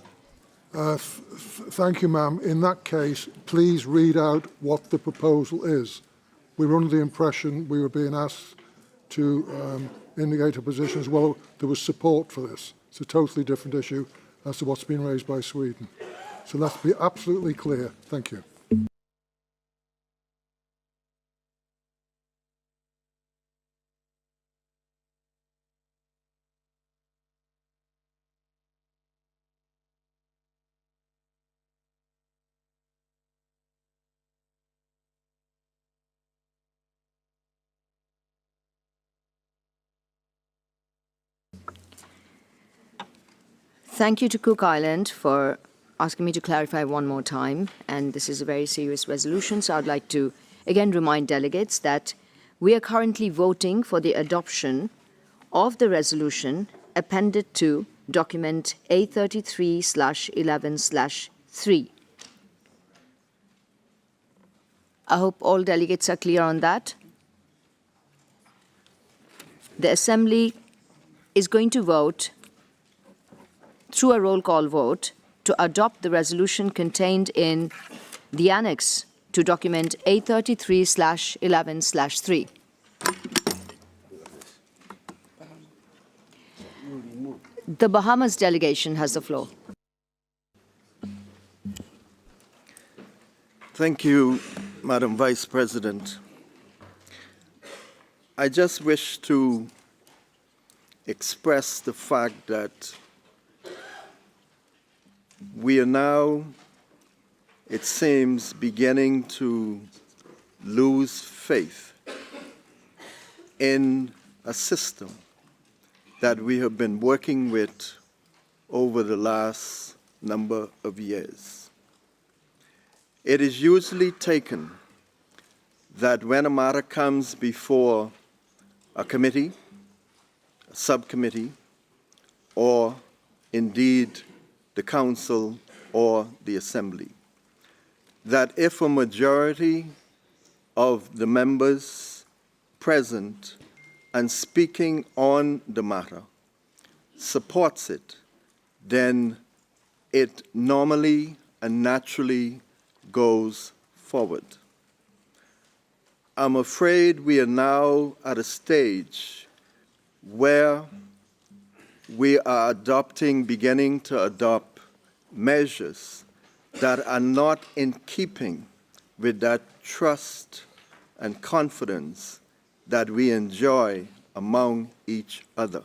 Thank you, ma'am. In that case, please read out what the proposal is. We were under the impression we were being asked to indicate a position as well. There was support for this. It's a totally different issue as to what's been raised by Sweden. So let's be absolutely clear. Thank you. Thank you to Cook Island for asking me to clarify one more time, and this is a very serious resolution, so I'd like to again remind delegates that we are currently voting for the adoption of the resolution appended to document A33/11/3. I hope all delegates are clear on that. The Assembly is going to vote through a roll call vote to adopt the resolution contained in the annex to document A33/11/3. The Bahamas delegation has the floor. Thank you, Madam Vice President. I just wish to express the fact that we are now, it seems, beginning to lose faith in a system that we have been working with over the last number of years. It is usually taken that when a matter comes before a committee, a subcommittee, or indeed the council or the assembly, that if a majority of the members present and speaking on the matter supports it, then it normally and naturally goes forward. I'm afraid we are now at a stage where we are beginning to adopt measures that are not in keeping with that trust and confidence that we enjoy among each other.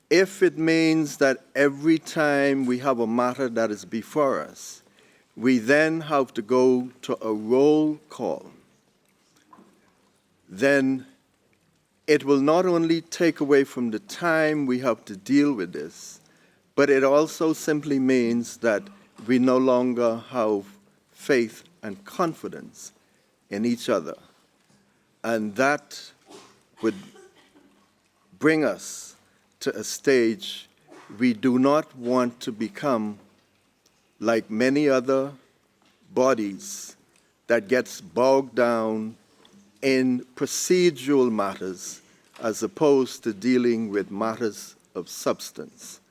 If it means that every time we have a matter that is before us, we then have to go to a roll call, then it will not only take away from the time we have to deal with this, but it also simply means that we no longer have faith and confidence in each other. And that would bring us to a stage we do not want to become like many other bodies that gets bogged down in procedural matters as opposed to dealing with matters of substance.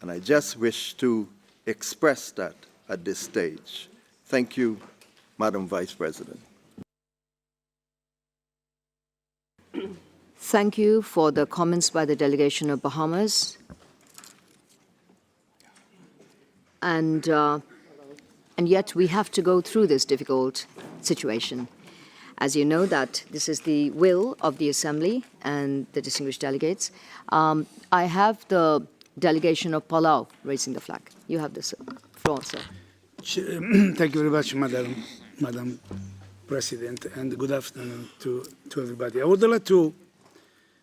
And I just wish to express that at this stage. Thank you, Madam Vice President. Thank you for the comments by the delegation of Bahamas. And yet we have to go through this difficult situation. As you know, that this is the will of the Assembly and the distinguished delegates. I have the delegation of Palau raising the flag. You have the floor, sir. Thank you very much, Madam President, and good afternoon to everybody. I would like to,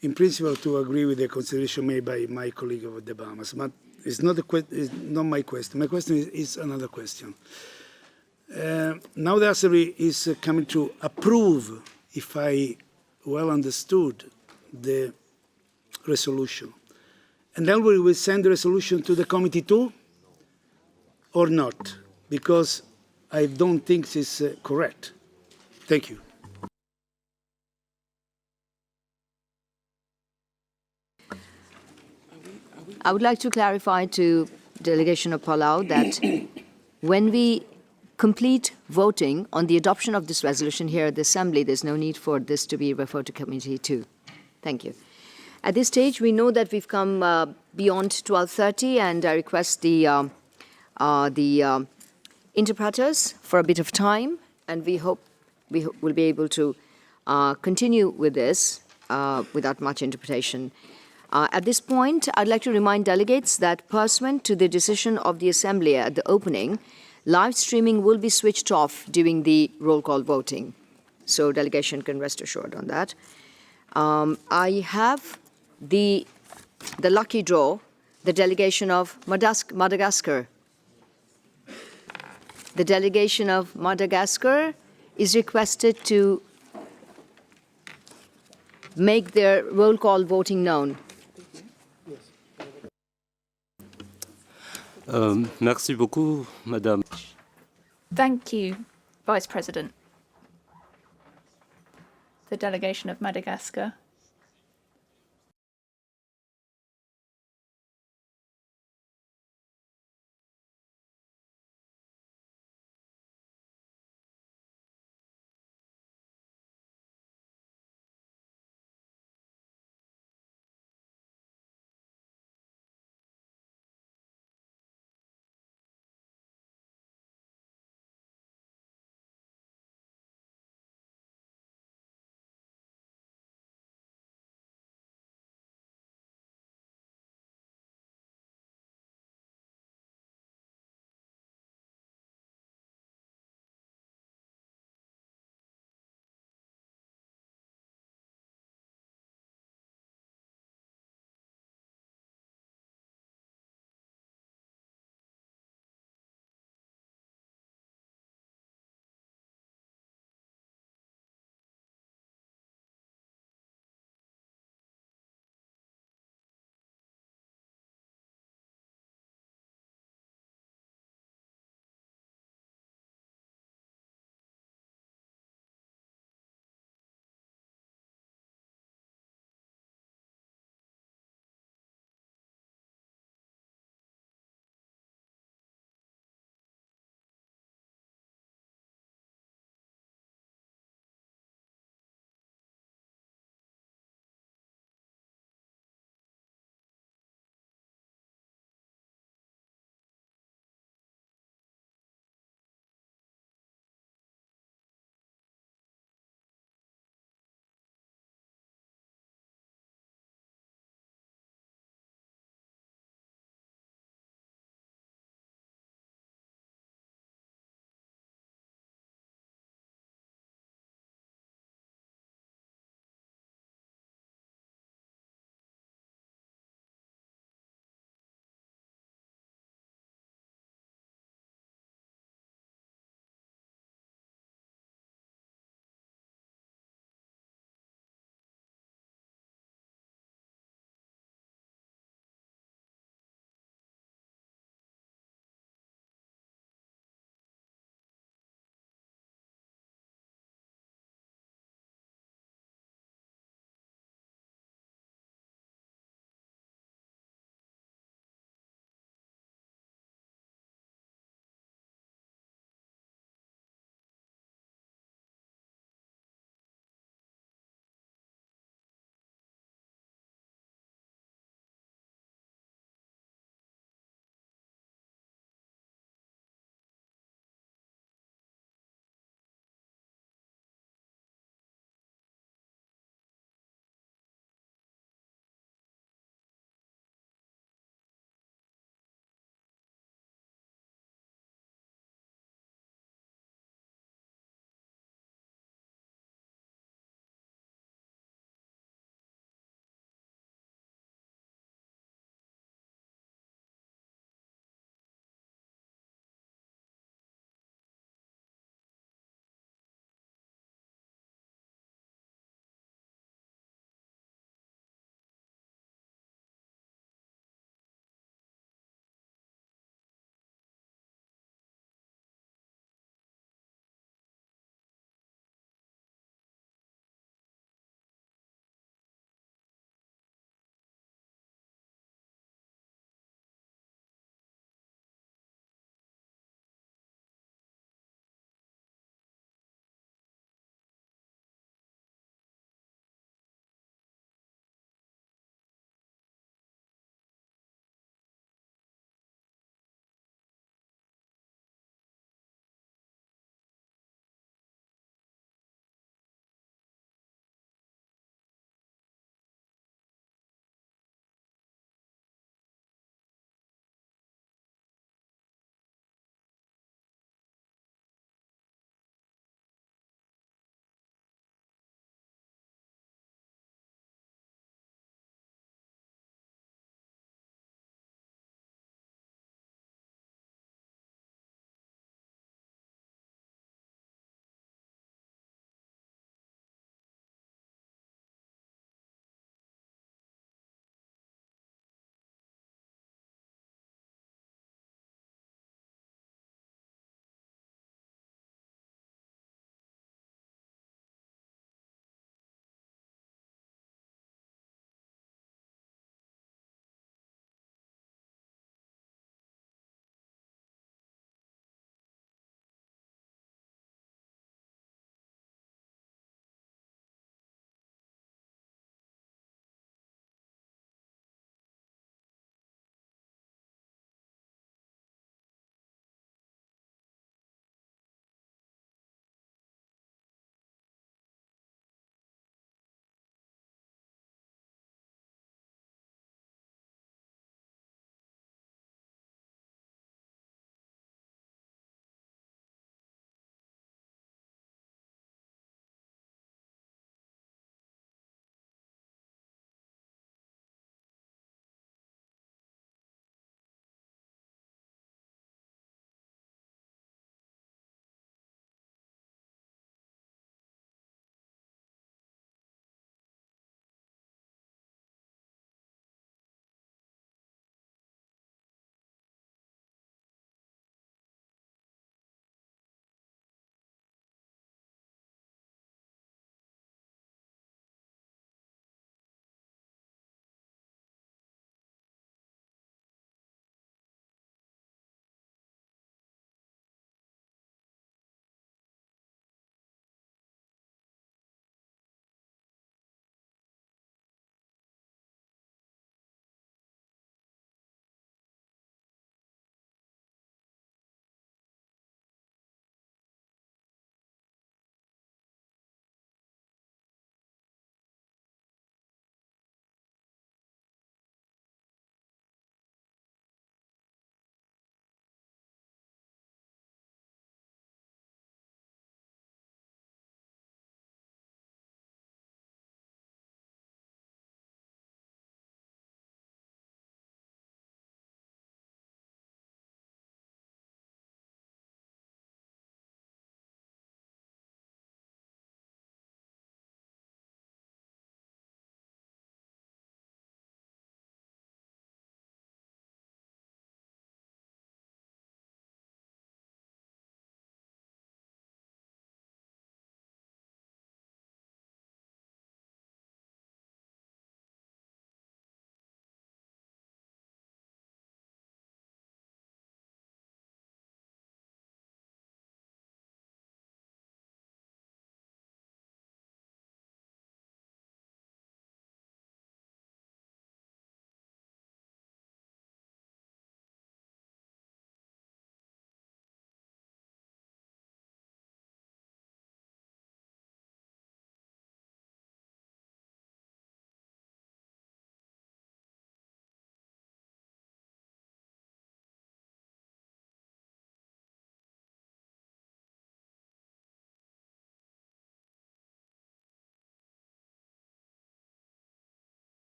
in principle, to agree with the consideration made by my colleague of the Bahamas, but it's not my question. My question is another question. Now the Assembly is coming to approve, if I well understood, the resolution. And then we will send the resolution to the committee too, or not? Because I don't think this is correct. Thank you. I would like to clarify to delegation of Palau that when we complete voting on the adoption of this resolution here at the Assembly, there's no need for this to be referred to Committee 2. Thank you. At this stage, we know that we've come beyond 12:30, and I request the interpreters for a bit of time, and we hope we will be able to continue with this without much interpretation. At this point, I'd like to remind delegates that pursuant to the decision of the Assembly at the opening, live streaming will be switched off during the roll call voting. So delegation can rest assured on that. I have the lucky draw, the delegation of Madagascar. The delegation of Madagascar is requested to make their roll call voting known. Merci beaucoup, Madame. Thank you, Vice President. The delegation of Madagascar.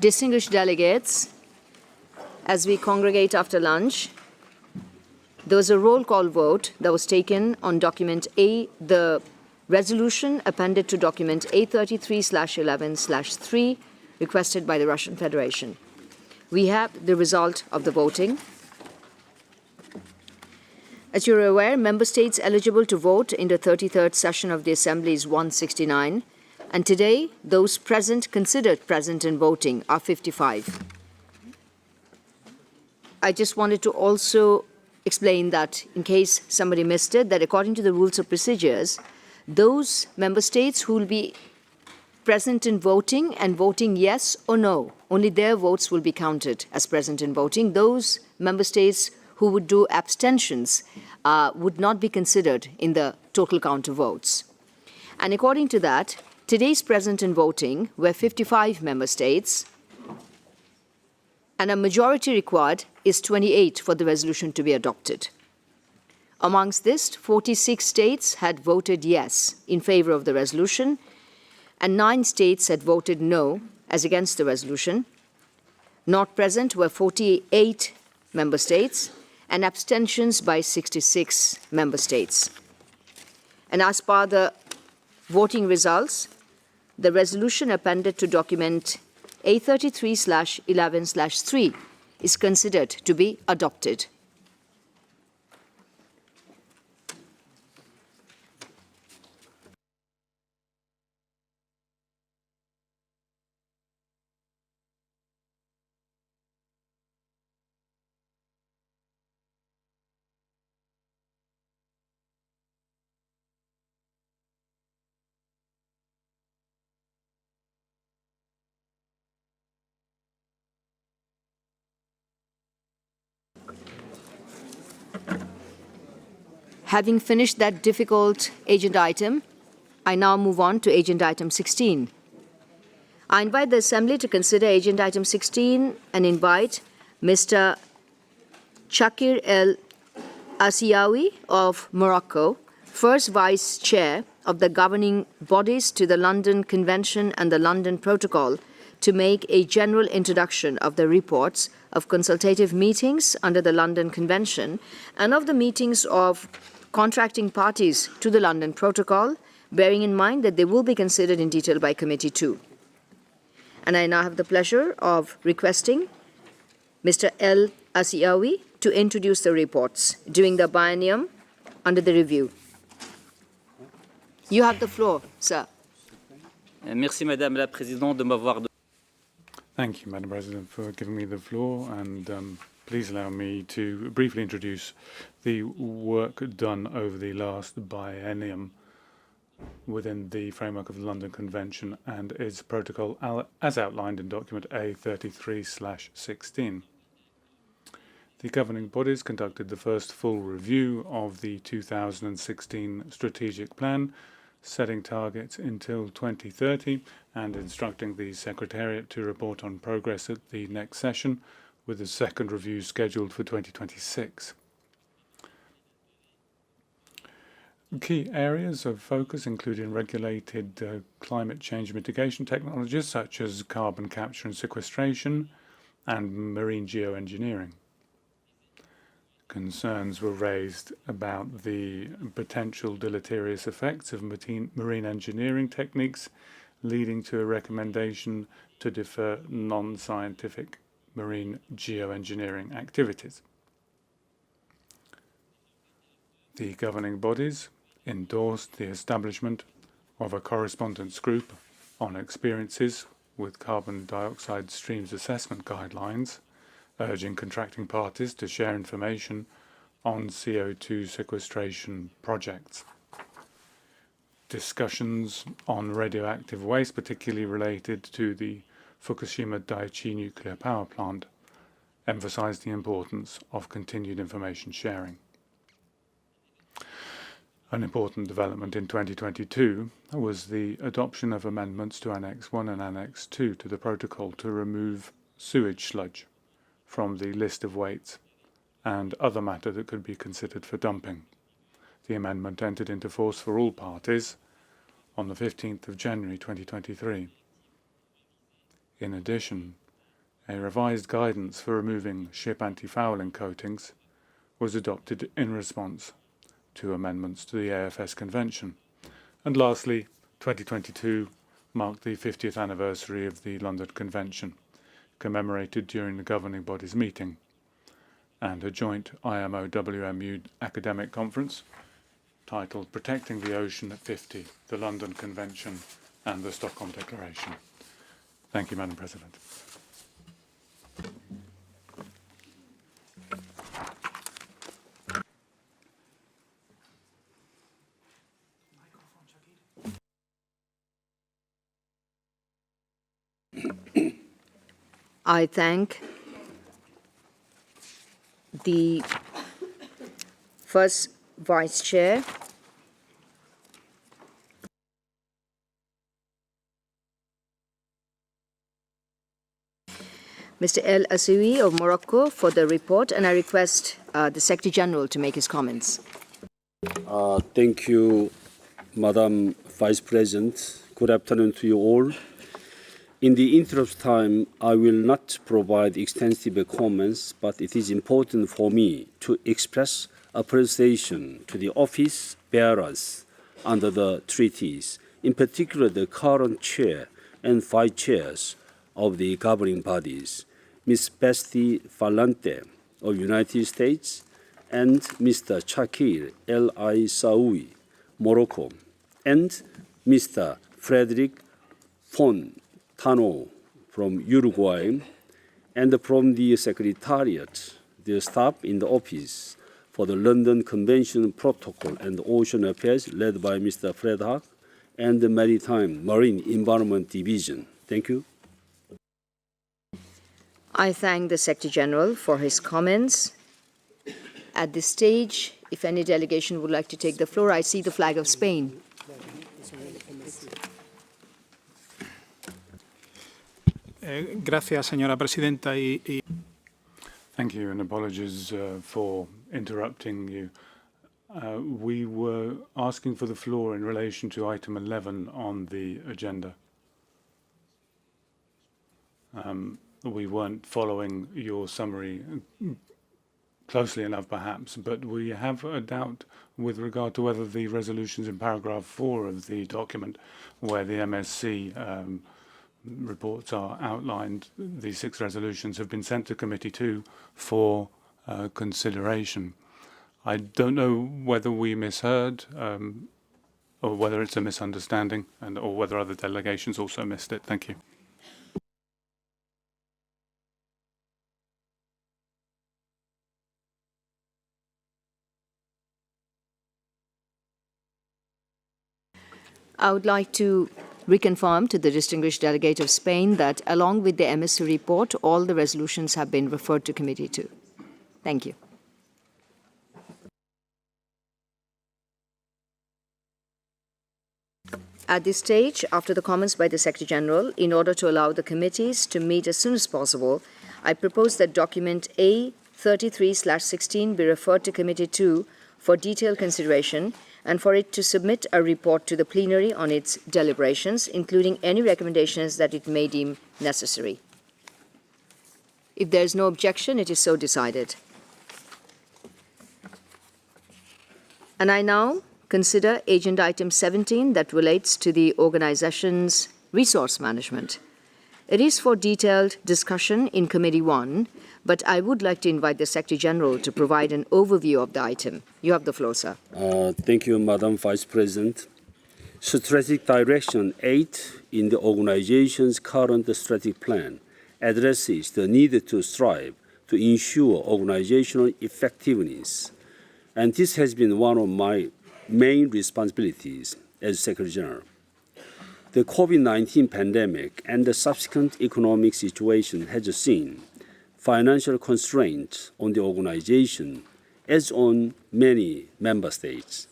Distinguished delegates, as we congregate after lunch, there was a roll call vote that was taken on document A, the resolution appended to document A33/11/3 requested by the Russian Federation. We have the result of the voting. As you're aware, member states eligible to vote in the 33rd session of the Assembly is 169, and today those present, considered present and voting, are 55. I just wanted to also explain that, in case somebody missed it, that according to the rules of procedures, those member states who will be present in voting and voting yes or no, only their votes will be counted as present in voting. Those member states who would do abstentions would not be considered in the total count of votes. And according to that, today's present in voting were 55 member states, and a majority required is 28 for the resolution to be adopted. Amongst this, 46 states had voted yes in favor of the resolution, and 9 states had voted no as against the resolution. Not present were 48 member states, and abstentions by 66 member states. And as per the voting results, the resolution appended to document A33/11/3 is considered to be adopted. Having finished that difficult agenda item, I now move on to agenda item 16. I invite the Assembly to consider agenda item 16 and invite Mr. Chakir El Asiawi of Morocco, first Vice Chair of the governing bodies to the London Convention and the London Protocol, to make a general introduction of the reports of consultative meetings under the London Convention and of the meetings of contracting parties to the London Protocol, bearing in mind that they will be considered in detail by Committee 2. And I now have the pleasure of requesting Mr. El Asiawi to introduce the reports during the biennium under the review. You have the floor, sir. Merci, Madame la Présidente, de m'avoir. Thank you, Madam President, for giving me the floor, and please allow me to briefly introduce the work done over the last biennium within the framework of the London Convention and its protocol as outlined in document A33/16. The governing bodies conducted the first full review of the 2016 strategic plan, setting targets until 2030 and instructing the Secretariat to report on progress at the next session, with a second review scheduled for 2026. Key areas of focus including regulated climate change mitigation technologies such as carbon capture and sequestration and marine geoengineering. Concerns were raised about the potential deleterious effects of marine engineering techniques, leading to a recommendation to defer non-scientific marine geoengineering activities. The governing bodies endorsed the establishment of a correspondence group on experiences with carbon dioxide streams assessment guidelines, urging contracting parties to share information on CO2 sequestration projects. Discussions on radioactive waste, particularly related to the Fukushima Daiichi nuclear power plant, emphasized the importance of continued information sharing. An important development in 2022 was the adoption of amendments to Annex 1 and Annex 2 to the protocol to remove sewage sludge from the list of weights and other matter that could be considered for dumping. The amendment entered into force for all parties on the 15th of January 2023. In addition, a revised guidance for removing ship anti-fouling coatings was adopted in response to amendments to the AFS Convention. And lastly, 2022 marked the 50th anniversary of the London Convention, commemorated during the governing body's meeting, and a joint IMO-WMU academic conference titled Protecting the Ocean at 50, the London Convention and the Stockholm Declaration. Thank you, Madam President. I thank the first Vice Chair, Mr. El Asoui of Morocco, for the report, and I request the Secretary General to make his comments. Thank you, Madam Vice President. Good afternoon to you all. In the interest of time, I will not provide extensive comments, but it is important for me to express appreciation to the office bearers under the treaties, in particular the current chair and vice chairs of the governing bodies, Ms. Basti Falante of United States and Mr. Chakir El Aissaoui, Morocco, and Mr. Frederick Fontano from Uruguay, and from the Secretariat, the staff in the office for the London Convention Protocol and Ocean Affairs led by Mr. Fred Hack, and the Maritime Marine Environment Division. Thank you. I thank the Secretary General for his comments. At this stage, if any delegation would like to take the floor, I see the flag of Spain. Gracias, señora presidenta. Thank you, and apologies for interrupting you. We were asking for the floor in relation to item 11 on the agenda. We weren't following your summary closely enough, perhaps, but we have a doubt with regard to whether the resolutions in paragraph 4 of the document, where the MSC reports are outlined, the 6 resolutions have been sent to Committee 2 for consideration. I don't know whether we misheard or whether it's a misunderstanding, or whether other delegations also missed it. Thank you. I would like to reconfirm to the distinguished delegate of Spain that along with the MSC report, all the resolutions have been referred to Committee 2. Thank you. At this stage, after the comments by the Secretary General, in order to allow the committees to meet as soon as possible, I propose that document A33/16 be referred to Committee 2 for detailed consideration, and for it to submit a report to the plenary on its deliberations, including any recommendations that it may deem necessary. If there is no objection, it is so decided. And I now consider agenda item 17 that relates to the organization's resource management. It is for detailed discussion in Committee 1, but I would like to invite the Secretary General to provide an overview of the item. You have the floor, sir. Thank you, Madam Vice President. Strategic Direction 8 in the organization's current strategic plan addresses the need to strive to ensure organizational effectiveness, and this has been one of my main responsibilities as Secretary General. The COVID-19 pandemic and the subsequent economic situation has seen financial constraints on the organization, as on many member states.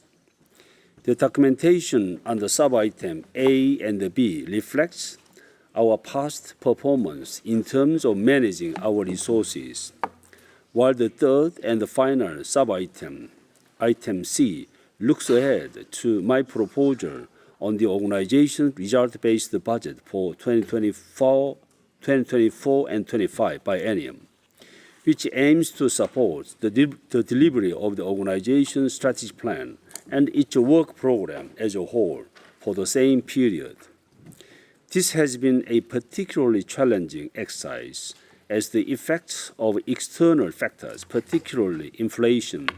The documentation under sub-item A and B reflects our past performance in terms of managing our resources, while the third and the final sub-item, item C, looks ahead to my proposal on the organization's result-based budget for 2024 and 25 biennium, which aims to support the delivery of the organization's strategic plan and its work program as a whole for the same period. This has been a particularly challenging exercise as the effects of external factors, particularly inflation,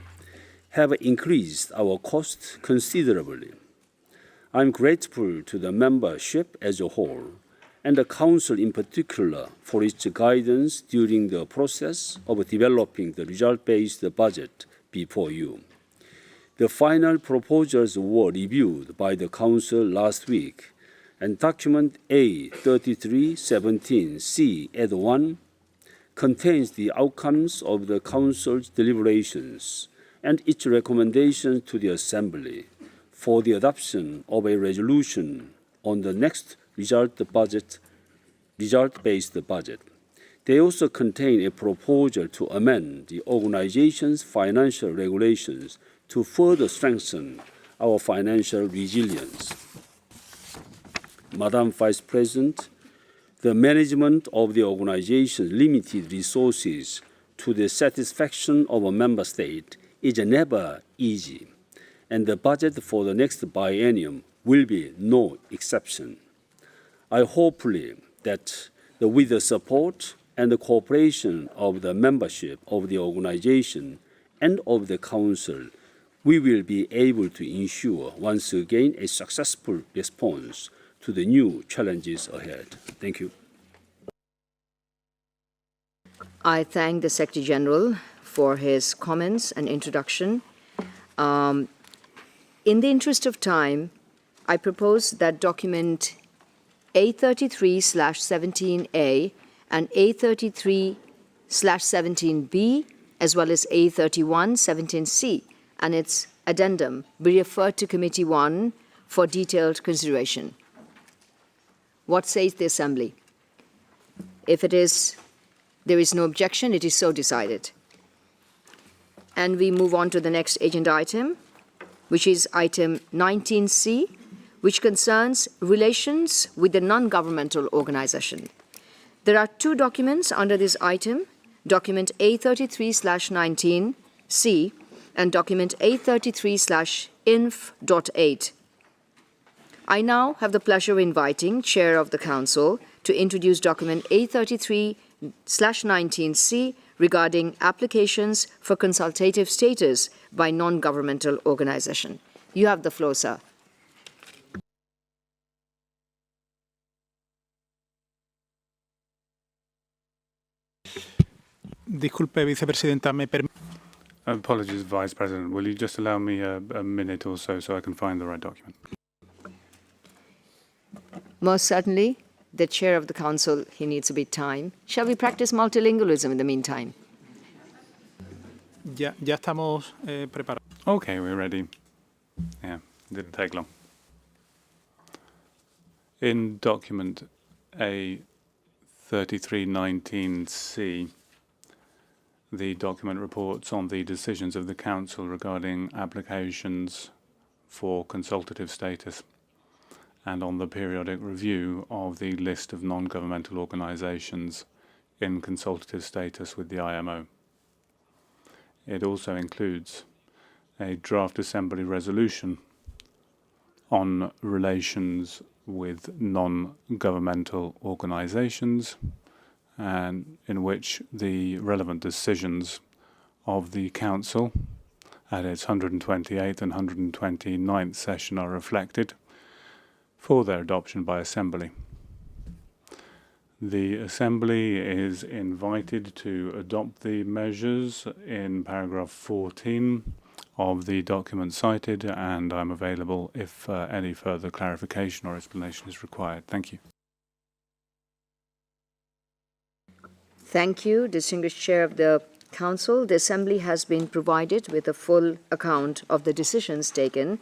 have increased our costs considerably. I'm grateful to the membership as a whole and the Council in particular for its guidance during the process of developing the result-based budget before you. The final proposals were reviewed by the Council last week, and document A3317C at 1 contains the outcomes of the Council's deliberations and its recommendations to the Assembly for the adoption of a resolution on the next result-based budget. They also contain a proposal to amend the organization's financial regulations to further strengthen our financial resilience. Madam Vice President, the management of the organization's limited resources to the satisfaction of a member state is never easy, and the budget for the next biennium will be no exception. I hope that with the support and the cooperation of the membership of the organization and of the Council, we will be able to ensure once again a successful response to the new challenges ahead. Thank you. I thank the Secretary General for his comments and introduction. In the interest of time, I propose that document A33/17A and A33/17B, as well as A31/17C and its addendum, be referred to Committee 1 for detailed consideration. What says the Assembly? If there is no objection, it is so decided. And we move on to the next agenda item, which is item 19C, which concerns relations with the non-governmental organization. There are two documents under this item, document A33/19C and document A33/inf.8. I now have the pleasure of inviting Chair of the Council to introduce document A33/19C regarding applications for consultative status by non-governmental organization. You have the floor, sir. Disculpe, vicepresidenta, me permite. Apologies, Vice President. Will you just allow me a minute or so I can find the right document? Most certainly, the Chair of the Council, he needs a bit of time. Shall we practice multilingualism in the meantime? Ya estamos preparados. Okay, we're ready. Yeah, didn't take long. In document A3319C, the document reports on the decisions of the Council regarding applications for consultative status and on the periodic review of the list of non-governmental organizations in consultative status with the IMO. It also includes a draft Assembly resolution on relations with non-governmental organizations, and in which the relevant decisions of the Council at its 128th and 129th session are reflected for their adoption by Assembly. The Assembly is invited to adopt the measures in paragraph 14 of the document cited, and I'm available if any further clarification or explanation is required. Thank you. Thank you, distinguished Chair of the Council. The Assembly has been provided with a full account of the decisions taken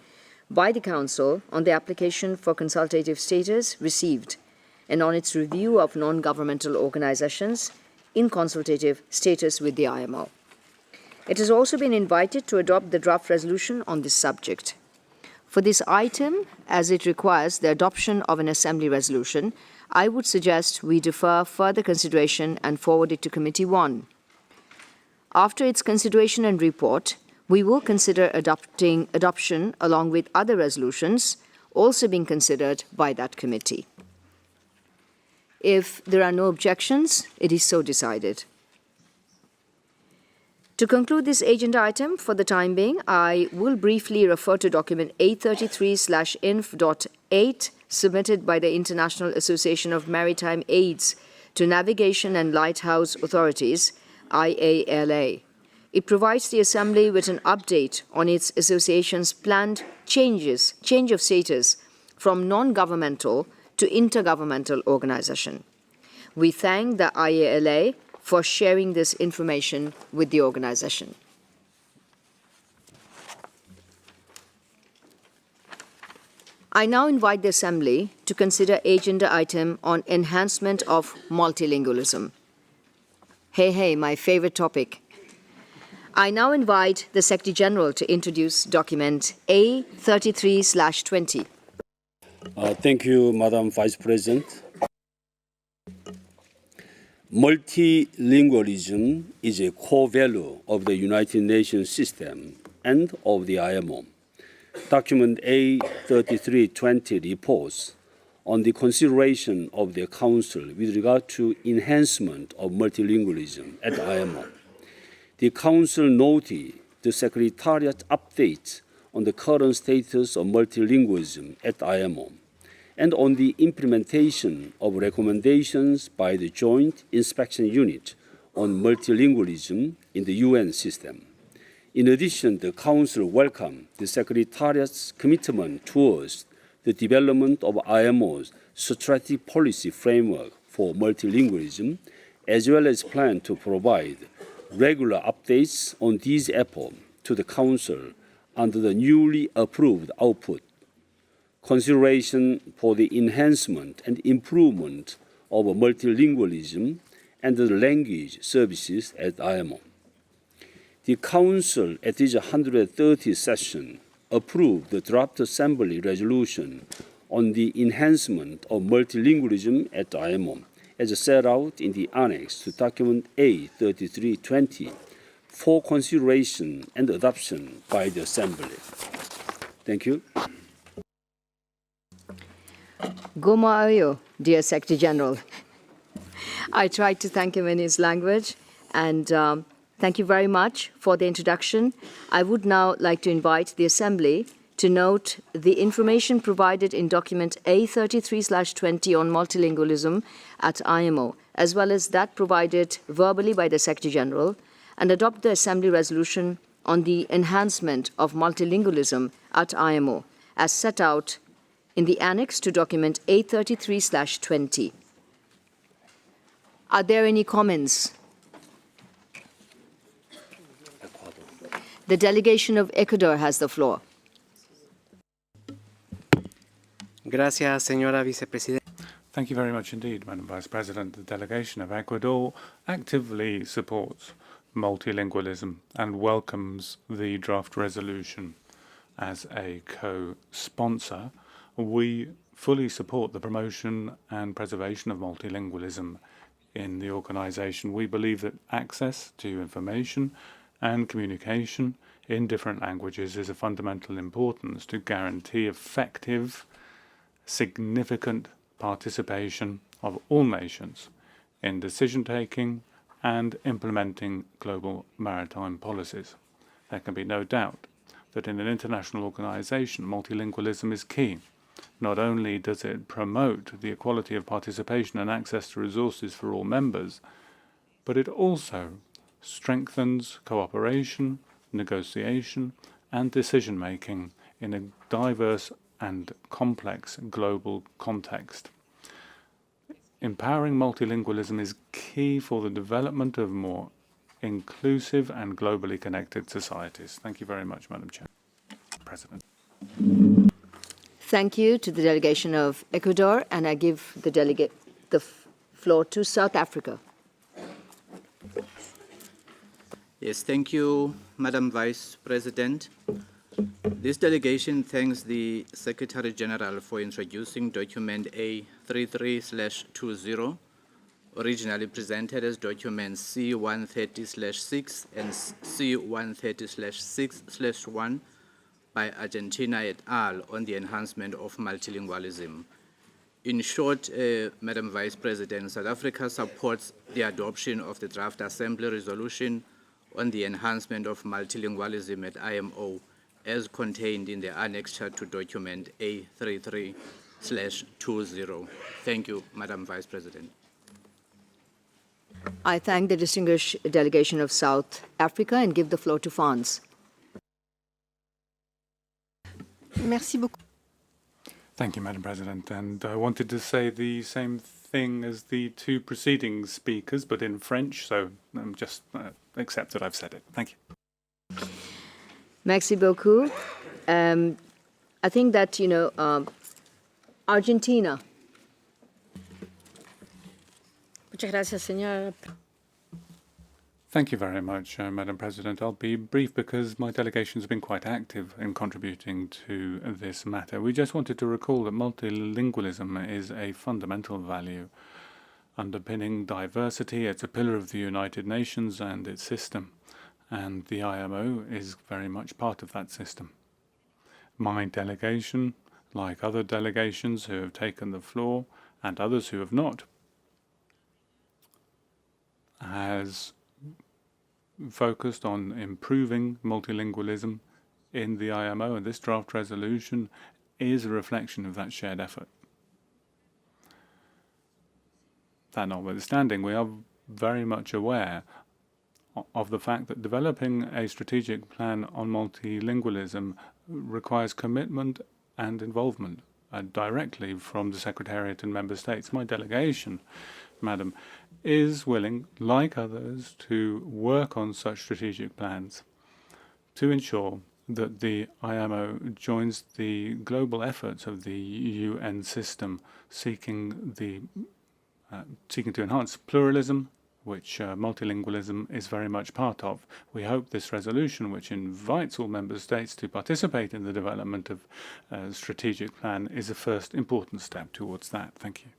by the Council on the application for consultative status received and on its review of non-governmental organizations in consultative status with the IMO. It has also been invited to adopt the draft resolution on this subject. For this item, as it requires the adoption of an Assembly resolution, I would suggest we defer further consideration and forward it to Committee 1. After its consideration and report, we will consider adoption along with other resolutions also being considered by that committee. If there are no objections, it is so decided. To conclude this agenda item, for the time being, I will briefly refer to document A33/inf.8 submitted by the International Association of Maritime Aids to Navigation and Lighthouse Authorities, IALA. It provides the Assembly with an update on its association's planned change of status from non-governmental to intergovernmental organization. We thank the IALA for sharing this information with the organization. I now invite the Assembly to consider agenda item on enhancement of multilingualism. Hey, my favorite topic. I now invite the Secretary General to introduce document A33/20. Thank you, Madam Vice President. Multilingualism is a core value of the United Nations system and of the IMO. Document A33/20 reports on the consideration of the Council with regard to enhancement of multilingualism at IMO. The Council noted the Secretariat updates on the current status of multilingualism at IMO and on the implementation of recommendations by the Joint Inspection Unit on multilingualism in the UN system. In addition, the Council welcomed the Secretariat's commitment towards the development of IMO's strategic policy framework for multilingualism, as well as plan to provide regular updates on these efforts to the Council under the newly approved output. Consideration for the enhancement and improvement of multilingualism and the language services at IMO. The Council at its 130th session approved the draft Assembly resolution on the enhancement of multilingualism at IMO, as set out in the annex to document A33/20 for consideration and adoption by the Assembly. Thank you. Gomayo, dear Secretary General. I tried to thank him in his language, and thank you very much for the introduction. I would now like to invite the Assembly to note the information provided in document A33/20 on multilingualism at IMO, as well as that provided verbally by the Secretary General, and adopt the Assembly resolution on the enhancement of multilingualism at IMO, as set out in the annex to document A33/20. Are there any comments? The delegation of Ecuador has the floor. Gracias, señora vicepresidenta. Thank you very much indeed, Madam Vice President. The delegation of Ecuador actively supports multilingualism and welcomes the draft resolution. As a co-sponsor, we fully support the promotion and preservation of multilingualism in the organization. We believe that access to information and communication in different languages is of fundamental importance to guarantee effective, significant participation of all nations in decision-taking and implementing global maritime policies. There can be no doubt that in an international organization, multilingualism is key. Not only does it promote the equality of participation and access to resources for all members, but it also strengthens cooperation, negotiation, and decision-making in a diverse and complex global context. Empowering multilingualism is key for the development of more inclusive and globally connected societies. Thank you very much, Madam Chair. President. Thank you to the delegation of Ecuador, and I give the delegate the floor to South Africa. Yes, thank you, Madam Vice President. This delegation thanks the Secretary General for introducing document A33/20, originally presented as document C130/6 and C130/6/1 by Argentina et al. On the enhancement of multilingualism. In short, Madam Vice President, South Africa supports the adoption of the draft Assembly resolution on the enhancement of multilingualism at IMO as contained in the annexure to document A33/20. Thank you, Madam Vice President. I thank the distinguished delegation of South Africa and give the floor to Fons. Merci beaucoup. Thank you, Madam President. And I wanted to say the same thing as the two preceding speakers, but in French, so just accept that I've said it. Thank you. Merci beaucoup. I think that, Argentina. Muchas gracias, señora. Thank you very much, Madam President. I'll be brief because my delegation has been quite active in contributing to this matter. We just wanted to recall that multilingualism is a fundamental value underpinning diversity. It's a pillar of the United Nations and its system, and the IMO is very much part of that system. My delegation, like other delegations who have taken the floor and others who have not, has focused on improving multilingualism in the IMO, and this draft resolution is a reflection of that shared effort. That notwithstanding, we are very much aware of the fact that developing a strategic plan on multilingualism requires commitment and involvement directly from the Secretariat and Member States. My delegation, Madam, is willing, like others, to work on such strategic plans to ensure that the IMO joins the global efforts of the UN system seeking to enhance pluralism, which multilingualism is very much part of. We hope this resolution, which invites all member states to participate in the development of a strategic plan, is a first important step towards that. Thank you.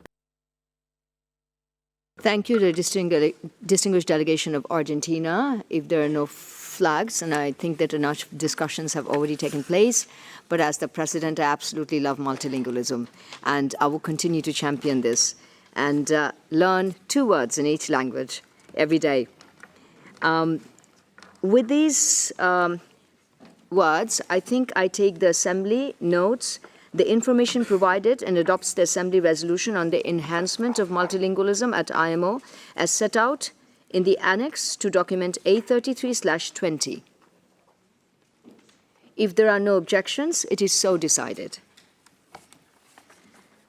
Thank you, the distinguished delegation of Argentina. If there are no flags, and I think that enough discussions have already taken place, but as the President, I absolutely love multilingualism, and I will continue to champion this and learn 2 words in each language every day. With these words, I think I take the Assembly notes the information provided and adopts the Assembly resolution on the enhancement of multilingualism at IMO as set out in the annex to document A33/20. If there are no objections, it is so decided.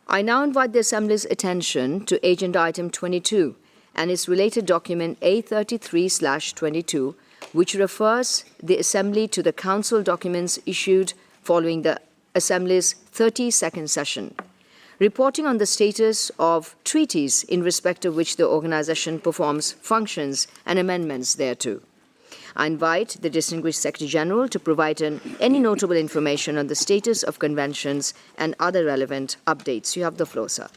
I now invite the Assembly's attention to Agenda Item 22 and its related document A33/22, which refers the Assembly to the Council documents issued following the Assembly's 32nd session, reporting on the status of treaties in respect of which the organization performs functions and amendments thereto. I invite the Distinguished Secretary General to provide any notable information on the status of conventions and other relevant updates. You have the floor, sir.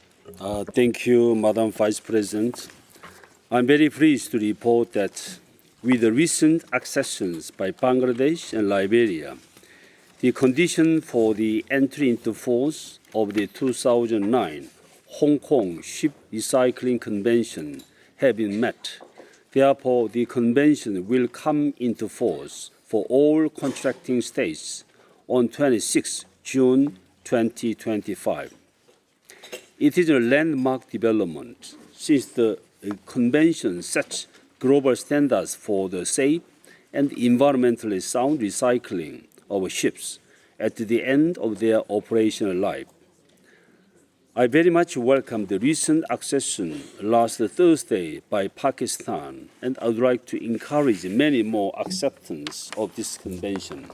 Thank you, Madam Vice President. I'm very pleased to report that with the recent accessions by Bangladesh and Liberia, the condition for the entry into force of the 2009 Hong Kong Ship Recycling Convention have been met. Therefore, the convention will come into force for all contracting states on 26 June 2025. It is a landmark development since the convention sets global standards for the safe and environmentally sound recycling of ships at the end of their operational life. I very much welcome the recent accession last Thursday by Pakistan, and I would like to encourage many more acceptance of this convention.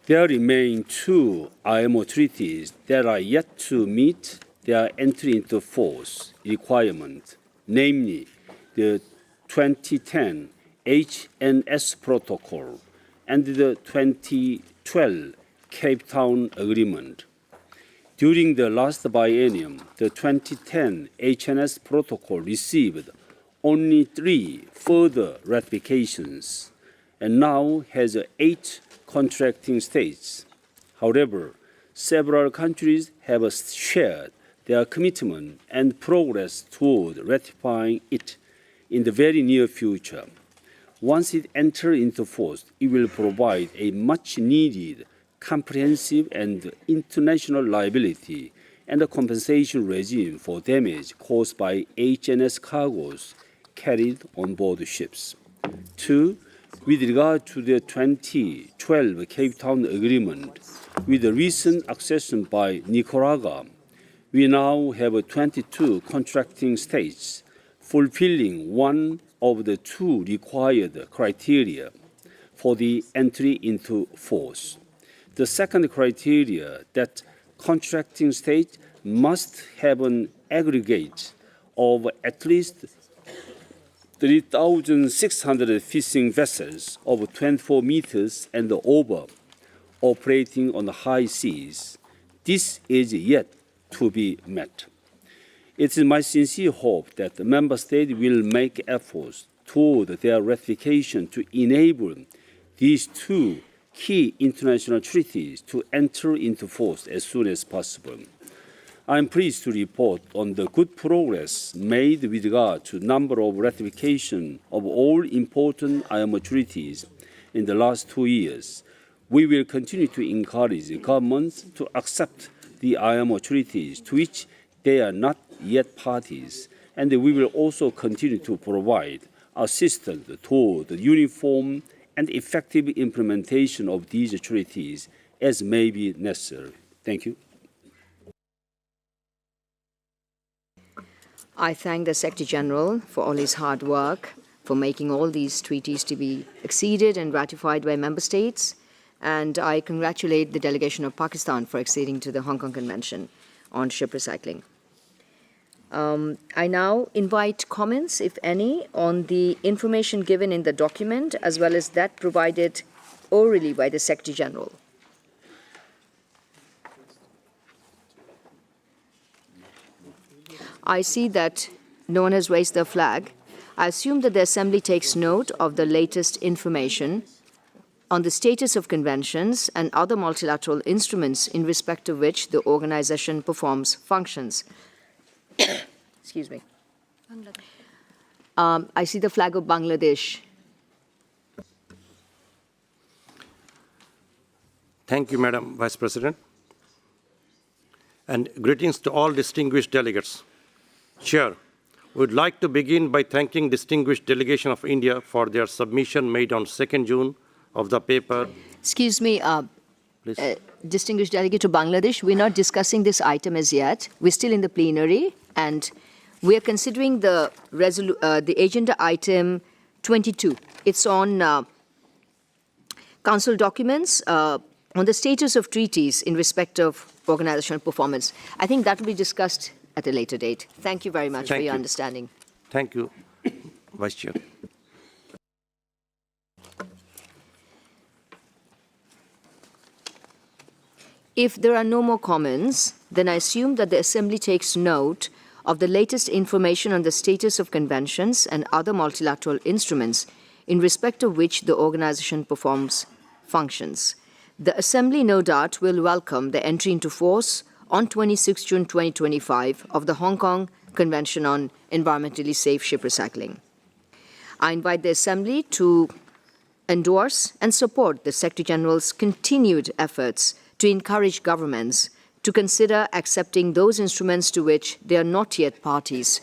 There remain 2 IMO treaties that are yet to meet their entry into force requirement, namely the 2010 HNS Protocol and the 2012 Cape Town Agreement. During the last biennium, the 2010 HNS Protocol received only 3 further ratifications and now has 8 contracting states. However, several countries have shared their commitment and progress toward ratifying it in the very near future. Once it enters into force, it will provide a much-needed, comprehensive and international liability and a compensation regime for damage caused by HNS cargoes carried on board ships. 2. With regard to the 2012 Cape Town Agreement, with the recent accession by Nicaragua, we now have 22 contracting states fulfilling one of the 2 required criteria for the entry into force. The second criteria, that contracting states must have an aggregate of at least 3,600 fishing vessels of 24 meters and over operating on the high seas. This is yet to be met. It is my sincere hope that the Member States will make efforts toward their ratification to enable these 2 key international treaties to enter into force as soon as possible. I am pleased to report on the good progress made with regard to the number of ratification of all important IMO treaties in the last 2 years. We will continue to encourage governments to accept the IMO treaties to which they are not yet parties, and we will also continue to provide assistance toward the uniform and effective implementation of these treaties as may be necessary. Thank you. I thank the Secretary General for all his hard work, for making all these treaties to be acceded and ratified by member states, and I congratulate the delegation of Pakistan for acceding to the Hong Kong Convention on ship recycling. I now invite comments, if any, on the information given in the document as well as that provided orally by the Secretary General. I see that no one has raised their flag. I assume that the Assembly takes note of the latest information on the status of conventions and other multilateral instruments in respect of which the organization performs functions. Excuse me. I see the flag of Bangladesh. Thank you, Madam Vice President. And greetings to all distinguished delegates. Chair, we would like to begin by thanking distinguished delegation of India for their submission made on 2nd June of the paper. Excuse me, distinguished delegate to Bangladesh, we're not discussing this item as yet. We're still in the plenary, and we are considering the agenda item 22. It's on council documents on the status of treaties in respect of organizational performance. I think that will be discussed at a later date. Thank you very much for your understanding. Thank you, Vice Chair. If there are no more comments, then I assume that the Assembly takes note of the latest information on the status of conventions and other multilateral instruments in respect of which the organization performs functions. The Assembly, no doubt, will welcome the entry into force on 26 June 2025 of the Hong Kong Convention on Environmentally Safe Ship Recycling. I invite the Assembly to endorse and support the Secretary General's continued efforts to encourage governments to consider accepting those instruments to which they are not yet parties,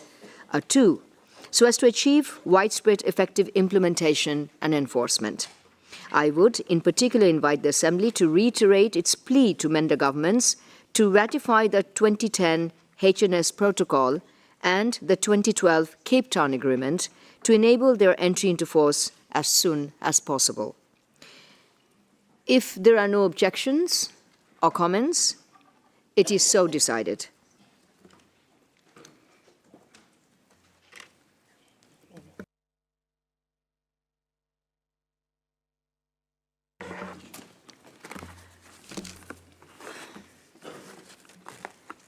so as to achieve widespread effective implementation and enforcement. I would, in particular, invite the Assembly to reiterate its plea to member governments to ratify the 2010 HNS Protocol and the 2012 Cape Town Agreement to enable their entry into force as soon as possible. If there are no objections or comments, it is so decided.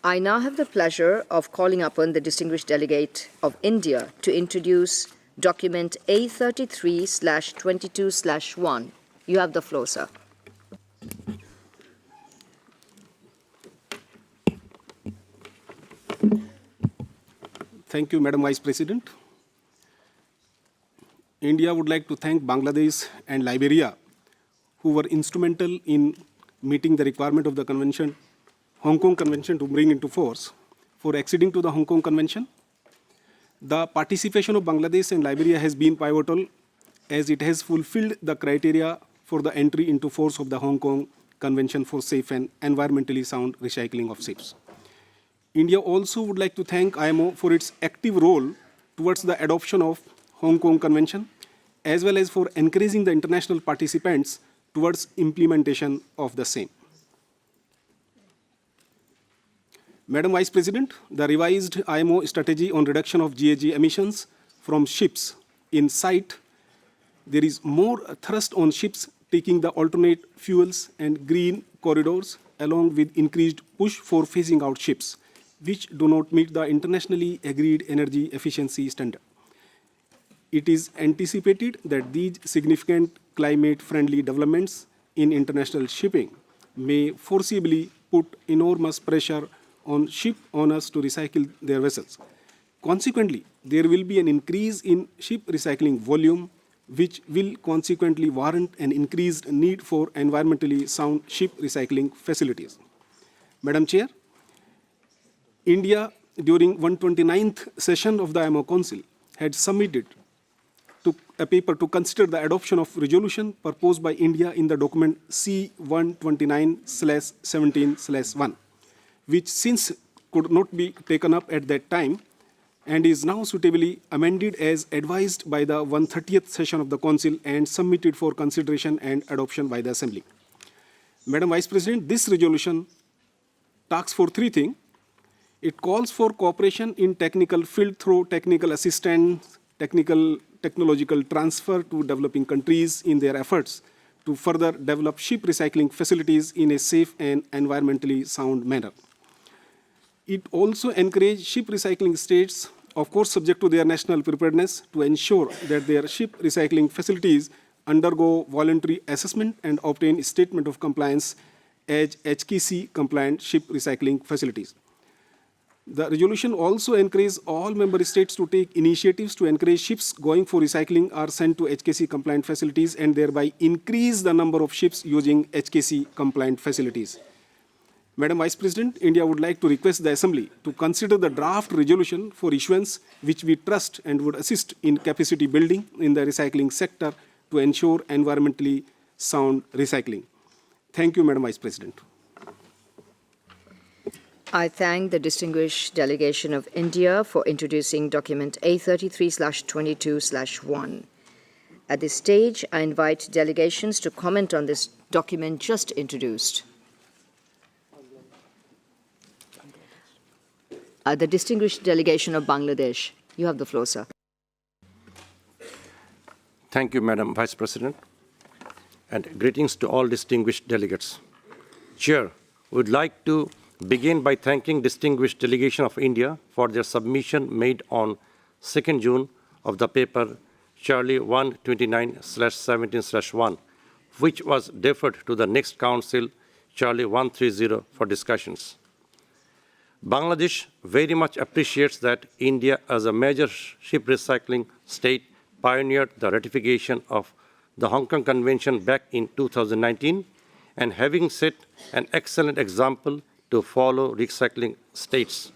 I now have the pleasure of calling upon the distinguished delegate of India to introduce document A33/22/1. You have the floor, sir. Thank you, Madam Vice President. India would like to thank Bangladesh and Liberia, who were instrumental in meeting the requirement of the Convention, Hong Kong Convention to bring into force, for acceding to the Hong Kong Convention. The participation of Bangladesh and Liberia has been pivotal as it has fulfilled the criteria for the entry into force of the Hong Kong Convention for safe and environmentally sound recycling of ships. India also would like to thank IMO for its active role towards the adoption of Hong Kong Convention, as well as for encouraging the international participants towards implementation of the same. Madam Vice President, the revised IMO strategy on reduction of GHG emissions from ships in sight, there is more thrust on ships taking the alternate fuels and green corridors, along with increased push for phasing out ships which do not meet the internationally agreed energy efficiency standard. It is anticipated that these significant climate-friendly developments in international shipping may foreseeably put enormous pressure on ship owners to recycle their vessels. Consequently, there will be an increase in ship recycling volume, which will consequently warrant an increased need for environmentally sound ship recycling facilities. Madam Chair, India, during 129th session of the IMO Council, had submitted a paper to consider the adoption of resolution proposed by India in the document C-129/17/1, which since could not be taken up at that time and is now suitably amended as advised by the 130th session of the Council and submitted for consideration and adoption by the Assembly. Madam Vice President, this resolution talks for three things. It calls for cooperation in technical field through technical assistance, technological transfer to developing countries in their efforts to further develop ship recycling facilities in a safe and environmentally sound manner. It also encourages ship recycling states, of course subject to their national preparedness, to ensure that their ship recycling facilities undergo voluntary assessment and obtain statement of compliance as HKC compliant ship recycling facilities. The resolution also encourages all member states to take initiatives to encourage ships going for recycling are sent to HKC compliant facilities and thereby increase the number of ships using HKC compliant facilities. Madam Vice President, India would like to request the Assembly to consider the draft resolution for issuance, which we trust and would assist in capacity building in the recycling sector to ensure environmentally sound recycling. Thank you, Madam Vice President. I thank the distinguished delegation of India for introducing document A33/22/1. At this stage, I invite delegations to comment on this document just introduced. The distinguished delegation of Bangladesh, you have the floor, sir. Thank you, Madam Vice President, and greetings to all distinguished delegates. Chair, we would like to begin by thanking distinguished delegation of India for their submission made on 2nd June of the paper Charlie 129/17/1, which was deferred to the next Council, Charlie 130, for discussions. Bangladesh very much appreciates that India, as a major ship recycling state, pioneered the ratification of the Hong Kong Convention back in 2019, and having set an excellent example to follow recycling states,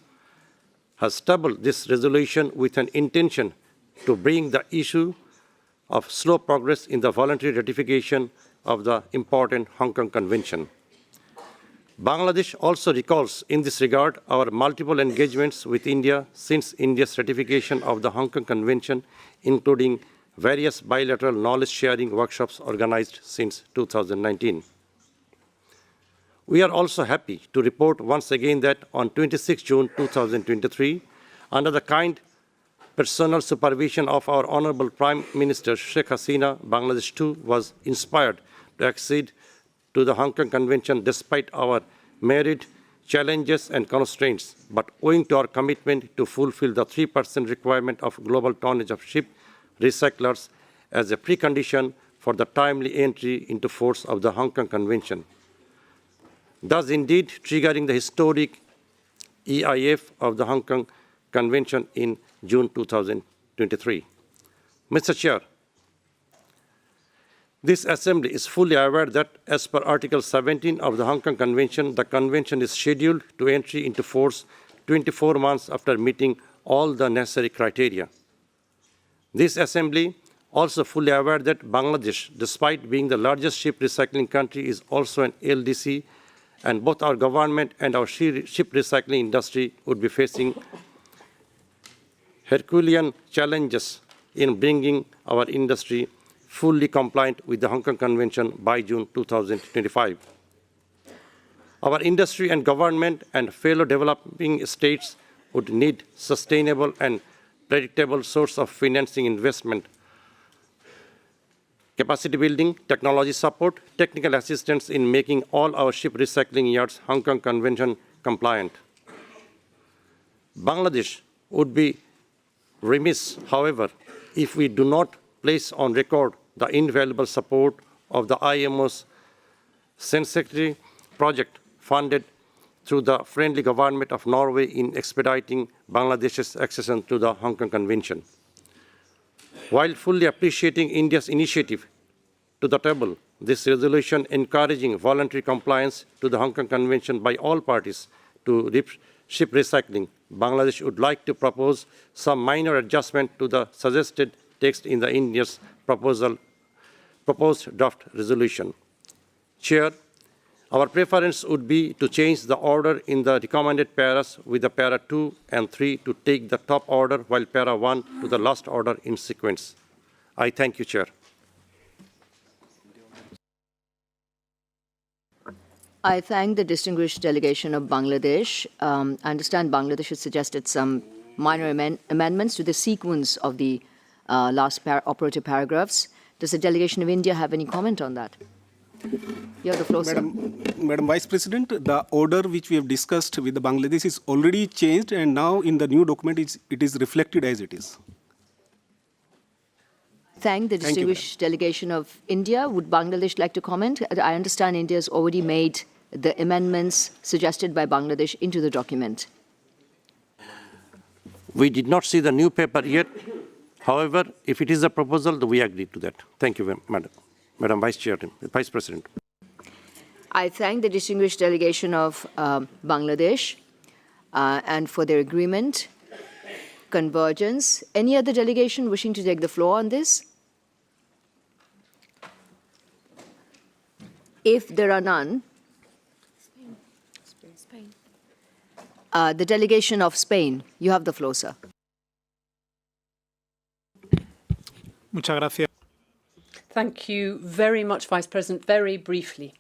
has stubbled this resolution with an intention to bring the issue of slow progress in the voluntary ratification of the important Hong Kong Convention. Bangladesh also recalls in this regard our multiple engagements with India since India's ratification of the Hong Kong Convention, including various bilateral knowledge-sharing workshops organized since 2019. We are also happy to report once again that on 26 June 2023, under the kind personal supervision of our Honorable Prime Minister Sheikh Hasina, Bangladesh too was inspired to accede to the Hong Kong Convention despite our myriad challenges and constraints, but owing to our commitment to fulfill the 3% requirement of global tonnage of ship recyclers as a precondition for the timely entry into force of the Hong Kong Convention, thus indeed triggering the historic EIF of the Hong Kong Convention in June 2023. Mr. Chair, this Assembly is fully aware that as per Article 17 of the Hong Kong Convention, the Convention is scheduled to entry into force 24 months after meeting all the necessary criteria. This Assembly also fully aware that Bangladesh, despite being the largest ship recycling country, is also an LDC, and both our government and our ship recycling industry would be facing Herculean challenges in bringing our industry fully compliant with the Hong Kong Convention by June 2025. Our industry and government and fellow developing states would need sustainable and predictable source of financing investment, capacity building, technology support, technical assistance in making all our ship recycling yards Hong Kong Convention compliant. Bangladesh would be remiss, however, if we do not place on record the invaluable support of the IMO's Sensecretary project funded through the friendly government of Norway in expediting Bangladesh's accession to the Hong Kong Convention. While fully appreciating India's initiative to the table, this resolution encouraging voluntary compliance to the Hong Kong Convention by all parties to ship recycling, Bangladesh would like to propose some minor adjustment to the suggested text in the India's proposed draft resolution. Chair, our preference would be to change the order in the recommended paras with the para 2 and 3 to take the top order, while para 1 to the last order in sequence. I thank you, Chair. I thank the distinguished delegation of Bangladesh. I understand Bangladesh has suggested some minor amendments to the sequence of the last operative paragraphs. Does the delegation of India have any comment on that? You have the floor, sir. Madam Vice President, the order which we have discussed with the Bangladesh is already changed, and now in the new document it is reflected as it is. Thank the distinguished delegation of India. Would Bangladesh like to comment? I understand India has already made the amendments suggested by Bangladesh into the document. We did not see the new paper yet. However, if it is a proposal, we agree to that. Thank you, Madam Vice President. I thank the distinguished delegation of Bangladesh and for their agreement, convergence. Any other delegation wishing to take the floor on this? If there are none, the delegation of Spain, you have the floor, sir. Muchas gracias. Thank you very much, Vice President. Very briefly,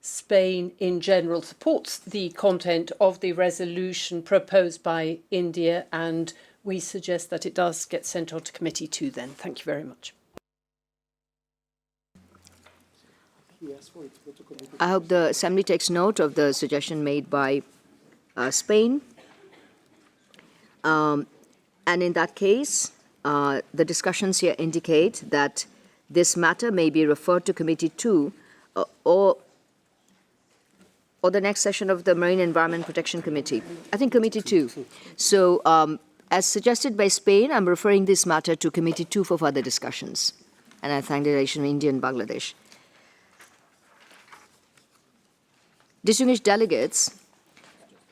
Spain in general supports the content of the resolution proposed by India, and we suggest that it does get sent on to committee too then. Thank you very much. I hope the Assembly takes note of the suggestion made by Spain. And in that case, the discussions here indicate that this matter may be referred to Committee 2 or the next session of the Marine Environment Protection Committee. I think Committee 2. So as suggested by Spain, I'm referring this matter to Committee 2 for further discussions. And I thank the delegation of India and Bangladesh. Distinguished delegates,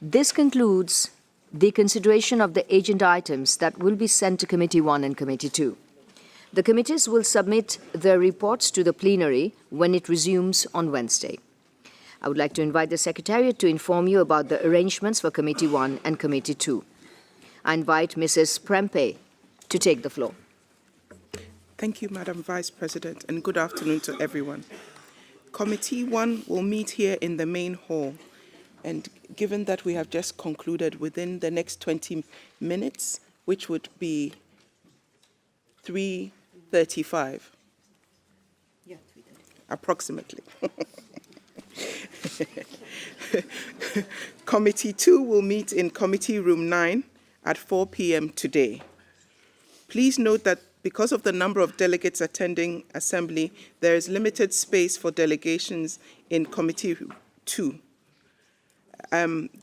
this concludes the consideration of the agenda items that will be sent to Committee 1 and Committee 2. The committees will submit their reports to the plenary when it resumes on Wednesday. I would like to invite the Secretariat to inform you about the arrangements for Committee 1 and Committee 2. I invite Mrs. Prempeh to take the floor. Thank you, Madam Vice President, and good afternoon to everyone. Committee 1 will meet here in the main hall, and given that we have just concluded within the next 20 minutes, which would be 3:35, approximately. Committee 2 will meet in Committee Room 9 at 4 p.m. today. Please note that because of the number of delegates attending Assembly, there is limited space for delegations in Committee 2.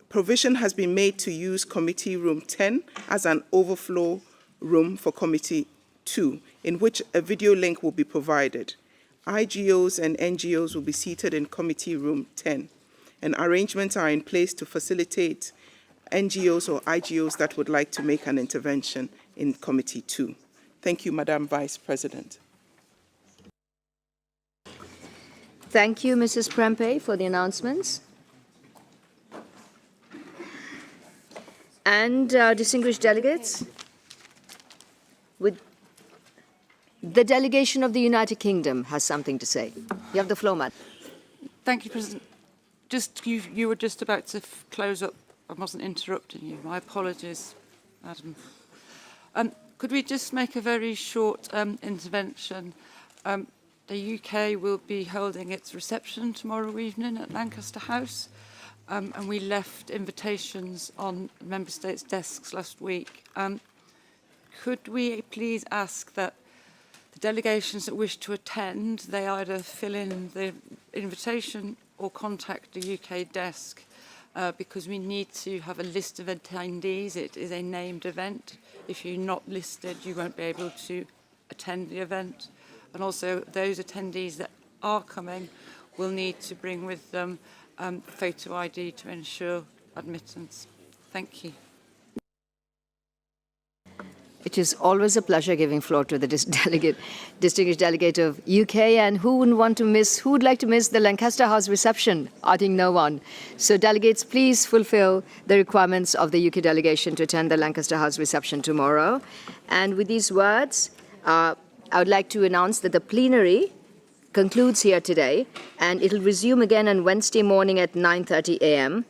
Provision has been made to use Committee Room 10 as an overflow room for Committee 2, in which a video link will be provided. IGOs and NGOs will be seated in Committee Room 10, and arrangements are in place to facilitate NGOs or IGOs that would like to make an intervention in Committee 2. Thank you, Madam Vice President. Thank you, Mrs. Prempeh, for the announcements. And distinguished delegates, the delegation of the United Kingdom has something to say. You have the floor, Madam. Thank you, President. You were just about to close up. I wasn't interrupting you. My apologies, Madam. Could we just make a very short intervention? The UK will be holding its reception tomorrow evening at Lancaster House, and we left invitations on Member States' desks last week. Could we please ask that the delegations that wish to attend, they either fill in the invitation or contact the UK desk, because we need to have a list of attendees. It is a named event. If you're not listed, you won't be able to attend the event. And also, those attendees that are coming will need to bring with them photo ID to ensure admittance. Thank you. It is always a pleasure giving floor to the distinguished delegate of UK, and who would like to miss the Lancaster House reception? I think no one. So delegates, please fulfill the requirements of the UK delegation to attend the Lancaster House reception tomorrow. And with these words, I would like to announce that the plenary concludes here today, and it'll resume again on Wednesday morning at 9:30 a.m.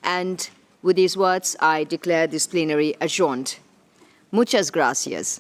And with these words, I declare this plenary adjourned. Muchas gracias.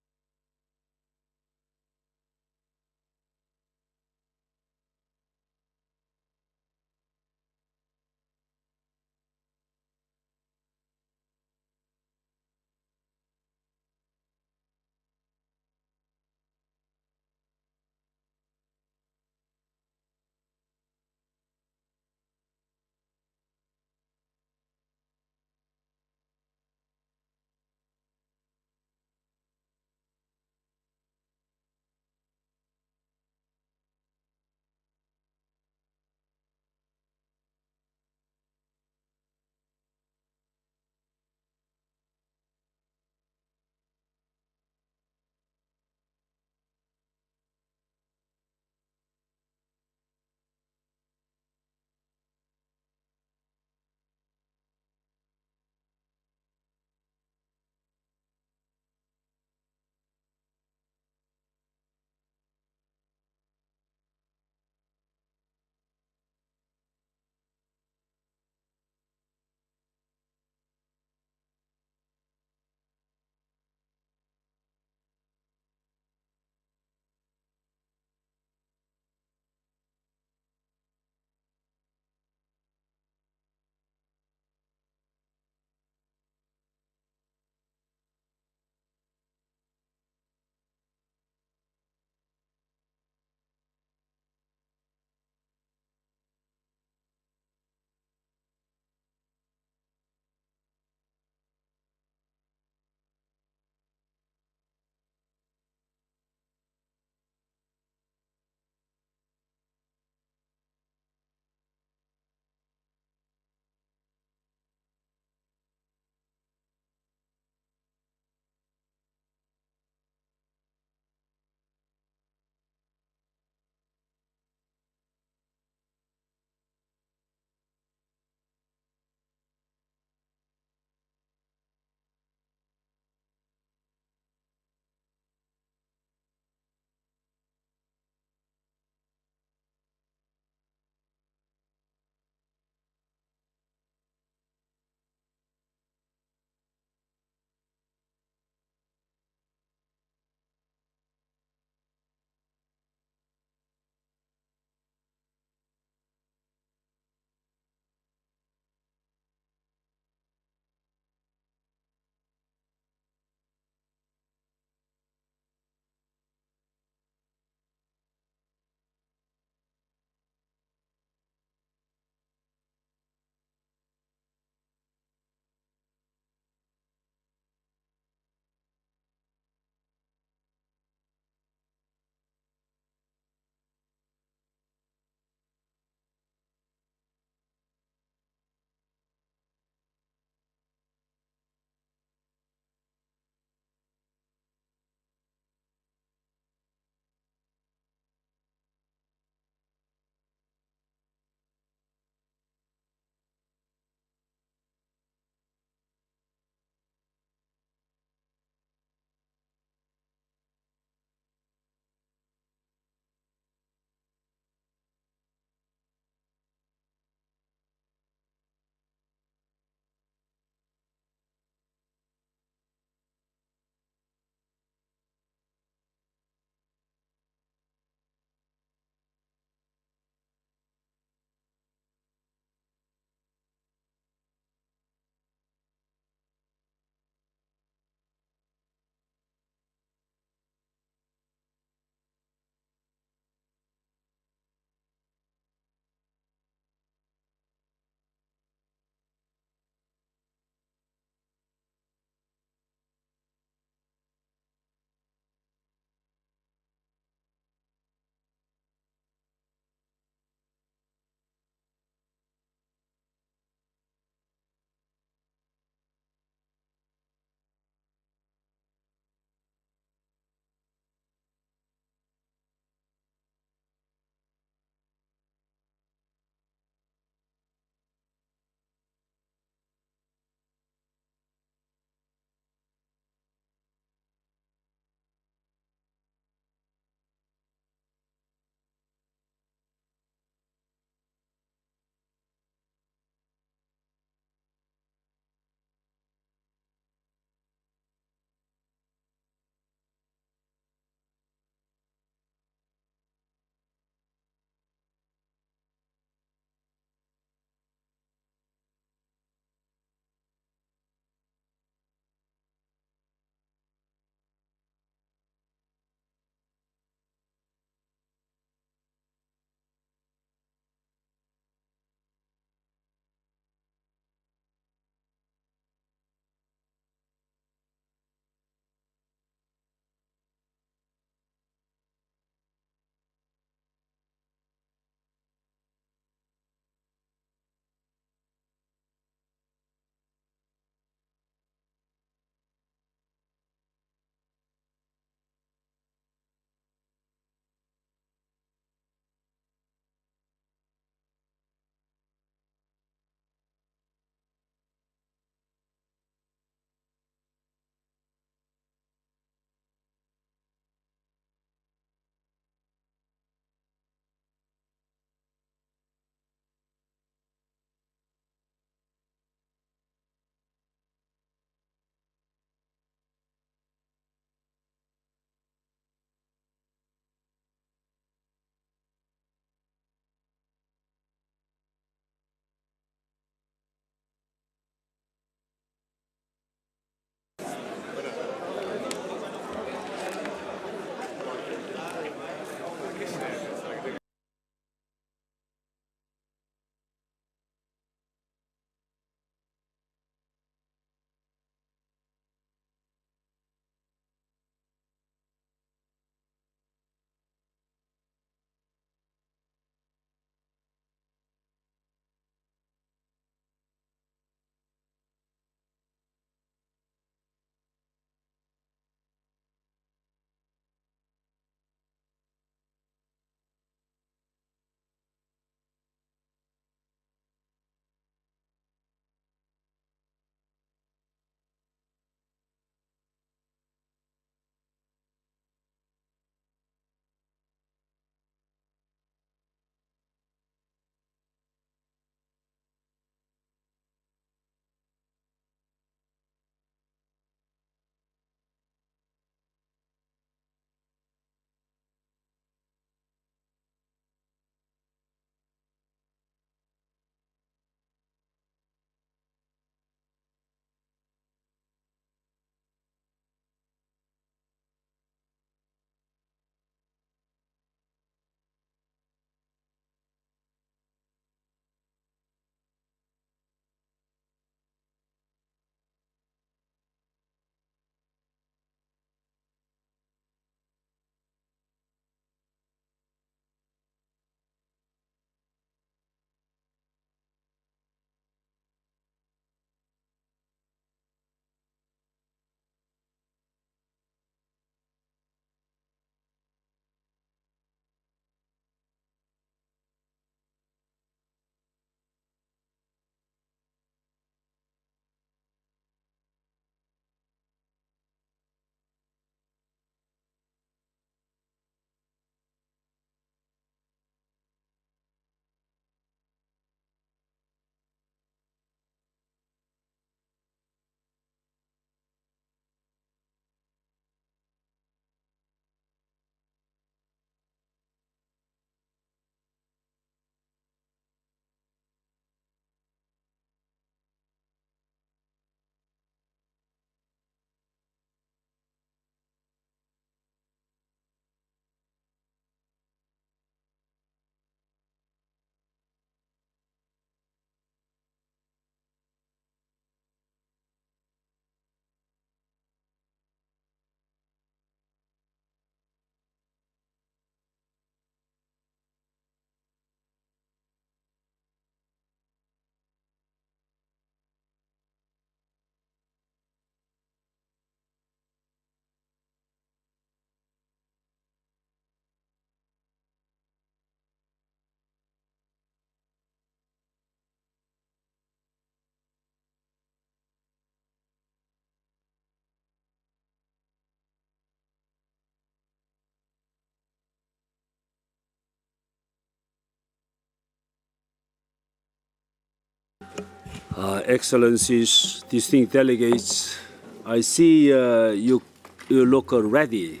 Excellencies, distinguished delegates, I see you look ready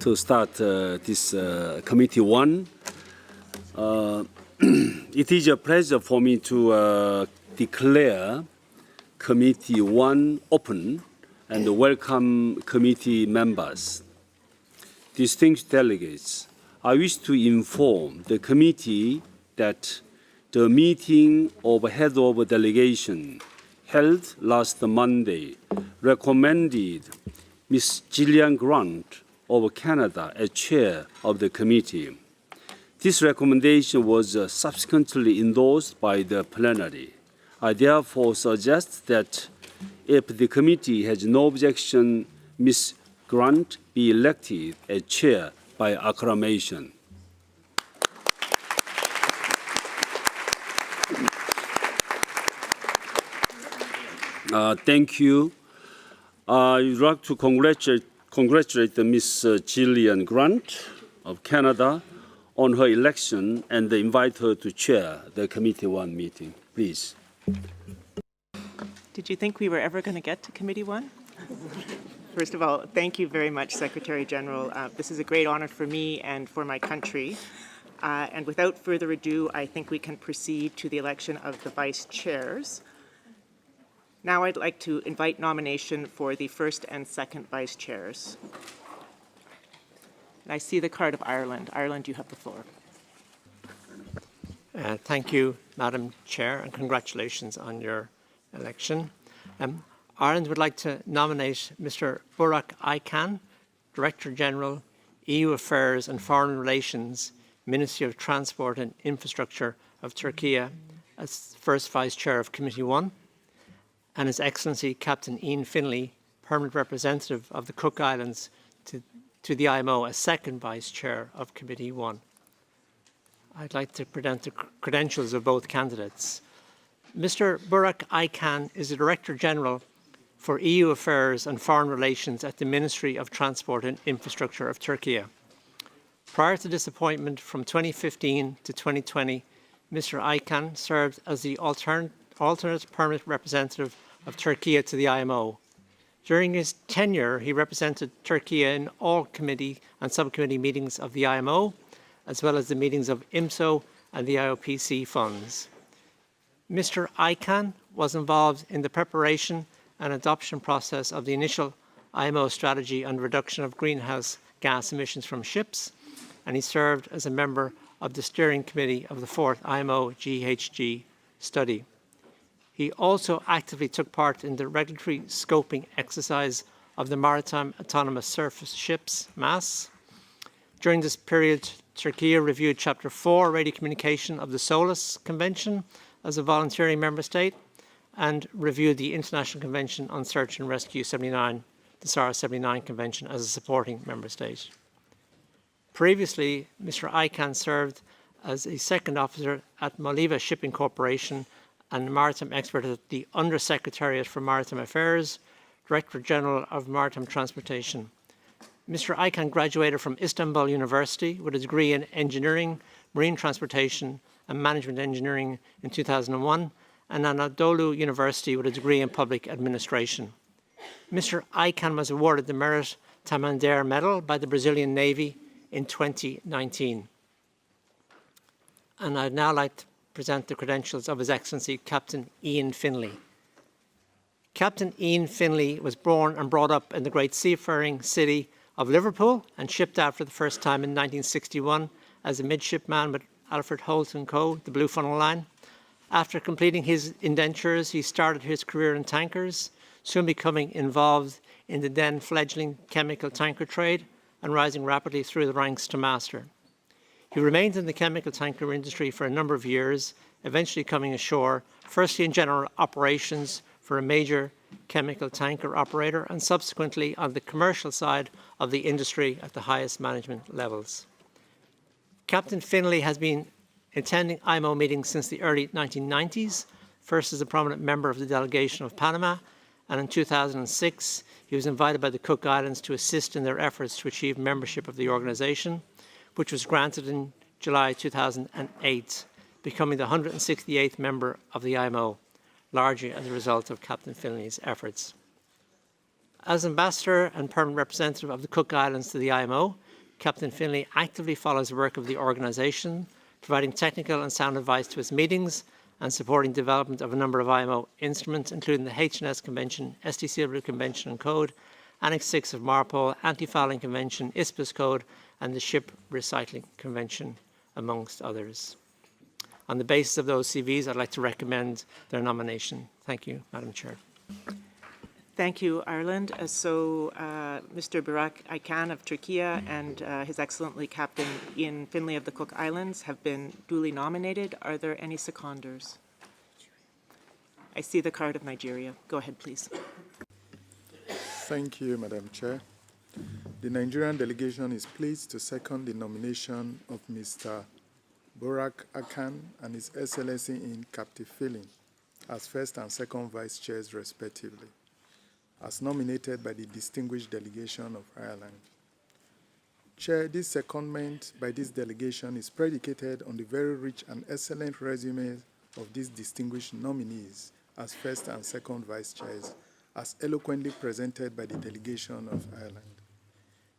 to start this Committee 1. It is a pleasure for me to declare Committee 1 open and welcome committee members. Distinguished delegates, I wish to inform the committee that the meeting of head of delegation held last Monday recommended Ms. Gillian Grant of Canada as chair of the committee. This recommendation was subsequently endorsed by the plenary. I therefore suggest that if the committee has no objection, Ms. Grant be elected as chair by acclamation. Thank you. I would like to congratulate Ms. Gillian Grant of Canada on her election and invite her to chair the Committee 1 meeting. Please. Did you think we were ever going to get to Committee 1? First of all, thank you very much, Secretary General. This is a great honor for me and for my country. And without further ado, I think we can proceed to the election of the vice chairs. Now I'd like to invite nomination for the first and second vice chairs. And I see the card of Ireland. Ireland, you have the floor. Thank you, Madam Chair, and congratulations on your election. Ireland would like to nominate Mr. Burak Aykan, Director General, EU Affairs and Foreign Relations, Ministry of Transport and Infrastructure of Turkey, as first Vice Chair of Committee 1, and His Excellency Captain Ian Finlay, Permanent Representative of the Cook Islands to the IMO, as second Vice Chair of Committee 1. I'd like to present the credentials of both candidates. Mr. Burak Aykan is the Director General for EU Affairs and Foreign Relations at the Ministry of Transport and Infrastructure of Turkey. Prior to this appointment from 2015 to 2020, Mr. Aykan served as the alternate permanent representative of Turkey to the IMO. During his tenure, he represented Turkey in all committee and subcommittee meetings of the IMO, as well as the meetings of IMSO and the IOPC funds. Mr. Aykan was involved in the preparation and adoption process of the initial IMO strategy on reduction of greenhouse gas emissions from ships, and he served as a member of the steering committee of the fourth IMO GHG study. He also actively took part in the regulatory scoping exercise of the Maritime Autonomous Surface Ships, MAS. During this period, Turkey reviewed Chapter 4, Radio Communication of the SOLAS Convention as a volunteering member state, and reviewed the International Convention on Search and Rescue 79, the SAR 79 Convention, as a supporting member state. Previously, Mr. Aykan served as a second officer at Moliva Shipping Corporation and maritime expert at the Undersecretariat for Maritime Affairs, Director General of Maritime Transportation. Mr. Aykan graduated from Istanbul University with a degree in engineering, marine transportation, and management engineering in 2001, and Anadolu University with a degree in public administration. Mr. Aykan was awarded the Merit Tamandaré Medal by the Brazilian Navy in 2019. And I'd now like to present the credentials of His Excellency Captain Ian Finlay. Captain Ian Finlay was born and brought up in the great seafaring city of Liverpool and shipped out for the first time in 1961 as a midshipman with Alfred Holt & Co., the Blue Funnel Line. After completing his indentures, he started his career in tankers, soon becoming involved in the then fledgling chemical tanker trade and rising rapidly through the ranks to master. He remained in the chemical tanker industry for a number of years, eventually coming ashore, firstly in general operations for a major chemical tanker operator, and subsequently on the commercial side of the industry at the highest management levels. Captain Finlay has been attending IMO meetings since the early 1990s, first as a prominent member of the delegation of Panama, and in 2006 he was invited by the Cook Islands to assist in their efforts to achieve membership of the organization, which was granted in July 2008, becoming the 168th member of the IMO. largely as a result of Captain Finley's efforts. As Ambassador and Permanent Representative of the Cook Islands to the IMO, Captain Finley actively follows the work of the organisation, providing technical and sound advice to its meetings and supporting development of a number of IMO instruments, including the HNS Convention, STCW Convention and Code, Annex 6 of MARPOL, Anti-Fouling Convention, ISPOS Code, and the Ship Recycling Convention, amongst others. On the basis of those CVs, I'd like to recommend their nomination. Thank you, Madam Chair. Thank you, Ireland. Mr. Burak Aykan of Turkey and His Excellency Captain Ian Finley of the Cook Islands have been duly nominated. Are there any seconders? I see the card of Nigeria. Go ahead, please. Thank you, Madam Chair. The Nigerian delegation is pleased to second the nomination of Mr. Burak Aykan and His Excellency in Captain Finley as first and second vice chairs, respectively, as nominated by the distinguished delegation of Ireland. Chair, this secondment by this delegation is predicated on the very rich and excellent resumes of these distinguished nominees as first and second vice chairs, as eloquently presented by the delegation of Ireland.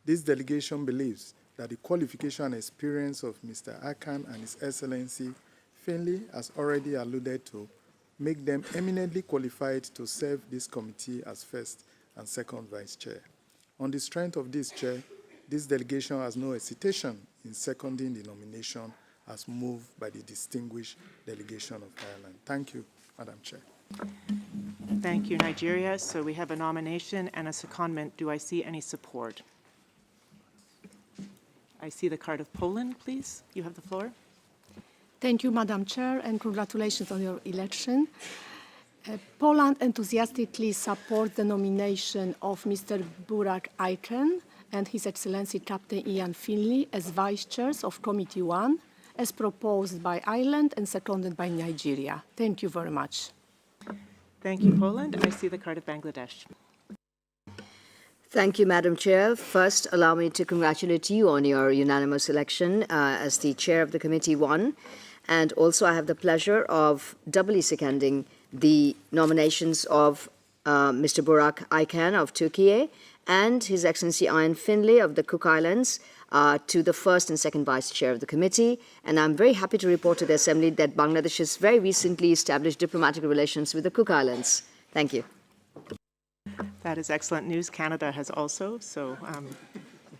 This delegation believes that the qualification and experience of Mr. Aykan and His Excellency Finley, as already alluded to, make them eminently qualified to serve this committee as first and second vice chair. On the strength of this, Chair, this delegation has no hesitation in seconding the nomination as moved by the distinguished delegation of Ireland. Thank you, Madam Chair. Thank you, Nigeria. So we have a nomination and a secondment. Do I see any support? I see the card of Poland, please. You have the floor. Thank you, Madam Chair, and congratulations on your election. Poland enthusiastically supports the nomination of Mr. Burak Aykan and His Excellency Captain Ian Finley as Vice Chairs of Committee 1, as proposed by Ireland and seconded by Nigeria. Thank you very much. Thank you, Poland. I see the card of Bangladesh. Thank you, Madam Chair. First, allow me to congratulate you on your unanimous election as the Chair of the Committee 1. And also, I have the pleasure of doubly seconding the nominations of Mr. Burak Aykan of Turkey and His Excellency Ian Finley of the Cook Islands to the first and second Vice Chair of the Committee. And I'm very happy to report to the Assembly that Bangladesh has very recently established diplomatic relations with the Cook Islands. Thank you. That is excellent news. Canada has also, so I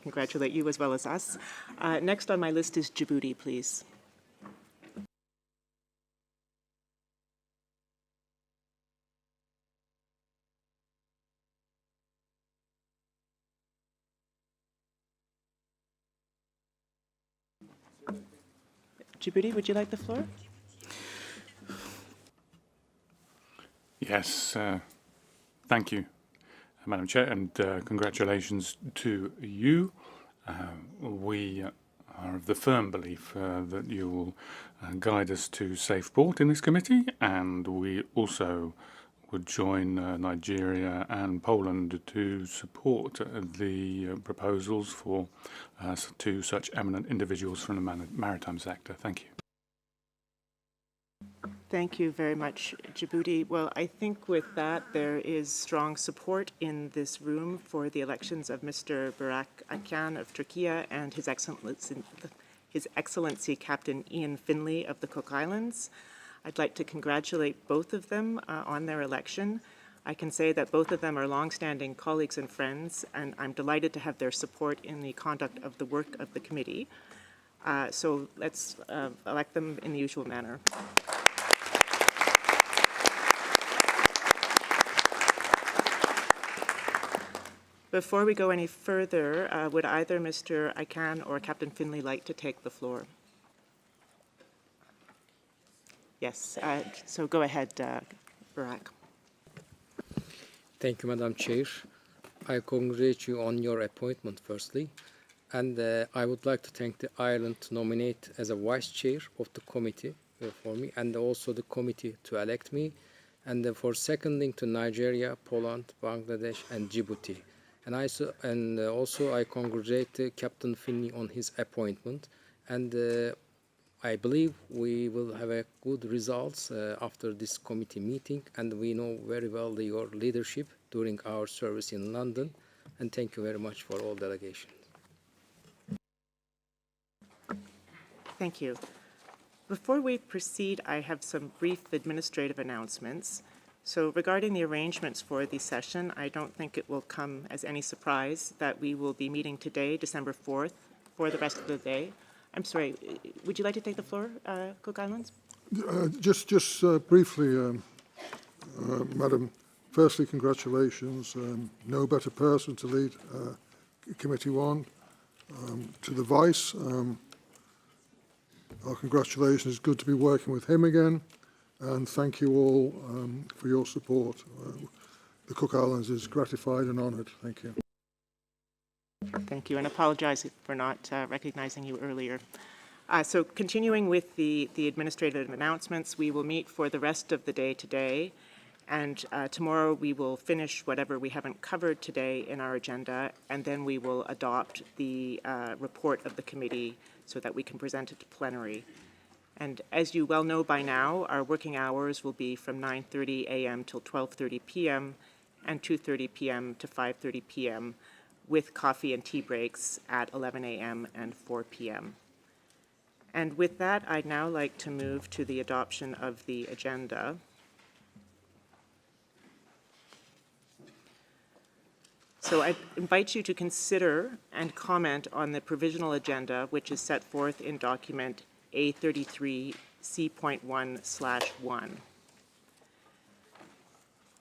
congratulate you as well as us. Next on my list is Djibouti, please. Djibouti, would you like the floor? Yes, thank you, Madam Chair, and congratulations to you. We are of the firm belief that you will guide us to safe port in this committee, and we also would join Nigeria and Poland to support the proposals for two such eminent individuals from the maritime sector. Thank you. Thank you very much, Djibouti. Well, I think with that, there is strong support in this room for the elections of Mr. Burak Aykan of Turkey and His Excellency Captain Ian Finley of the Cook Islands. I'd like to congratulate both of them on their election. I can say that both of them are longstanding colleagues and friends, and I'm delighted to have their support in the conduct of the work of the committee. So let's elect them in the usual manner. Before we go any further, would either Mr. Aykan or Captain Finley like to take the floor? Yes, so go ahead, Burak. Thank you, Madam Chair. I congratulate you on your appointment, firstly. And I would like to thank the Ireland to nominate as a vice chair of the committee for me, and also the committee to elect me, and for seconding to Nigeria, Poland, Bangladesh, and Djibouti. And also I congratulate Captain Finley on his appointment. And I believe we will have a good results after this committee meeting, and we know very well your leadership during our service in London, and thank you very much for all delegations. Thank you. Before we proceed, I have some brief administrative announcements. So regarding the arrangements for the session, I don't think it will come as any surprise that we will be meeting today, December 4th, for the rest of the day. I'm sorry, would you like to take the floor, Cook Islands? Just briefly, Madam, firstly, congratulations. No better person to lead Committee 1. To the Vice, our congratulations. It's good to be working with him again. And thank you all for your support. The Cook Islands is gratified and honoured. Thank you. Thank you, and apologize for not recognizing you earlier. So continuing with the administrative announcements, we will meet for the rest of the day today, and tomorrow we will finish whatever we haven't covered today in our agenda, and then we will adopt the report of the committee so that we can present it to plenary. And as you well know by now, our working hours will be from 9:30 a.m. till 12:30 p.m. and 2:30 p.m. to 5:30 p.m. with coffee and tea breaks at 11 a.m. and 4 p.m. And with that, I'd now like to move to the adoption of the agenda. So I invite you to consider and comment on the provisional agenda, which is set forth in document A33 C.1/1.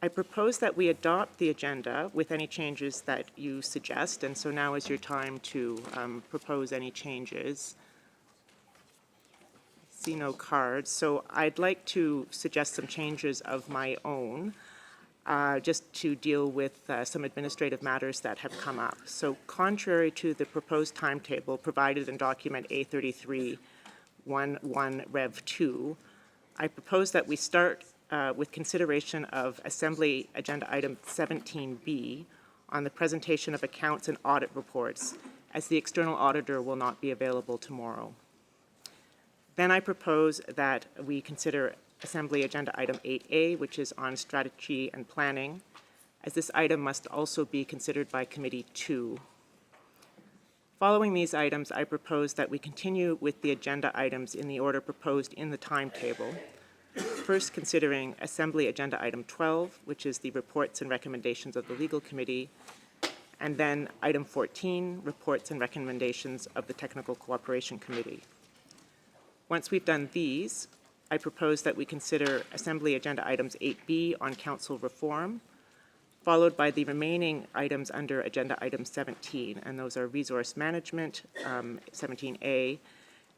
I propose that we adopt the agenda with any changes that you suggest, and so now is your time to propose any changes. I see no cards, so I'd like to suggest some changes of my own, just to deal with some administrative matters that have come up. So contrary to the proposed timetable provided in document A33 11 Rev 2, I propose that we start with consideration of Assembly Agenda Item 17B on the presentation of accounts and audit reports, as the external auditor will not be available tomorrow. Then I propose that we consider Assembly Agenda Item 8A, which is on strategy and planning, as this item must also be considered by Committee 2. Following these items, I propose that we continue with the agenda items in the order proposed in the timetable. First, considering Assembly Agenda Item 12, which is the reports and recommendations of the Legal Committee, and then Item 14, reports and recommendations of the Technical Cooperation Committee. Once we've done these, I propose that we consider Assembly Agenda Items 8B on Council Reform, followed by the remaining items under Agenda Item 17, and those are Resource Management, 17A,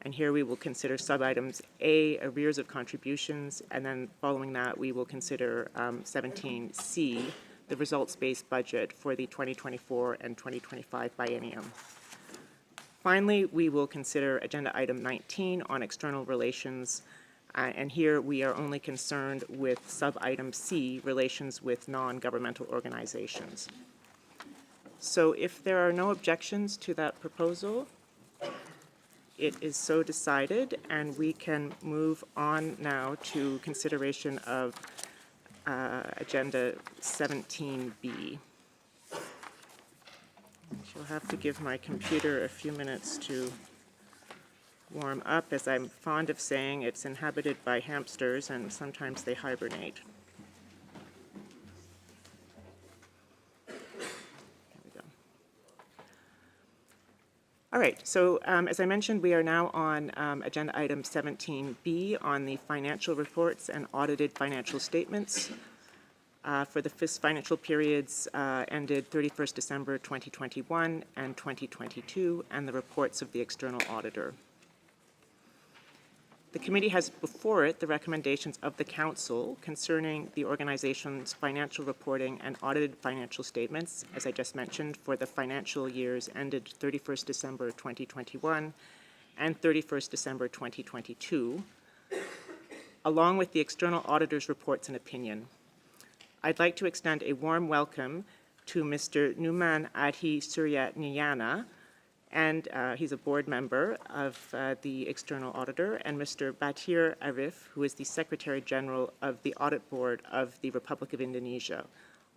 and here we will consider sub-items A, arrears of contributions, and then following that, we will consider 17C, the results-based budget for the 2024 and 2025 biennium. Finally, we will consider Agenda Item 19 on external relations, and here we are only concerned with sub-item C, relations with non-governmental organizations. So if there are no objections to that proposal, it is so decided, and we can move on now to consideration of Agenda 17B. I'll have to give my computer a few minutes to warm up. As I'm fond of saying, it's inhabited by hamsters, and sometimes they hibernate. All right, so as I mentioned, we are now on Agenda Item 17B on the financial reports and audited financial statements for the financial periods ended 31st December 2021 and 2022, and the reports of the external auditor. The committee has before it the recommendations of the Council concerning the organization's financial reporting and audited financial statements, as I just mentioned, for the financial years ended 31st December 2021 and 31st December 2022, along with the external auditor's reports and opinion. I'd like to extend a warm welcome to Mr. Numan Adhi Surya Niyana, and he's a board member of the external auditor, and Mr. Batir Arif, who is the Secretary General of the Audit Board of the Republic of Indonesia,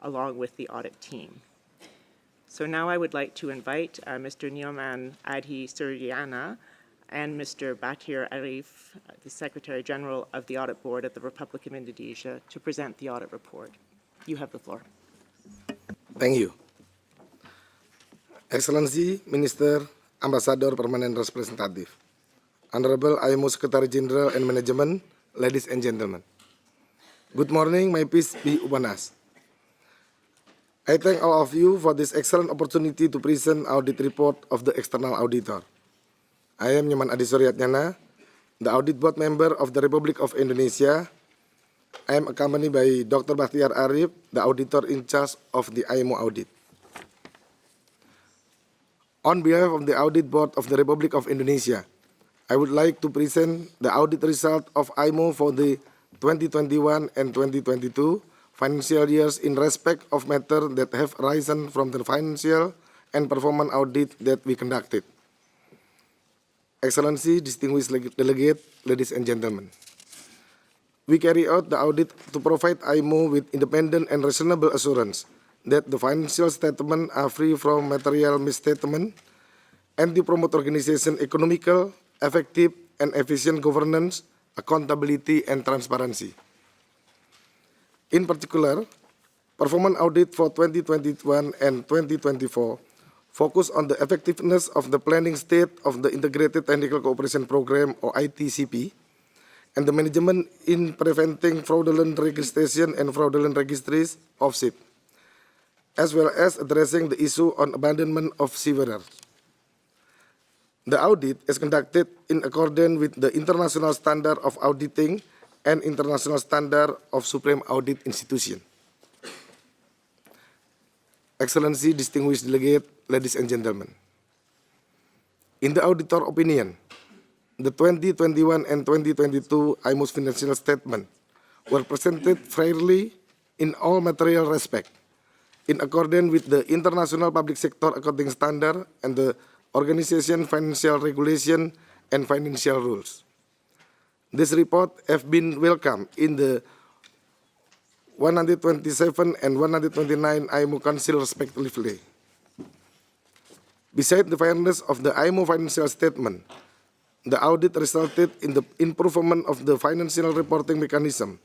along with the audit team. So now I would like to invite Mr. Nyoman Adhi Suryana and Mr. Batir Arif, the Secretary General of the Audit Board of the Republic of Indonesia, to present the audit report. You have the floor. Thank you. Excellency, Minister, Ambassador, Permanent Representative, Honorable IMO Secretary General and Management, ladies and gentlemen. Good morning, may peace be upon us. I thank all of you for this excellent opportunity to present audit report of the external auditor. I am Nyoman Adhi Suryana, the audit board member of the Republic of Indonesia. I am accompanied by Dr. Bakhtiar Arif, the auditor in charge of the IMO audit. On behalf of the Audit Board of the Republic of Indonesia, I would like to present the audit result of IMO for the 2021 and 2022 financial years in respect of matters that have arisen from the financial and performance audit that we conducted. Excellency, distinguished delegate, ladies and gentlemen. We carry out the audit to provide IMO with independent and reasonable assurance that the financial statements are free from material misstatement and to promote organization economical, effective, and efficient governance, accountability, and transparency. In particular, performance audit for 2021 and 2024 focus on the effectiveness of the planning state of the Integrated Technical Cooperation Program, or ITCP, and the management in preventing fraudulent registration and fraudulent registries of ship, as well as addressing the issue on abandonment of seafarers. The audit is conducted in accordance with the International Standard of Auditing and International Standard of Supreme Audit Institution. Excellency, distinguished delegate, ladies and gentlemen. In the auditor opinion, the 2021 and 2022 IMO's financial statement were presented fairly in all material respect, in accordance with the International Public Sector Accounting Standard and the Organization Financial Regulation and Financial Rules. This report has been welcomed in the 127 and 129 IMO Council respectively. Besides the fairness of the IMO financial statement, the audit resulted in the improvement of the financial reporting mechanism,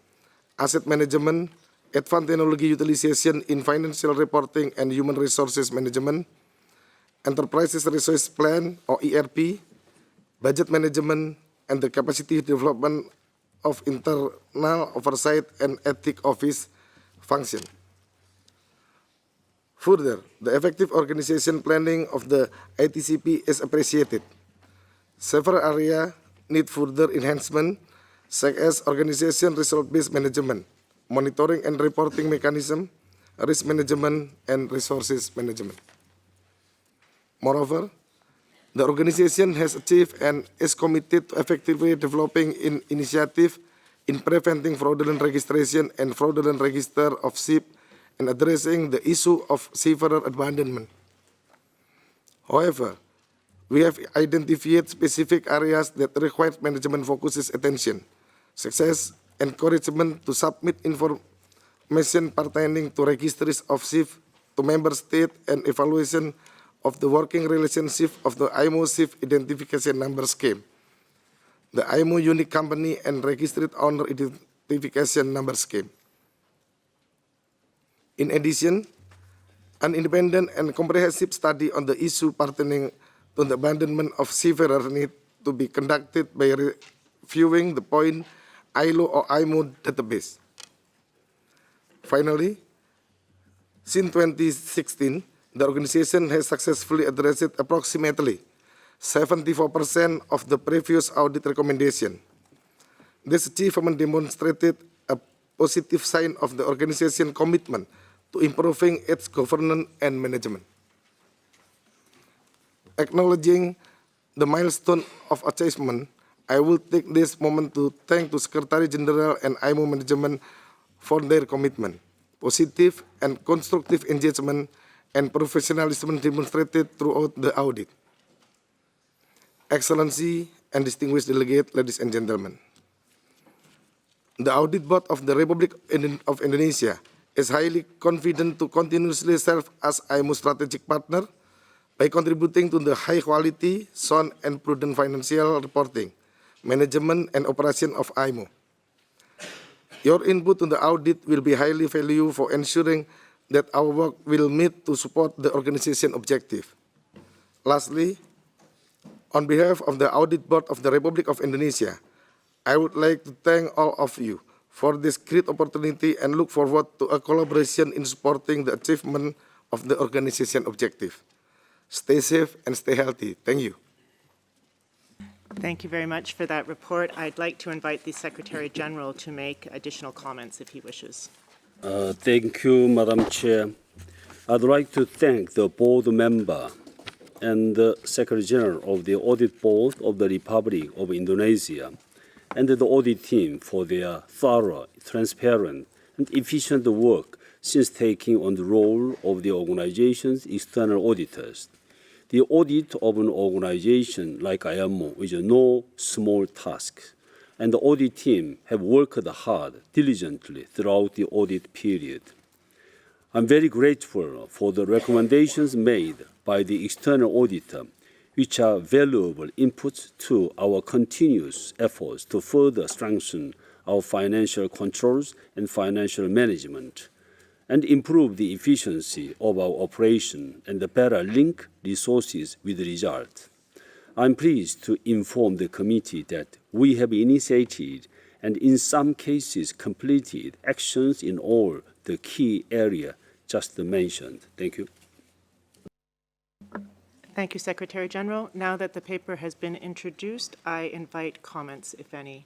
asset management, advanced technology utilization in financial reporting and human resources management, enterprises resource plan or ERP, budget management, and the capacity development of internal oversight and ethics office function. Further, the effective organization planning of the ITCP is appreciated. Several areas need further enhancement, such as organization result-based management, monitoring and reporting mechanism, risk management, and resources management. Moreover, the organization has achieved and is committed to effectively developing an initiative in preventing fraudulent registration and fraudulent register of ship and addressing the issue of seafarer abandonment. However, we have identified specific areas that require management focuses attention, such as encouragement to submit information pertaining to registries of ship to member state and evaluation of the working relationship of the IMO Ship Identification Number Scheme, the IMO Unique Company and Registered Owner Identification Number Scheme. In addition, an independent and comprehensive study on the issue pertaining to the abandonment of seafarers need to be conducted by reviewing the point ILO or IMO database. Finally, since 2016, the organization has successfully addressed approximately 74% of the previous audit recommendation. This achievement demonstrated a positive sign of the organization's commitment to improving its governance and management. Acknowledging the milestone of achievement, I will take this moment to thank the Secretary General and IMO management for their commitment, positive and constructive engagement, and professionalism demonstrated throughout the audit. Excellency and distinguished delegate, ladies and gentlemen. The Audit Board of the Republic of Indonesia is highly confident to continuously serve as IMO strategic partner by contributing to the high quality, sound and prudent financial reporting, management and operation of IMO. Your input to the audit will be highly valuable for ensuring that our work will meet to support the organization objective. Lastly, on behalf of the Audit Board of the Republic of Indonesia, I would like to thank all of you for this great opportunity and look forward to a collaboration in supporting the achievement of the organization objective. Stay safe and stay healthy. Thank you. Thank you very much for that report. I'd like to invite the Secretary General to make additional comments if he wishes. Thank you, Madam Chair. I'd like to thank the board member and the Secretary General of the Audit Board of the Republic of Indonesia and the audit team for their thorough, transparent, and efficient work since taking on the role of the organization's external auditors. The audit of an organization like IMO is no small task, and the audit team have worked hard, diligently throughout the audit period. I'm very grateful for the recommendations made by the external auditor, which are valuable inputs to our continuous efforts to further strengthen our financial controls and financial management, and improve the efficiency of our operation and better link resources with results. I'm pleased to inform the committee that we have initiated and in some cases completed actions in all the key areas just mentioned. Thank you. Thank you, Secretary General. Now that the paper has been introduced, I invite comments, if any.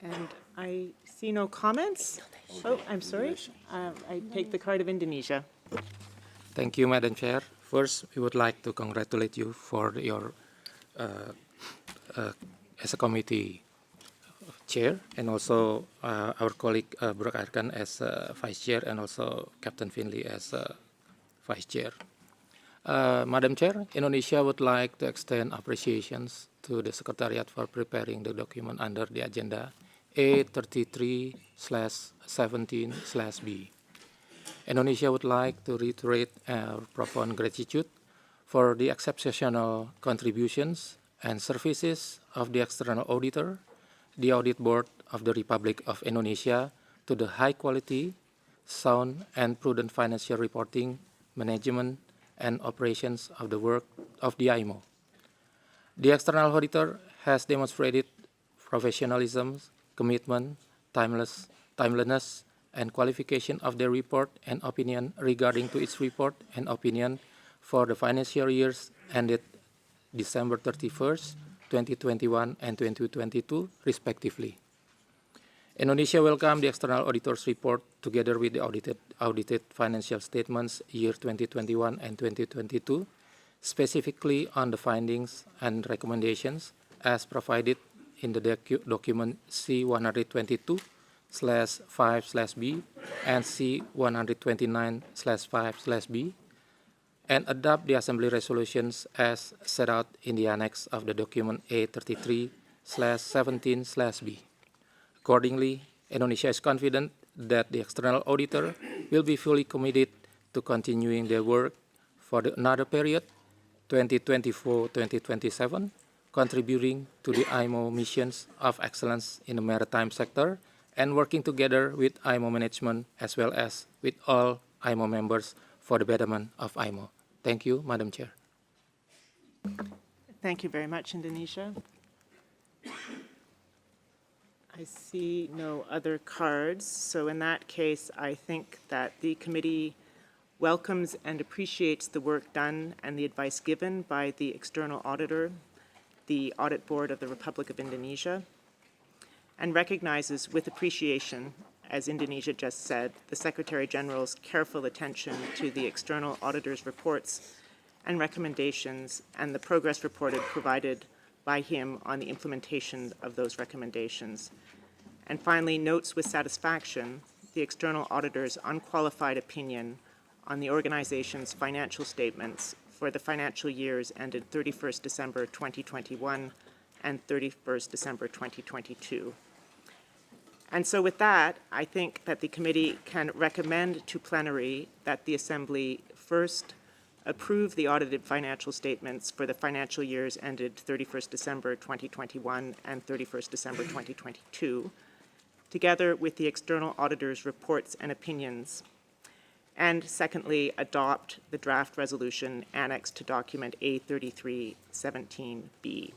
And I see no comments. Oh, I'm sorry. I take the card of Indonesia. Thank you, Madam Chair. First, we would like to congratulate you for your, as a committee chair, and also our colleague Burak Arkan as vice chair, and also Captain Finley as vice chair. Madam Chair, Indonesia would like to extend appreciations to the Secretariat for preparing the document under the agenda A33/17/B. Indonesia would like to reiterate our profound gratitude for the exceptional contributions and services of the external auditor, the Audit Board of the Republic of Indonesia, to the high quality, sound and prudent financial reporting, management and operations of the work of the IMO. The external auditor has demonstrated professionalism, commitment, timeliness, and qualification of their report and opinion regarding to its report and opinion for the financial years ended December 31st, 2021 and 2022, respectively. Indonesia welcomed the external auditor's report together with the audited financial statements year 2021 and 2022, specifically on the findings and recommendations as provided in the document C-122/5/B and C-129/5/B, and adopt the Assembly resolutions as set out in the annex of the document A33/17/B. Accordingly, Indonesia is confident that the external auditor will be fully committed to continuing their work for another period, 2024-2027, contributing to the IMO missions of excellence in the maritime sector and working together with IMO management as well as with all IMO members for the betterment of IMO. Thank you, Madam Chair. Thank you very much, Indonesia. I see no other cards, so in that case, I think that the committee welcomes and appreciates the work done and the advice given by the external auditor, the Audit Board of the Republic of Indonesia, and recognizes with appreciation, as Indonesia just said, the Secretary General's careful attention to the external auditor's reports and recommendations and the progress reported provided by him on the implementation of those recommendations. And finally, notes with satisfaction the external auditor's unqualified opinion on the organization's financial statements for the financial years ended 31st December 2021 and 31st December 2022. And so with that, I think that the committee can recommend to plenary that the Assembly first approve the audited financial statements for the financial years ended 31st December 2021 and 31st December 2022, together with the external auditor's reports and opinions. And secondly, adopt the draft resolution annexed to document A3317B.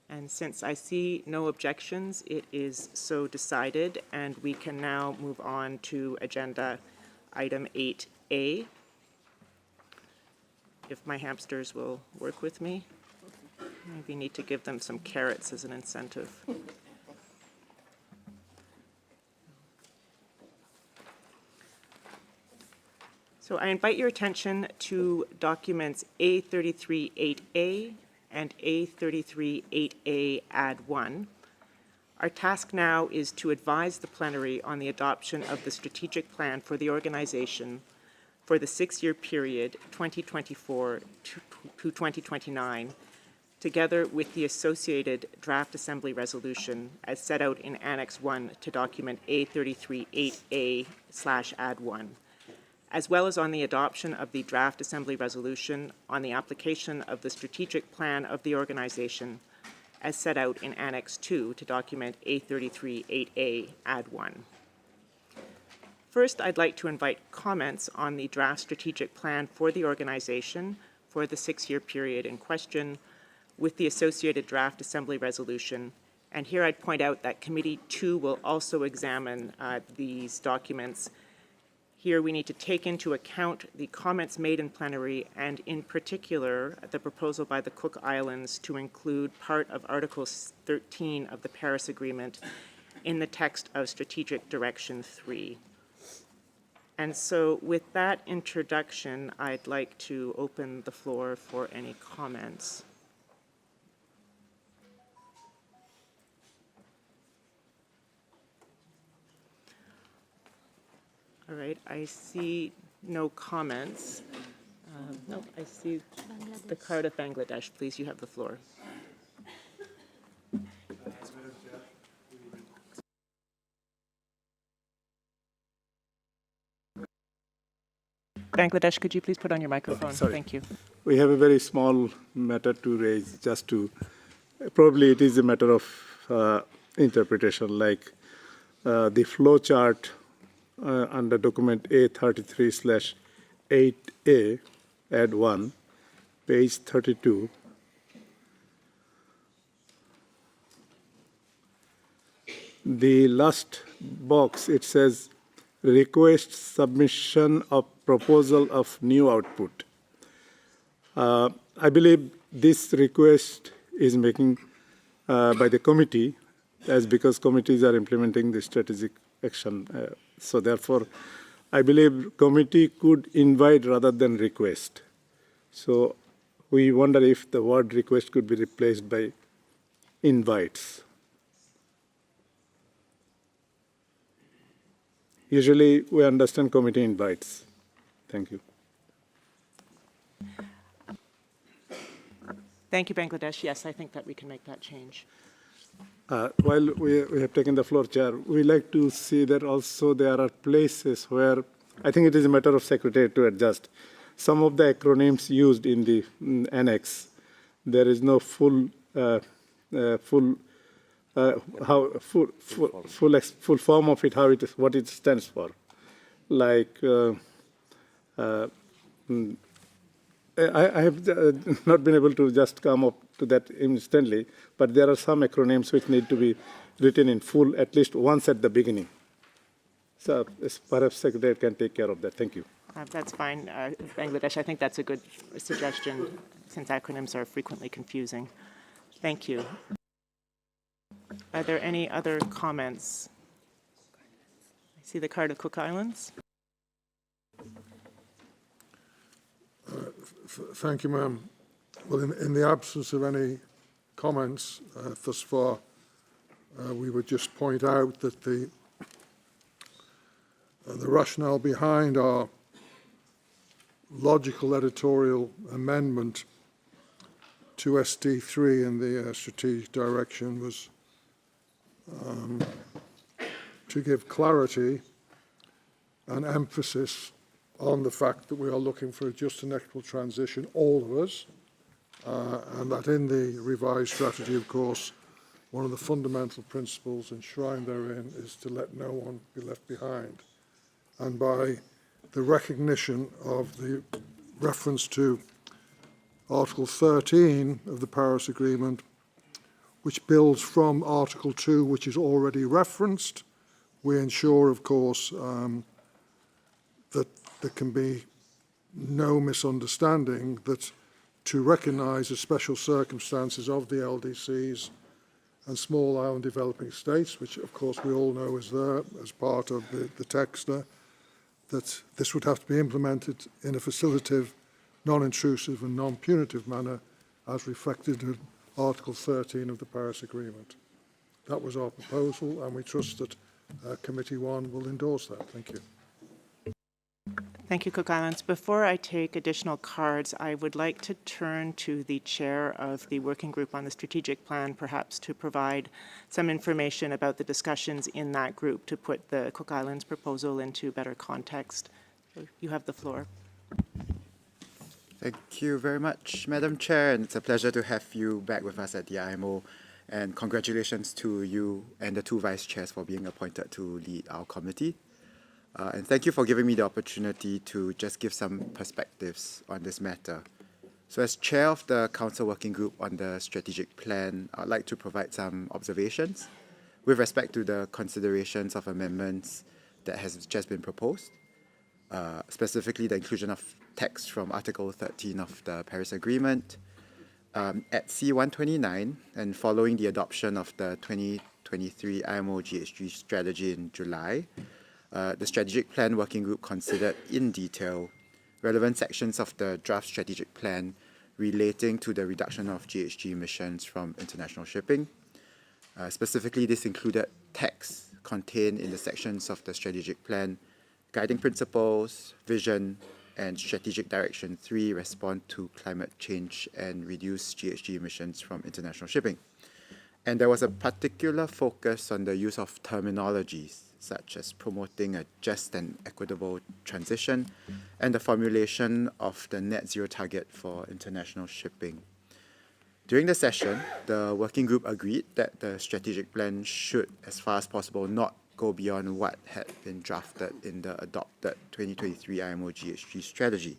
And since I see no objections, it is so decided, and we can now move on to agenda item 8A. If my hamsters will work with me, maybe need to give them some carrots as an incentive. So I invite your attention to documents A33-8A and A33-8A add 1. Our task now is to advise the plenary on the adoption of the strategic plan for the organization for the 6-year period 2024 to 2029, together with the associated draft assembly resolution as set out in Annex 1 to document A33-8A/add 1. As well as on the adoption of the draft assembly resolution on the application of the strategic plan of the organization as set out in Annex 2 to document A33-8A add 1. First, I'd like to invite comments on the draft strategic plan for the organization for the 6-year period in question with the associated draft assembly resolution. And here I'd point out that Committee 2 will also examine these documents. Here we need to take into account the comments made in plenary and in particular the proposal by the Cook Islands to include part of Article 13 of the Paris Agreement in the text of Strategic Direction 3. And so with that introduction, I'd like to open the floor for any comments. All right, I see no comments. No, I see the card of Bangladesh. Please, you have the floor. Bangladesh, could you please put on your microphone? Sorry. Thank you. We have a very small matter to raise, just to, probably it is a matter of interpretation, like the flow chart under document A33/8A, add 1, page 32. The last box, it says, request submission of proposal of new output. I believe this request is making by the committee, as because committees are implementing the strategic action. So therefore, I believe committee could invite rather than request. So we wonder if the word request could be replaced by invites. Usually we understand committee invites. Thank you. Thank you, Bangladesh. Yes, I think that we can make that change. While we have taken the floor, Chair, we like to see that also there are places where I think it is a matter of Secretariat to adjust. Some of the acronyms used in the annex, there is no full form of it, how it is, what it stands for. Like, I have not been able to just come up to that instantly, but there are some acronyms which need to be written in full at least once at the beginning. So perhaps Secretary can take care of that. Thank you. That's fine, Bangladesh. I think that's a good suggestion since acronyms are frequently confusing. Thank you. Are there any other comments? I see the card of Cook Islands. Thank you, ma'am. Well, in the absence of any comments thus far, we would just point out that the rationale behind our logical editorial amendment to SD3 in the strategic direction was to give clarity and emphasis on the fact that we are looking for a just and equitable transition, all of us, and that in the revised strategy, of course, one of the fundamental principles enshrined therein is to let no one be left behind. And by the recognition of the reference to Article 13 of the Paris Agreement, which builds from Article 2, which is already referenced, we ensure, of course, that there can be no misunderstanding that to recognise the special circumstances of the LDCs and small island developing states, which of course we all know is there as part of the text there, that this would have to be implemented in a facilitative, non-intrusive and non-punitive manner as reflected in Article 13 of the Paris Agreement. That was our proposal, and we trust that Committee 1 will endorse that. Thank you. Thank you, Cook Islands. Before I take additional cards, I would like to turn to the chair of the working group on the strategic plan, perhaps to provide some information about the discussions in that group to put the Cook Islands proposal into better context. You have the floor. Thank you very much, Madam Chair, and it's a pleasure to have you back with us at the IMO. And congratulations to you and the two vice chairs for being appointed to lead our committee. And thank you for giving me the opportunity to just give some perspectives on this matter. So as chair of the Council Working Group on the Strategic Plan, I'd like to provide some observations with respect to the considerations of amendments that has just been proposed, specifically the inclusion of text from Article 13 of the Paris Agreement. At C129, and following the adoption of the 2023 IMO GHG strategy in July, the Strategic Plan Working Group considered in detail relevant sections of the draft strategic plan relating to the reduction of GHG emissions from international shipping. Specifically, this included text contained in the sections of the strategic plan, guiding principles, vision, and strategic direction 3, respond to climate change and reduce GHG emissions from international shipping. And there was a particular focus on the use of terminologies such as promoting a just and equitable transition and the formulation of the net zero target for international shipping. During the session, the working group agreed that the strategic plan should, as far as possible, not go beyond what had been drafted in the adopted 2023 IMO GHG strategy,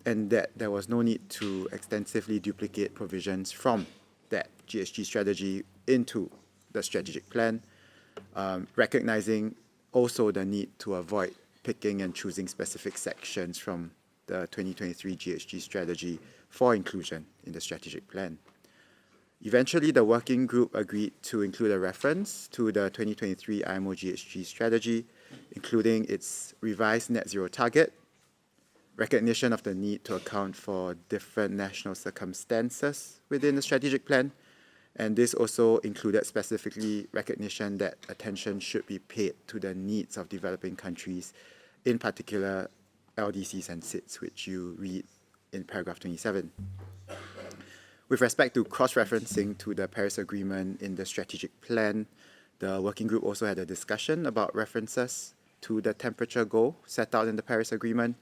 and that there was no need to extensively duplicate provisions from that GHG strategy into the strategic plan, recognizing also the need to avoid picking and choosing specific sections from the 2023 GHG strategy for inclusion in the strategic plan. Eventually, the working group agreed to include a reference to the 2023 IMO GHG strategy, including its revised net zero target, recognition of the need to account for different national circumstances within the strategic plan, and this also included specifically recognition that attention should be paid to the needs of developing countries, in particular LDCs and SIDS, which you read in paragraph 27. With respect to cross-referencing to the Paris Agreement in the strategic plan, the working group also had a discussion about references to the temperature goal set out in the Paris Agreement,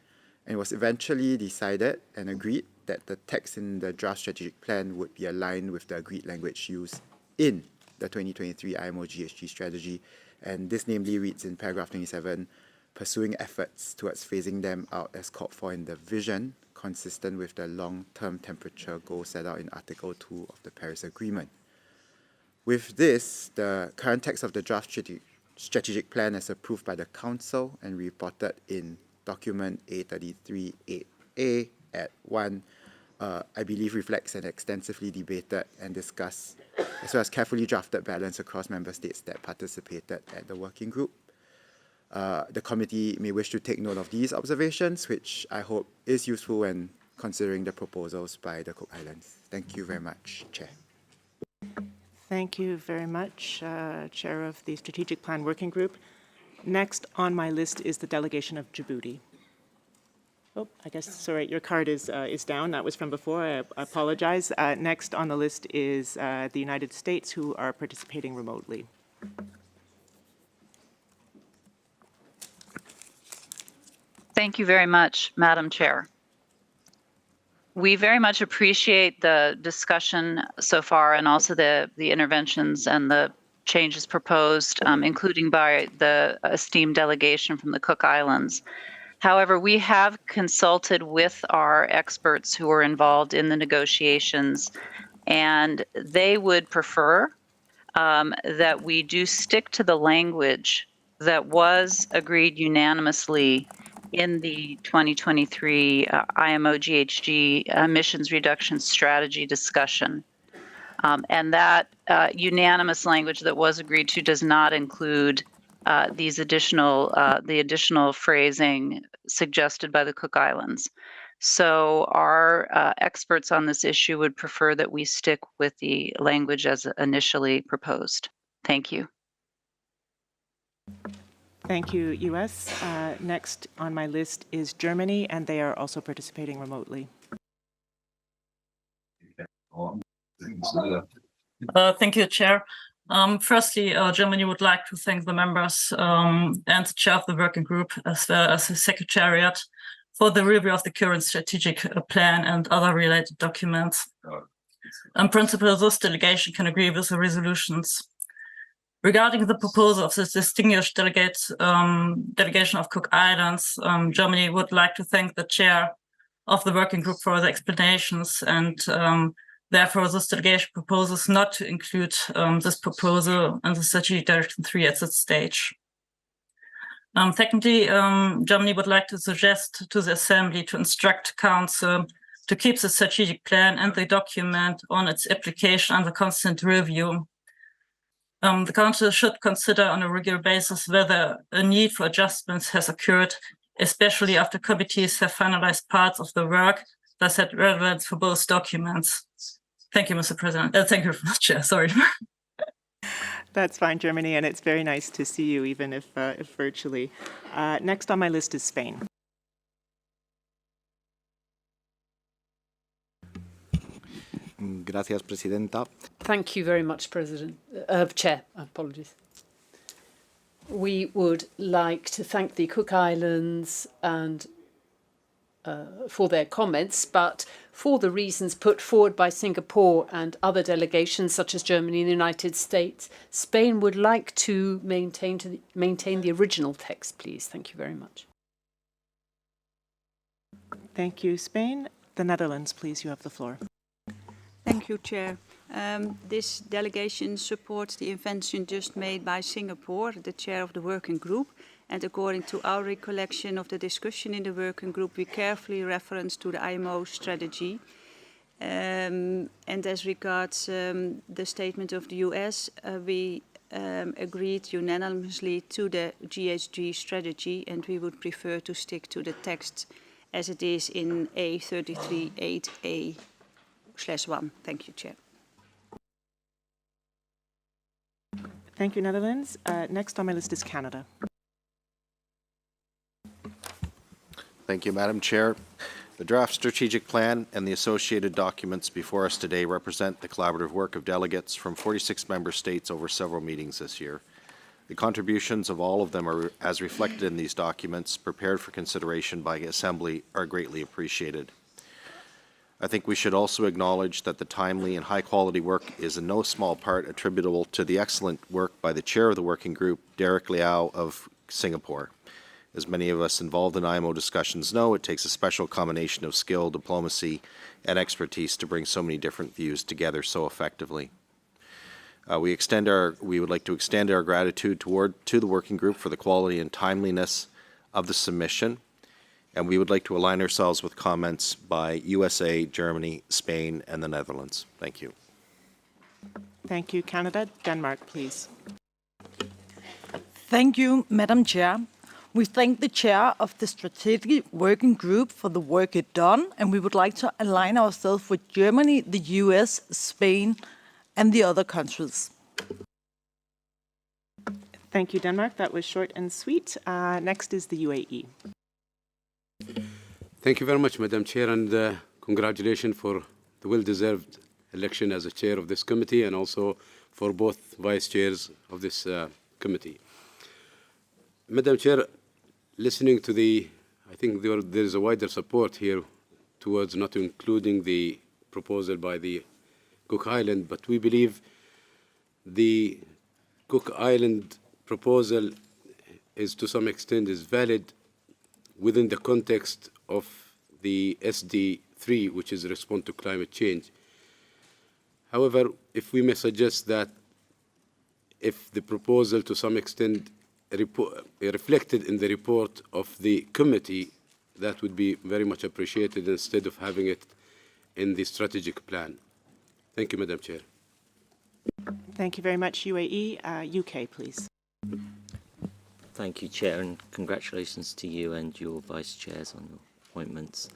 and it was eventually decided and agreed that the text in the draft strategic plan would be aligned with the agreed language used in the 2023 IMO GHG strategy, and this namely reads in paragraph 27, pursuing efforts towards phasing them out as called for in the vision, consistent with the long-term temperature goal set out in Article 2 of the Paris Agreement. With this, the current text of the draft strategic plan as approved by the Council and reported in document A33-8A at 1, I believe reflects an extensively debated and discussed, as well as carefully drafted balance across member states that participated at the working group. The committee may wish to take note of these observations, which I hope is useful when considering the proposals by the Cook Islands. Thank you very much, Chair. Thank you very much, Chair of the Strategic Plan Working Group. Next on my list is the delegation of Djibouti. Oh, I guess, sorry, your card is down. That was from before. I apologize. Next on the list is the United States, who are participating remotely. Thank you very much, Madam Chair. We very much appreciate the discussion so far and also the interventions and the changes proposed, including by the esteemed delegation from the Cook Islands. However, we have consulted with our experts who were involved in the negotiations, and they would prefer that we do stick to the language that was agreed unanimously in the 2023 IMO GHG emissions reduction strategy discussion. And that unanimous language that was agreed to does not include the additional phrasing suggested by the Cook Islands. So our experts on this issue would prefer that we stick with the language as initially proposed. Thank you. Thank you, US. Next on my list is Germany, and they are also participating remotely. Thank you, Chair. Firstly, Germany would like to thank the members and the chair of the working group, as well as the secretariat, for the review of the current strategic plan and other related documents. In principle, this delegation can agree with the resolutions. Regarding the proposal of the distinguished delegation of Cook Islands, Germany would like to thank the chair of the working group for the explanations, and therefore this delegation proposes not to include this proposal in the Strategic Direction 3 at this stage. Secondly, Germany would like to suggest to the Assembly to instruct Council to keep the strategic plan and the document on its application under constant review. The Council should consider on a regular basis whether a need for adjustments has occurred, especially after committees have finalized parts of the work that had relevance for both documents. Thank you, Mr. President. Thank you, Chair. Sorry. That's fine, Germany, and it's very nice to see you, even if virtually. Next on my list is Spain. Gracias, Presidenta. Thank you very much, Chair. Apologies. We would like to thank the Cook Islands and for their comments, but for the reasons put forward by Singapore and other delegations, such as Germany and the United States, Spain would like to maintain the original text, please. Thank you very much. Thank you, Spain. The Netherlands, please, you have the floor. Thank you, Chair. This delegation supports the invention just made by Singapore, the chair of the working group, and according to our recollection of the discussion in the working group, we carefully reference to the IMO strategy. And as regards the statement of the US, we agreed unanimously to the GHG strategy, and we would prefer to stick to the text as it is in A33(8)A/1. Thank you, Chair. Thank you, Netherlands. Next on my list is Canada. Thank you, Madam Chair. The draft strategic plan and the associated documents before us today represent the collaborative work of delegates from 46 member states over several meetings this year. The contributions of all of them are, as reflected in these documents, prepared for consideration by Assembly, are greatly appreciated. I think we should also acknowledge that the timely and high-quality work is in no small part attributable to the excellent work by the chair of the working group, Derek Liao of Singapore. As many of us involved in IMO discussions know, it takes a special combination of skill, diplomacy, and expertise to bring so many different views together so effectively. We would like to extend our gratitude to the working group for the quality and timeliness of the submission, and we would like to align ourselves with comments by USA, Germany, Spain, and the Netherlands. Thank you. Thank you, Canada. Denmark, please. Thank you, Madam Chair. We thank the chair of the Strategic Working Group for the work it done, and we would like to align ourselves with Germany, the US, Spain, and the other countries. Thank you, Denmark. That was short and sweet. Next is the UAE. Thank you very much, Madam Chair, and congratulations for the well-deserved election as a chair of this committee and also for both vice chairs of this committee. Madam Chair, listening to I think there is a wider support here towards not including the proposal by the Cook Island, but we believe the Cook Island proposal is to some extent is valid within the context of the SD3, which is response to climate change. However, if we may suggest that if the proposal to some extent reflected in the report of the committee, that would be very much appreciated instead of having it in the strategic plan. Thank you, Madam Chair. Thank you very much, UAE. UK, please. Thank you, Chair, and congratulations to you and your Vice Chairs on your appointments.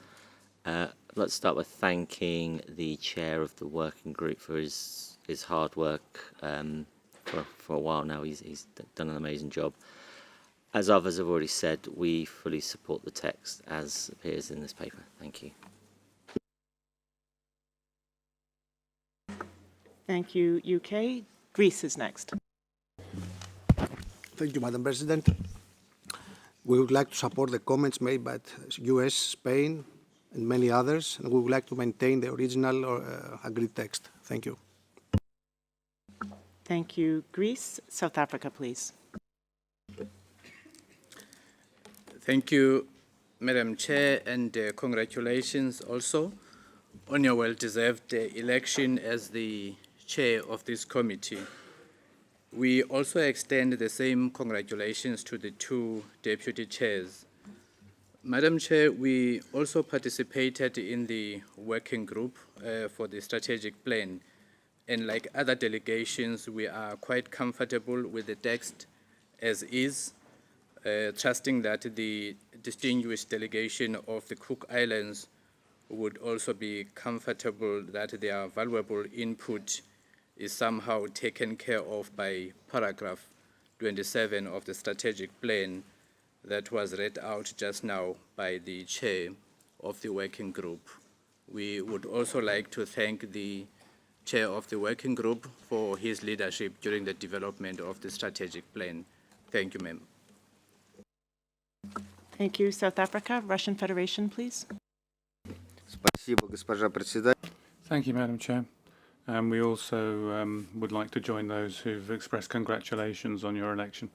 Let's start with thanking the Chair of the Working Group for his hard work for a while now. He's done an amazing job. As others have already said, we fully support the text as appears in this paper. Thank you. Thank you, UK. Greece is next. Thank you, Madam President. We would like to support the comments made by the US, Spain, and many others, and we would like to maintain the original or agreed text. Thank you. Thank you, Greece. South Africa, please. Thank you, Madam Chair, and congratulations also on your well-deserved election as the chair of this committee. We also extend the same congratulations to the two deputy chairs. Madam Chair, we also participated in the working group for the strategic plan, and like other delegations, we are quite comfortable with the text as is, trusting that the distinguished delegation of the Cook Islands would also be comfortable that their valuable input is somehow taken care of by paragraph 27 of the strategic plan that was read out just now by the chair of the working group. We would also like to thank the chair of the working group for his leadership during the development of the strategic plan. Thank you, ma'am. Thank you, South Africa. Russian Federation, please. Thank you, Madam Chair. And we also would like to join those who've expressed congratulations on your election,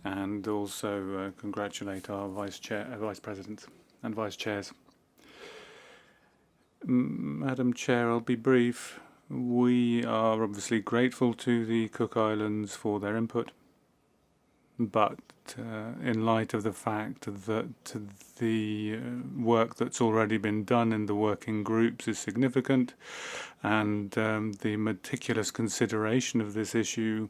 and also congratulate our Vice President and Vice Chairs. Madam Chair, I'll be brief. We are obviously grateful to the Cook Islands for their input, but in light of the fact that the work that's already been done in the working groups is significant, and the meticulous consideration of this issue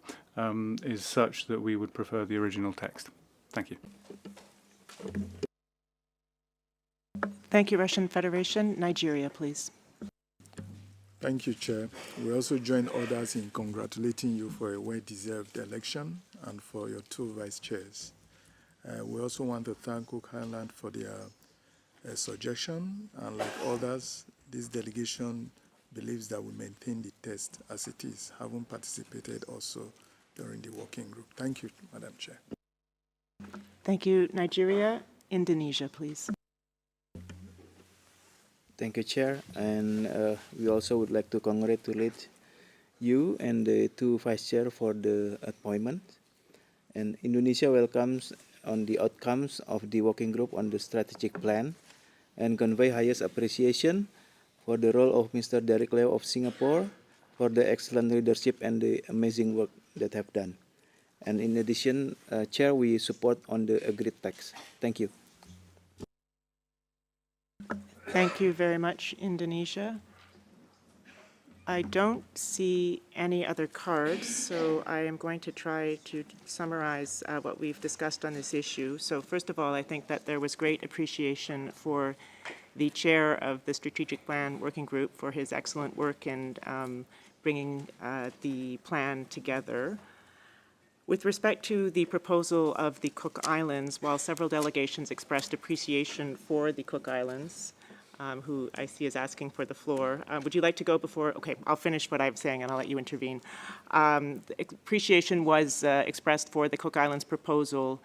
is such that we would prefer the original text. Thank you. Thank you, Russian Federation. Nigeria, please. Thank you, Chair. We also join others in congratulating you for a well-deserved election and for your two vice chairs. We also want to thank Cook Island for their suggestion, and like others, this delegation believes that we maintain the text as it is, having participated also during the working group. Thank you, Madam Chair. Thank you, Nigeria. Indonesia, please. Thank you, Chair. And we also would like to congratulate you and the two Vice Chair for the appointment. And Indonesia welcomes on the outcomes of the working group on the strategic plan and convey highest appreciation for the role of Mr. Derek Leo of Singapore for the excellent leadership and the amazing work that have done. And in addition, Chair, we support on the agreed text. Thank you. Thank you very much, Indonesia. I don't see any other cards, so I am going to try to summarize what we've discussed on this issue. So first of all, I think that there was great appreciation for the chair of the Strategic Plan Working Group for his excellent work in bringing the plan together. With respect to the proposal of the Cook Islands, while several delegations expressed appreciation for the Cook Islands, who I see is asking for the floor, would you like to go before? Okay, I'll finish what I'm saying and I'll let you intervene. The appreciation was expressed for the Cook Islands proposal.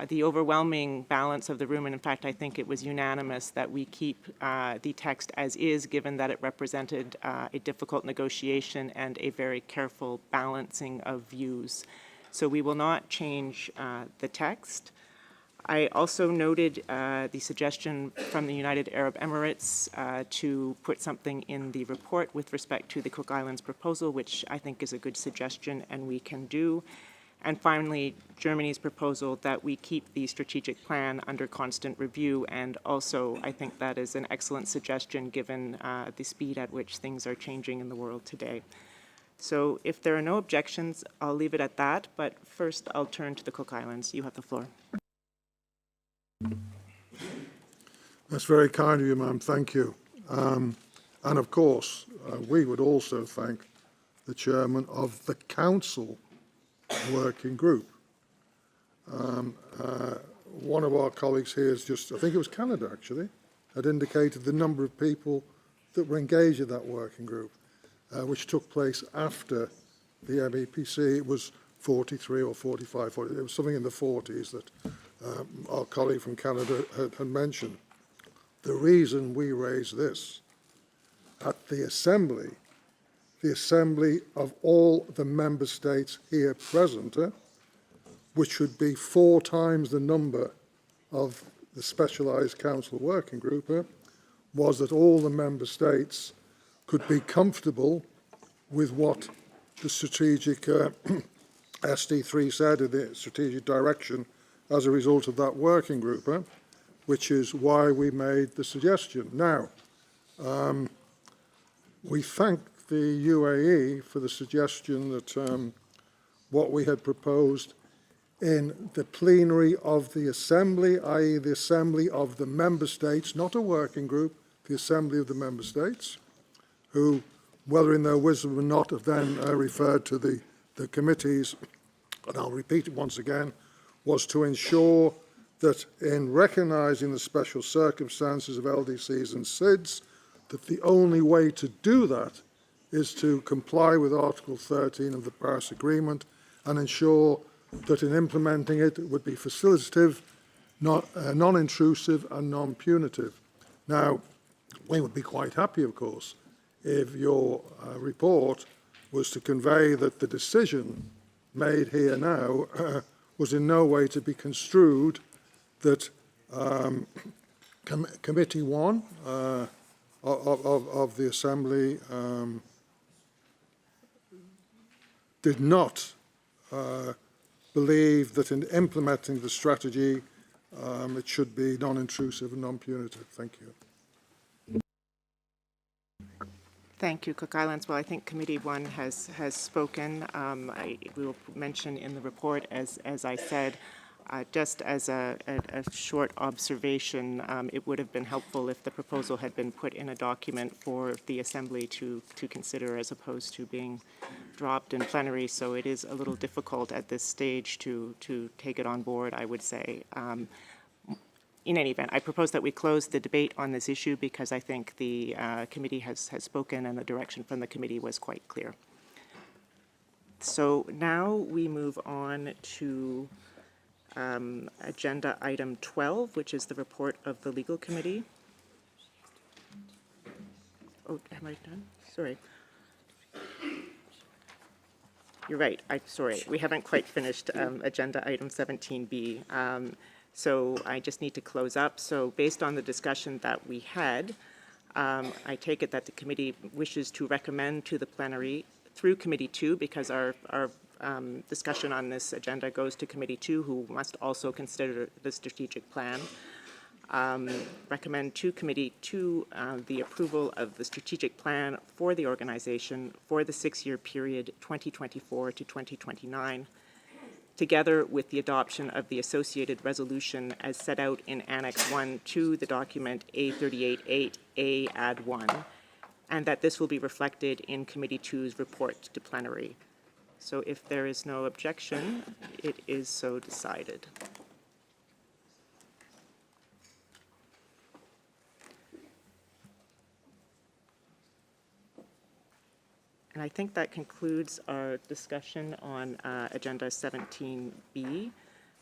The overwhelming balance of the room, and in fact, I think it was unanimous that we keep the text as is, given that it represented a difficult negotiation and a very careful balancing of views. So we will not change the text. I also noted the suggestion from the United Arab Emirates to put something in the report with respect to the Cook Islands proposal, which I think is a good suggestion and we can do. And finally, Germany's proposal that we keep the strategic plan under constant review, and also I think that is an excellent suggestion given the speed at which things are changing in the world today. So if there are no objections, I'll leave it at that, but first I'll turn to the Cook Islands. You have the floor. That's very kind of you, ma'am. Thank you. And of course, we would also thank the chairman of the Council Working Group. One of our colleagues here is just, I think it was Canada actually, had indicated the number of people that were engaged in that working group, which took place after the MEPC. It was 43 or 45, 40, it was something in the 40s that our colleague from Canada had mentioned. The reason we raised this at the Assembly of all the member states here present, which would be 4 times the number of the Specialised Council Working Group, was that all the member states could be comfortable with what the strategic SD3 said in the strategic direction as a result of that working group, which is why we made the suggestion. Now, we thank the UAE for the suggestion that what we had proposed in the plenary of the Assembly, i.e. the Assembly of the Member States, not a working group, the Assembly of the Member States, who, whether in their wisdom or not, have then referred to the committees, and I'll repeat it once again, was to ensure that in recognising the special circumstances of LDCs and SIDS, that the only way to do that is to comply with Article 13 of the Paris Agreement and ensure that in implementing it, it would be facilitative, non-intrusive and non-punitive. Now, we would be quite happy, of course, if your report was to convey that the decision made here now was in no way to be construed that Committee 1 of the Assembly did not believe that in implementing the strategy it should be non-intrusive and non-punitive. Thank you. Thank you, Cook Islands. Well, I think Committee 1 has spoken. We will mention in the report, as I said, just as a short observation, it would have been helpful if the proposal had been put in a document for the Assembly to consider as opposed to being dropped in plenary. So it is a little difficult at this stage to take it on board, I would say. In any event, I propose that we close the debate on this issue because I think the committee has spoken and the direction from the committee was quite clear. So now we move on to agenda item 12, which is the report of the Legal Committee. Oh, am I done? Sorry. You're right. Sorry. We haven't quite finished agenda item 17B. So I just need to close up. So based on the discussion that we had, I take it that the committee wishes to recommend to the plenary through Committee 2, because our discussion on this agenda goes to Committee 2, who must also consider the strategic plan. Recommend to Committee 2 the approval of the strategic plan for the organization for the 6-year period 2024 to 2029, together with the adoption of the associated resolution as set out in Annex 1 to the document A38-8A Add 1, and that this will be reflected in Committee 2's report to plenary. So if there is no objection, it is so decided. And I think that concludes our discussion on Agenda 17B.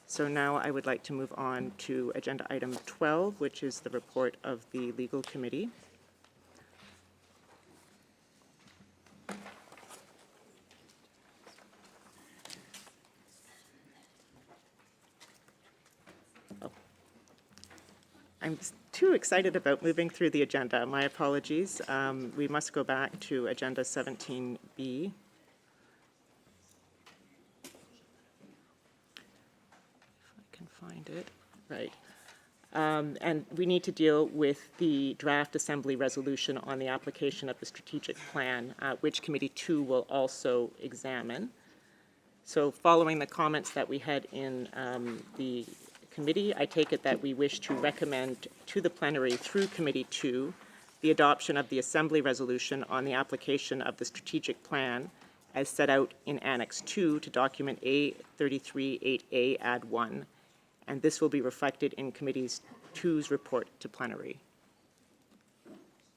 So now I would like to move on to Agenda Item 12, which is the report of the Legal Committee. I'm too excited about moving through the agenda. My apologies. We must go back to Agenda 17B. If I can find it. Right. And we need to deal with the draft Assembly resolution on the application of the strategic plan, which Committee 2 will also examine. So following the comments that we had in the committee, I take it that we wish to recommend to the plenary through Committee 2 the adoption of the Assembly resolution on the application of the strategic plan as set out in Annex 2 to document A33-8A Add 1, and this will be reflected in Committee 2's report to plenary.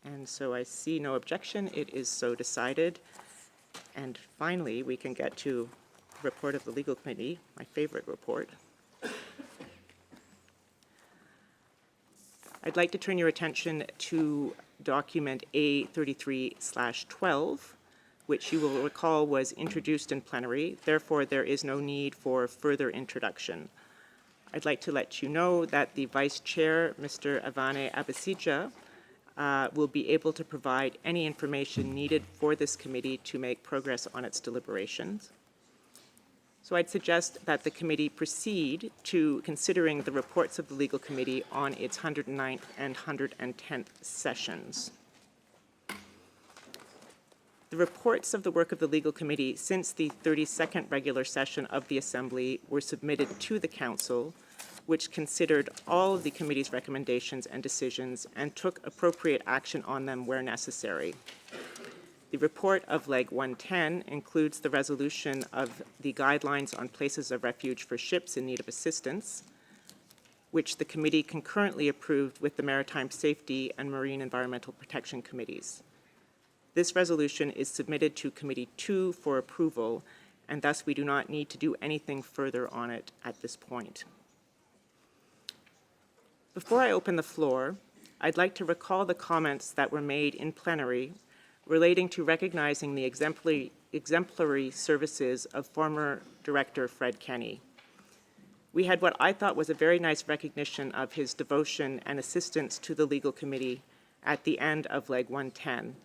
And so I see no objection. It is so decided. And finally, we can get to report of the Legal Committee, my favorite report. I'd like to turn your attention to document A33/12, which you will recall was introduced in plenary. Therefore, there is no need for further introduction. I'd like to let you know that the Vice Chair, Mr. Ivane Abesija, will be able to provide any information needed for this committee to make progress on its deliberations. So I'd suggest that the committee proceed to considering the reports of the Legal Committee on its 109th and 110th sessions. The reports of the work of the Legal Committee since the 32nd regular session of the Assembly were submitted to the Council, which considered all of the committee's recommendations and decisions and took appropriate action on them where necessary. The report of Leg 110 includes the resolution of the guidelines on places of refuge for ships in need of assistance, which the committee concurrently approved with the Maritime Safety and Marine Environmental Protection Committees. This resolution is submitted to Committee 2 for approval, and thus we do not need to do anything further on it at this point. Before I open the floor, I'd like to recall the comments that were made in plenary relating to recognizing the exemplary services of former Director Fred Kenny. We had what I thought was a very nice recognition of his devotion and assistance to the Legal Committee at the end of Leg 110.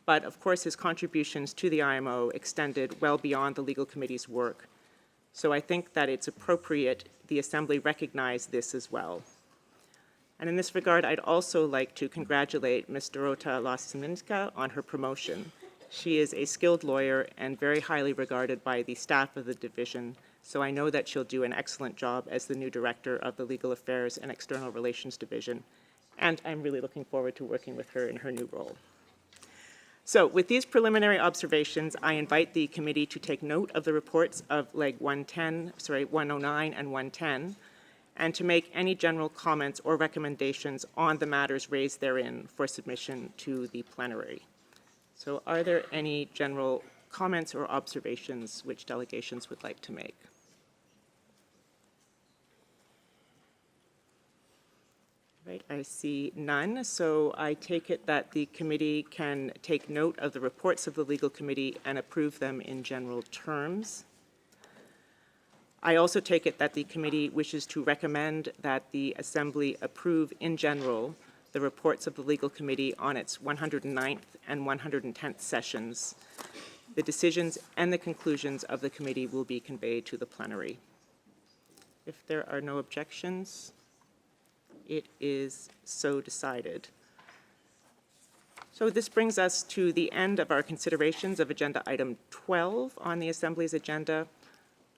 But of course, his contributions to the IMO extended well beyond the Legal Committee's work. So I think that it's appropriate the Assembly recognize this as well. And in this regard, I'd also like to congratulate Ms. Dorota Lasiminska on her promotion. She is a skilled lawyer and very highly regarded by the staff of the division, so I know that she'll do an excellent job as the new director of the Legal Affairs and External Relations Division, and I'm really looking forward to working with her in her new role. So with these preliminary observations, I invite the committee to take note of the reports of Leg 109 and 110, and to make any general comments or recommendations on the matters raised therein for submission to the plenary. So are there any general comments or observations which delegations would like to make? Right, I see none, so I take it that the committee can take note of the reports of the Legal Committee and approve them in general terms. I also take it that the committee wishes to recommend that the Assembly approve in general the reports of the Legal Committee on its 109th and 110th sessions. The decisions and the conclusions of the committee will be conveyed to the plenary. If there are no objections, it is so decided. So this brings us to the end of our considerations of Agenda Item 12 on the Assembly's agenda.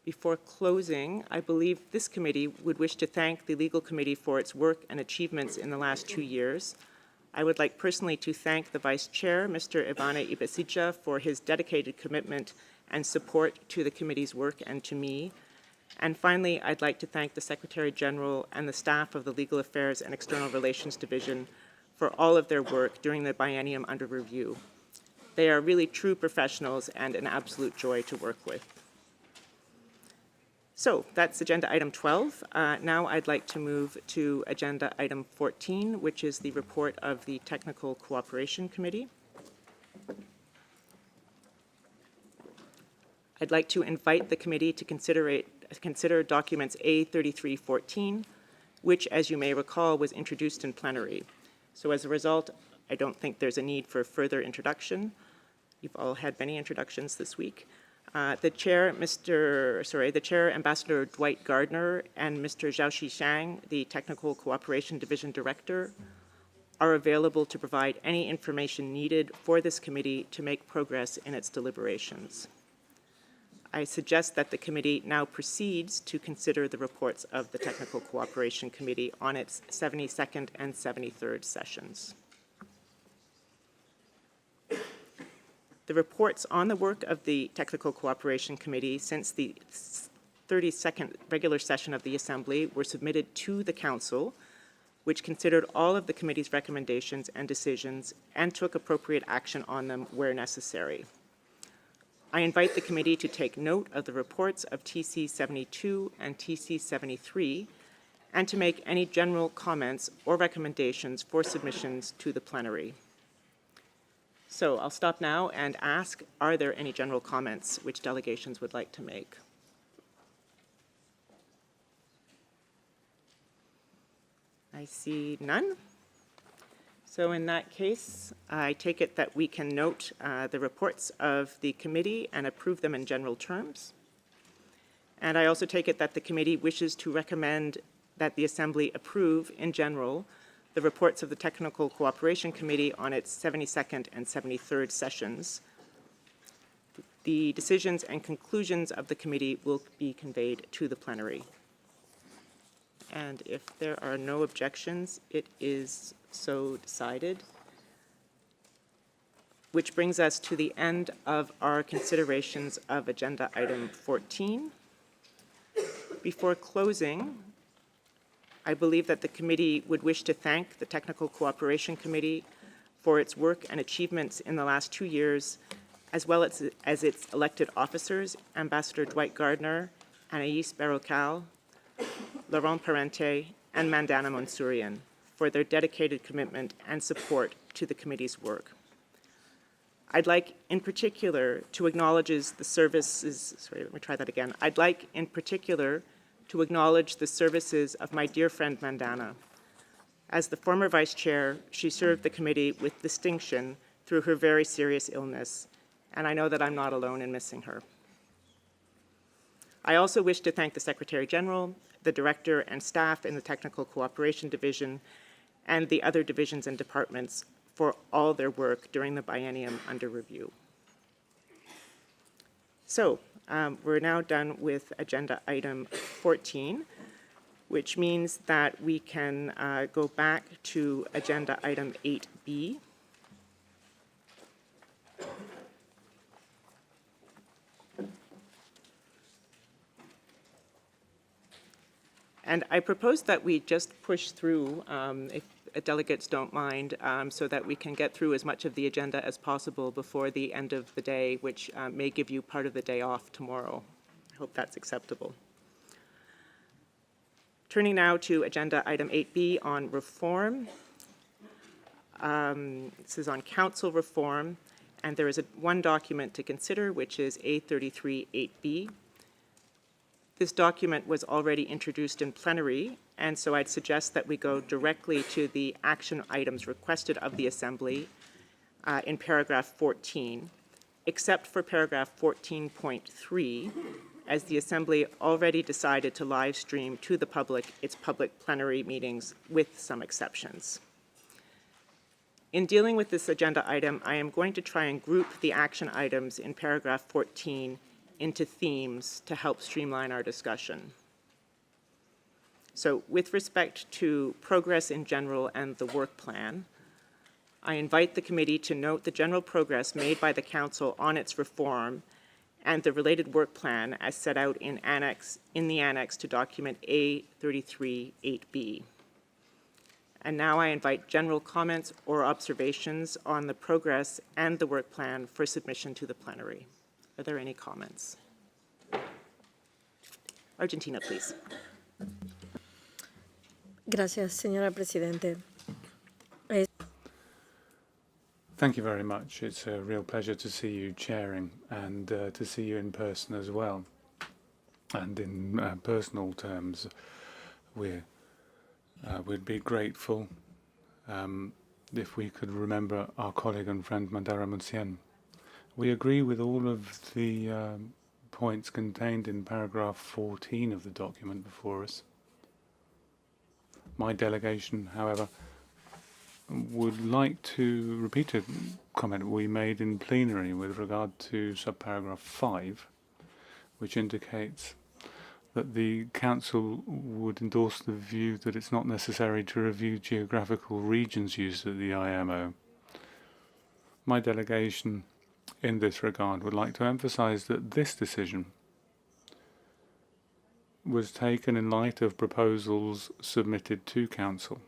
Before closing, I believe this committee would wish to thank the Legal Committee for its work and achievements in the last 2 years. I would like personally to thank the Vice Chair, Mr. Ivane Abesija, for his dedicated commitment and support to the committee's work and to me. And finally, I'd like to thank the Secretary General and the staff of the Legal Affairs and External Relations Division for all of their work during the biennium under review. They are really true professionals and an absolute joy to work with. So that's agenda item 12. Now I'd like to move to agenda item 14, which is the report of the Technical Cooperation Committee. I'd like to invite the committee to consider documents A3314, which, as you may recall, was introduced in plenary. So as a result, I don't think there's a need for further introduction. You've all had many introductions this week. The chair, Ambassador Dwight Gardner, and Mr. Zhaoxi Shang, the Technical Cooperation Division Director, are available to provide any information needed for this committee to make progress in its deliberations. I suggest that the committee now proceeds to consider the reports of the Technical Cooperation Committee on its 72nd and 73rd sessions. The reports on the work of the Technical Cooperation Committee since the 32nd regular session of the Assembly were submitted to the Council, which considered all of the committee's recommendations and decisions and took appropriate action on them where necessary. I invite the committee to take note of the reports of TC 72 and TC 73 and to make any general comments or recommendations for submissions to the plenary. So I'll stop now and ask, are there any general comments which delegations would like to make? I see none. So in that case, I take it that we can note the reports of the committee and approve them in general terms. And I also take it that the committee wishes to recommend that the Assembly approve in general the reports of the Technical Cooperation Committee on its 72nd and 73rd sessions. The decisions and conclusions of the committee will be conveyed to the plenary. And if there are no objections, it is so decided. Which brings us to the end of our considerations of agenda item 14. Before closing, I believe that the committee would wish to thank the Technical Cooperation Committee for its work and achievements in the last 2 years, as well as its elected officers, Ambassador Dwight Gardner, Anaïs Berrocal, Laurent Parente, and Mandana Mansourian for their dedicated commitment and support to the committee's work. I'd like in particular to acknowledge the services, I'd like in particular to acknowledge the services of my dear friend Mandana. As the former vice chair, she served the committee with distinction through her very serious illness, and I know that I'm not alone in missing her. I also wish to thank the Secretary General, the Director and staff in the Technical Cooperation Division, and the other divisions and departments for all their work during the biennium under review. So, we're now done with agenda item 14, which means that we can go back to agenda item 8B. And I propose that we just push through, if delegates don't mind, so that we can get through as much of the agenda as possible before the end of the day, which may give you part of the day off tomorrow. I hope that's acceptable. Turning now to agenda item 8B on reform. This is on council reform, and there is one document to consider, which is A33-8B. This document was already introduced in plenary, and so I'd suggest that we go directly to the action items requested of the Assembly in paragraph 14, except for paragraph 14.3, as the Assembly already decided to live stream to the public its public plenary meetings with some exceptions. In dealing with this agenda item, I am going to try and group the action items in paragraph 14 into themes to help streamline our discussion. So with respect to progress in general and the work plan, I invite the committee to note the general progress made by the Council on its reform and the related work plan as set out in the annex to document A33-8B. And now I invite general comments or observations on the progress and the work plan for submission to the plenary. Are there any comments? Argentina, please. Gracias, señora Presidente. Thank you very much. It's a real pleasure to see you chairing and to see you in person as well. And in personal terms, we'd be grateful if we could remember our colleague and friend Mandara Munsien. We agree with all of the points contained in paragraph 14 of the document before us. My delegation, however, would like to repeat a comment we made in plenary with regard to subparagraph 5, which indicates that the Council would endorse the view that it's not necessary to review geographical regions used at the IMO. My delegation, in this regard, would like to emphasize that this decision was taken in light of proposals submitted to Council,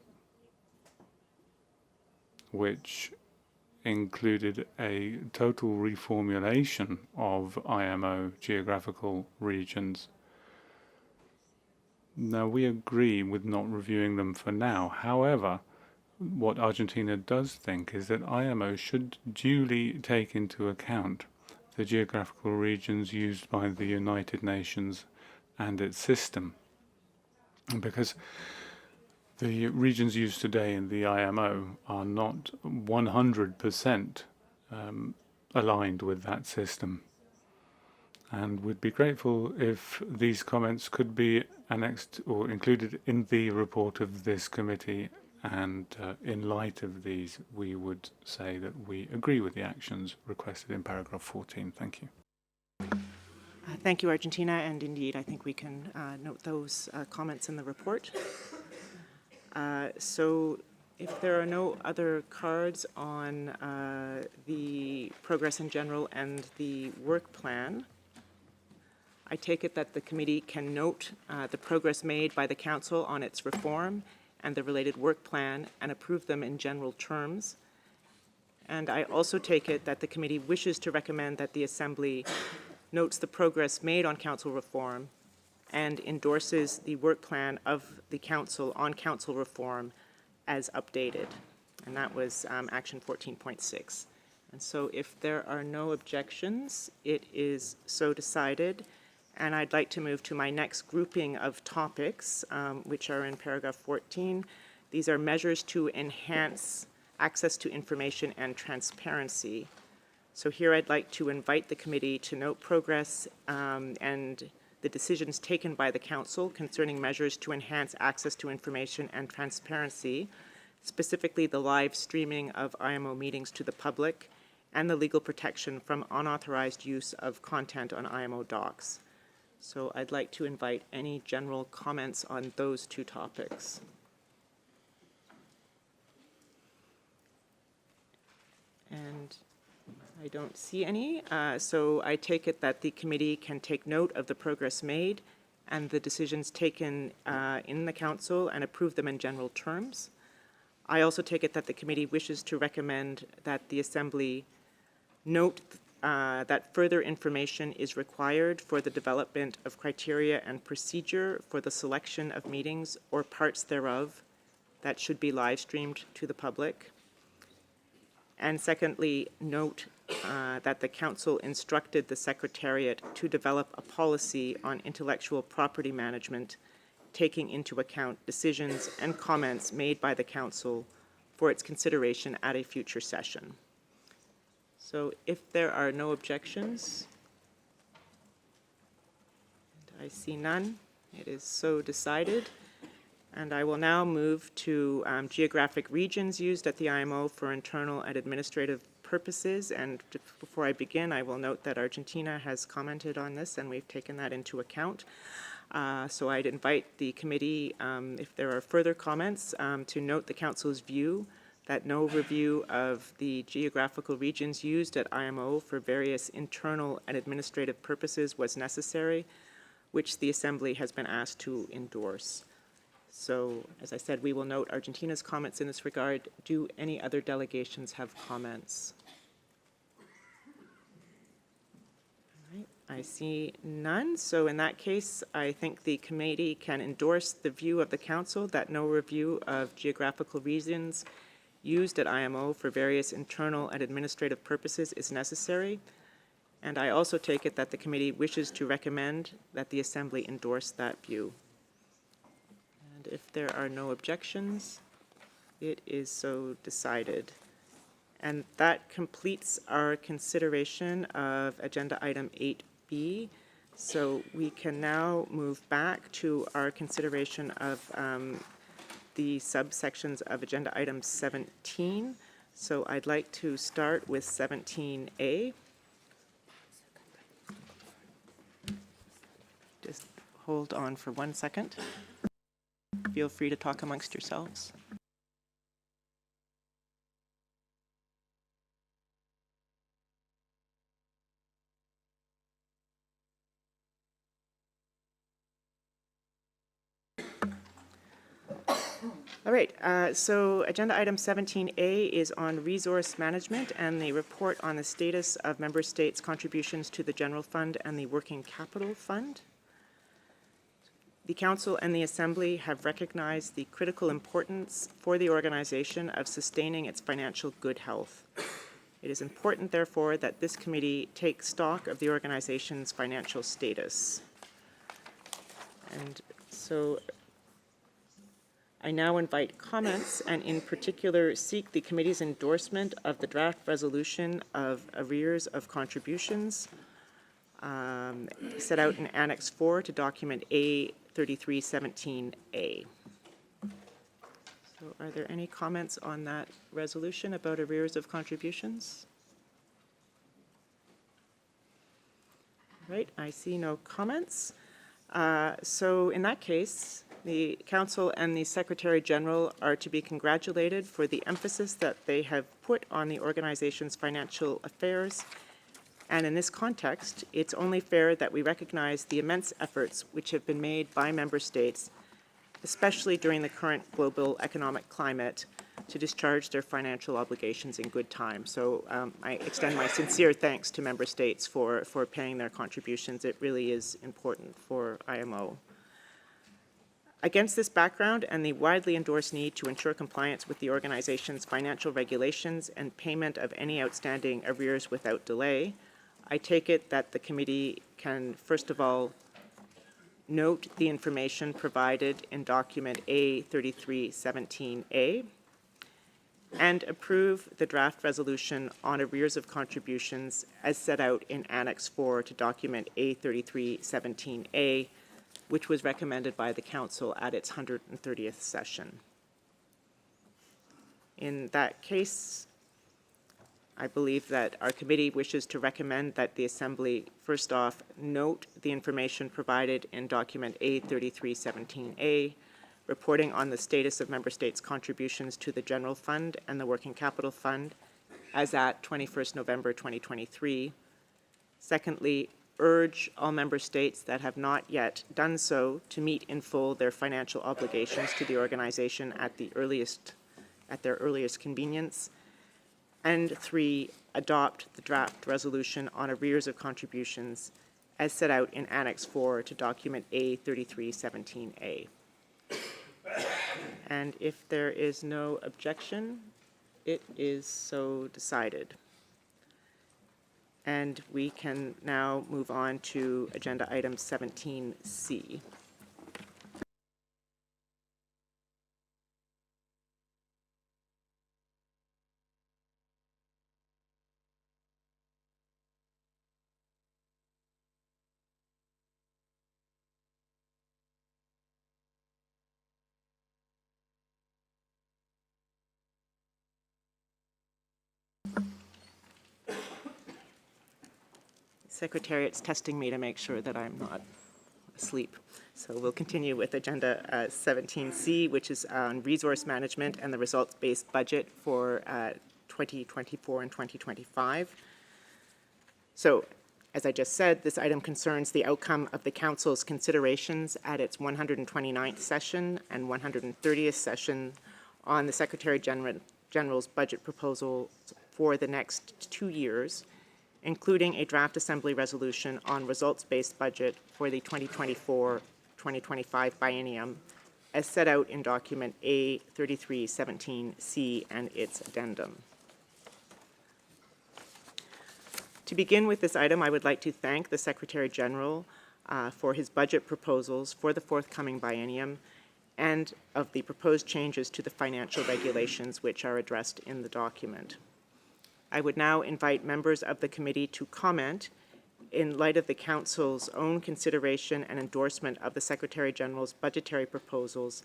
which included a total reformulation of IMO geographical regions. Now, we agree with not reviewing them for now. However, what Argentina does think is that IMO should duly take into account the geographical regions used by the United Nations and its system, because the regions used today in the IMO are not 100% aligned with that system. And we'd be grateful if these comments could be annexed or included in the report of this committee. And in light of these, we would say that we agree with the actions requested in paragraph 14. Thank you. Thank you, Argentina. And indeed, I think we can note those comments in the report. So if there are no other cards on the progress in general and the work plan, I take it that the committee can note the progress made by the Council on its reform and the related work plan and approve them in general terms. And I also take it that the committee wishes to recommend that the Assembly notes the progress made on Council reform and endorses the work plan of the Council on Council reform as updated. And that was action 14.6. And so if there are no objections, it is so decided. And I'd like to move to my next grouping of topics, which are in paragraph 14. These are measures to enhance access to information and transparency. So here I'd like to invite the committee to note progress and the decisions taken by the Council concerning measures to enhance access to information and transparency, specifically the live streaming of IMO meetings to the public and the legal protection from unauthorized use of content on IMO docs. So I'd like to invite any general comments on those two topics. And I don't see any, so I take it that the committee can take note of the progress made and the decisions taken in the Council and approve them in general terms. I also take it that the committee wishes to recommend that the Assembly note that further information is required for the development of criteria and procedure for the selection of meetings or parts thereof that should be live streamed to the public. And secondly, note that the Council instructed the Secretariat to develop a policy on intellectual property management, taking into account decisions and comments made by the Council for its consideration at a future session. So if there are no objections, and I see none, it is so decided. And I will now move to geographic regions used at the IMO for internal and administrative purposes. And before I begin, I will note that Argentina has commented on this, and we've taken that into account. So I'd invite the committee, if there are further comments, to note the Council's view that no review of the geographical regions used at IMO for various internal and administrative purposes was necessary, which the Assembly has been asked to endorse. So, as I said, we will note Argentina's comments in this regard. Do any other delegations have comments? All right, I see none. So in that case, I think the committee can endorse the view of the Council that no review of geographical regions used at IMO for various internal and administrative purposes is necessary. And I also take it that the committee wishes to recommend that the Assembly endorse that view. And if there are no objections, it is so decided. And that completes our consideration of Agenda Item 8B. So we can now move back to our consideration of the subsections of Agenda Item 17. So I'd like to start with 17A. Just hold on for 1 second. Feel free to talk amongst yourselves. All right, so agenda item 17A is on resource management and the report on the status of member states' contributions to the general fund and the working capital fund. The Council and the Assembly have recognized the critical importance for the organization of sustaining its financial good health. It is important, therefore, that this committee take stock of the organization's financial status. And so I now invite comments and in particular seek the committee's endorsement of the draft resolution of arrears of contributions set out in Annex 4 to document A3317A. So are there any comments on that resolution about arrears of contributions? Right, I see no comments. So in that case, the Council and the Secretary General are to be congratulated for the emphasis that they have put on the organization's financial affairs. And in this context, it's only fair that we recognize the immense efforts which have been made by member states, especially during the current global economic climate, to discharge their financial obligations in good time. So I extend my sincere thanks to member states for paying their contributions. It really is important for IMO. Against this background and the widely endorsed need to ensure compliance with the organization's financial regulations and payment of any outstanding arrears without delay, I take it that the committee can, first of all, note the information provided in document A3317A and approve the draft resolution on arrears of contributions as set out in Annex 4 to document A3317A, which was recommended by the Council at its 130th session. In that case, I believe that our committee wishes to recommend that the Assembly, first off, note the information provided in document A3317A, reporting on the status of member states' contributions to the General Fund and the Working Capital Fund as at 21st November 2023. Secondly, urge all member states that have not yet done so to meet in full their financial obligations to the organization at their earliest convenience. And 3, adopt the draft resolution on arrears of contributions as set out in Annex 4 to document A3317A. And if there is no objection, it is so decided. And we can now move on to agenda item 17C. Secretariat's testing me to make sure that I'm not asleep. So we'll continue with Agenda 17C, which is on resource management and the results-based budget for 2024 and 2025. So, as I just said, this item concerns the outcome of the Council's considerations at its 129th session and 130th session on the Secretary General's budget proposal for the next 2 years, including a draft Assembly resolution on results-based budget for the 2024-2025 biennium, as set out in document A3317C and its addendum. To begin with this item, I would like to thank the Secretary General for his budget proposals for the forthcoming biennium and of the proposed changes to the financial regulations which are addressed in the document. I would now invite members of the committee to comment in light of the Council's own consideration and endorsement of the Secretary General's budgetary proposals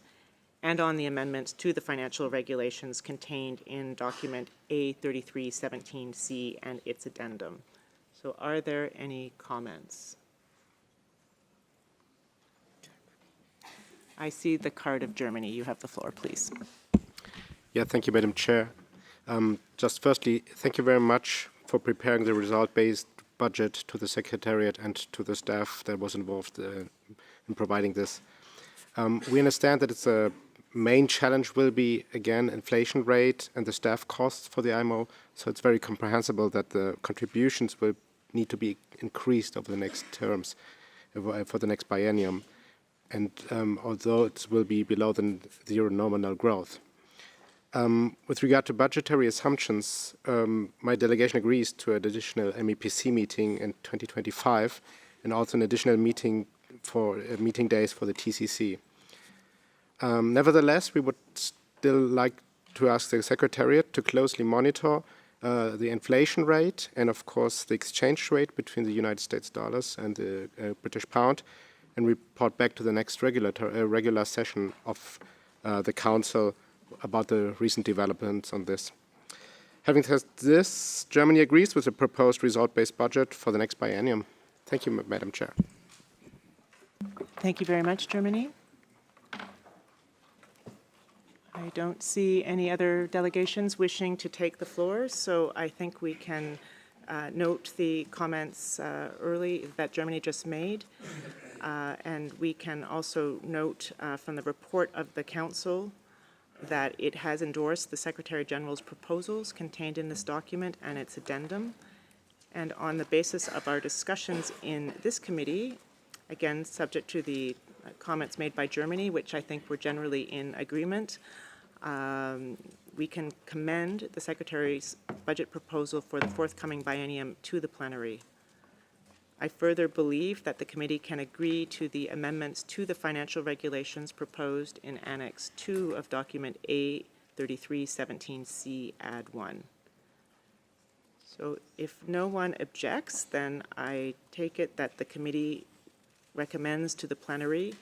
and on the amendments to the financial regulations contained in document A3317C and its addendum. So are there any comments? I see the card of Germany. You have the floor, please. Yeah, thank you, Madam Chair. Just firstly, thank you very much for preparing the result-based budget to the Secretariat and to the staff that was involved in providing this. We understand that it's a main challenge will be, again, inflation rate and the staff costs for the IMO, so it's very comprehensible that the contributions will need to be increased over the next terms, for the next biennium, and although it will be below the zero nominal growth. With regard to budgetary assumptions, my delegation agrees to an additional MEPC meeting in 2025 and also an additional meeting for meeting days for the TCC. Nevertheless, we would still like to ask the Secretariat to closely monitor the inflation rate and, of course, the exchange rate between the United States dollars and the British pound, and report back to the next regular session of the Council about the recent developments on this. Having said this, Germany agrees with the proposed result-based budget for the next biennium. Thank you, Madam Chair. Thank you very much, Germany. I don't see any other delegations wishing to take the floor, so I think we can note the comments early that Germany just made, and we can also note from the report of the Council that it has endorsed the Secretary General's proposals contained in this document and its addendum. And on the basis of our discussions in this committee, again, subject to the comments made by Germany, which I think were generally in agreement, we can commend the Secretary's budget proposal for the forthcoming biennium to the plenary. I further believe that the committee can agree to the amendments to the financial regulations proposed in Annex 2 of document A3317C Add 1. So if no one objects, then I take it that the committee recommends to the plenary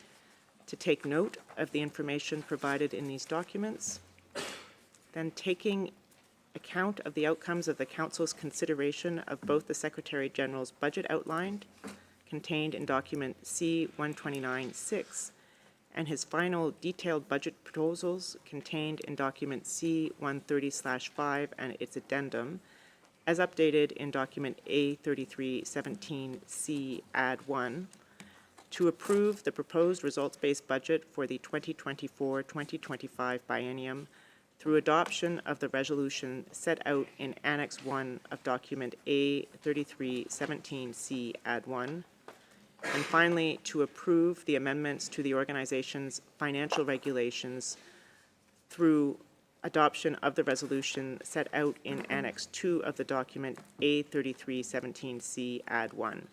to take note of the information provided in these documents, then taking account of the outcomes of the Council's consideration of both the Secretary General's budget outlined, contained in document C-129-6, and his final detailed budget proposals contained in document C-130/5 and its addendum, as updated in document A3317C Add 1, to approve the proposed results-based budget for the 2024-2025 biennium through adoption of the resolution set out in Annex 1 of document A3317C Add 1, and finally, to approve the amendments to the organization's financial regulations through adoption of the resolution set out in Annex 2 of the document A3317C Add 1.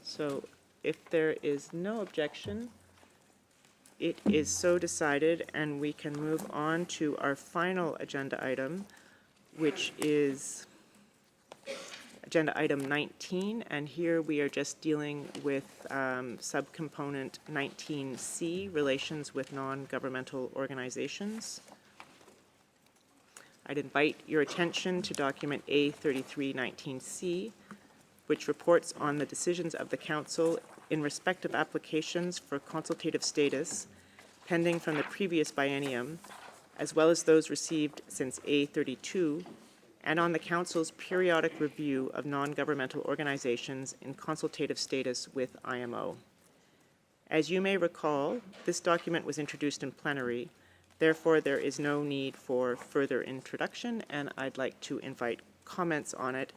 So if there is no objection, it is so decided, and we can move on to our final agenda item, which is agenda item 19, and here we are just dealing with subcomponent 19C, relations with non-governmental organizations. I'd invite your attention to document A3319C, which reports on the decisions of the Council in respect of applications for consultative status pending from the previous biennium, as well as those received since A32, and on the Council's periodic review of non-governmental organizations in consultative status with IMO. As you may recall, this document was introduced in plenary. Therefore, there is no need for further introduction, and I'd like to invite comments on it,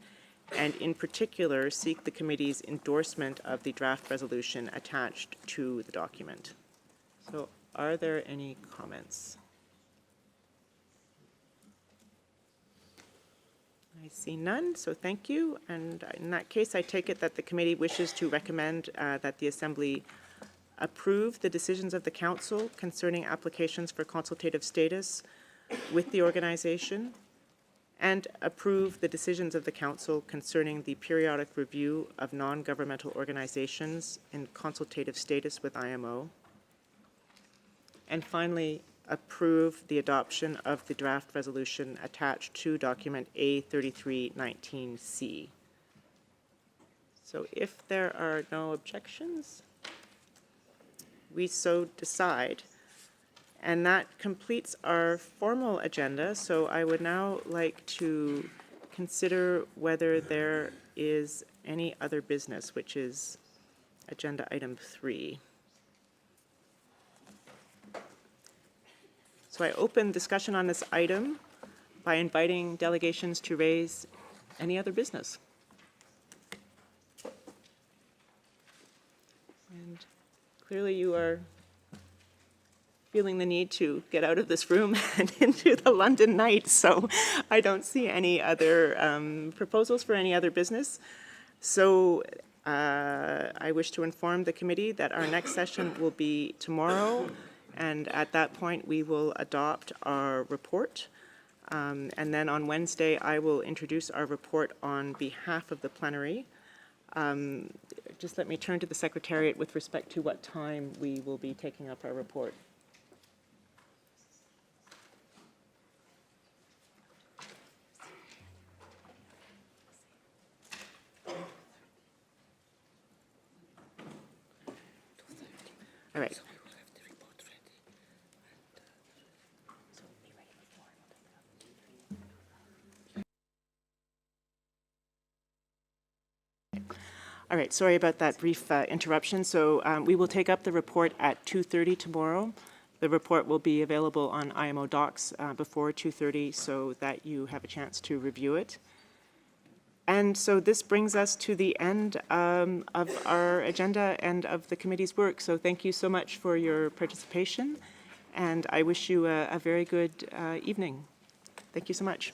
and in particular, seek the committee's endorsement of the draft resolution attached to the document. So, are there any comments? I see none, so thank you. And in that case, I take it that the committee wishes to recommend that the Assembly approve the decisions of the Council concerning applications for consultative status with the organization, and approve the decisions of the Council concerning the periodic review of non-governmental organizations in consultative status with IMO, and finally, approve the adoption of the draft resolution attached to document A3319C. So if there are no objections, we so decide. And that completes our formal agenda. So I would now like to consider whether there is any other business, which is agenda item 3. So I open discussion on this item by inviting delegations to raise any other business. And clearly you are feeling the need to get out of this room and into the London night, so I don't see any other proposals for any other business. So I wish to inform the committee that our next session will be tomorrow, and at that point we will adopt our report. And then on Wednesday I will introduce our report on behalf of the plenary. Just let me turn to the Secretariat with respect to what time we will be taking up our report. All right. All right, sorry about that brief interruption. So we will take up the report at 2:30 tomorrow. The report will be available on IMO Docs before 2:30 so that you have a chance to review it. And so this brings us to the end of our agenda and of the committee's work. So thank you so much for your participation, and I wish you a very good evening. Thank you so much.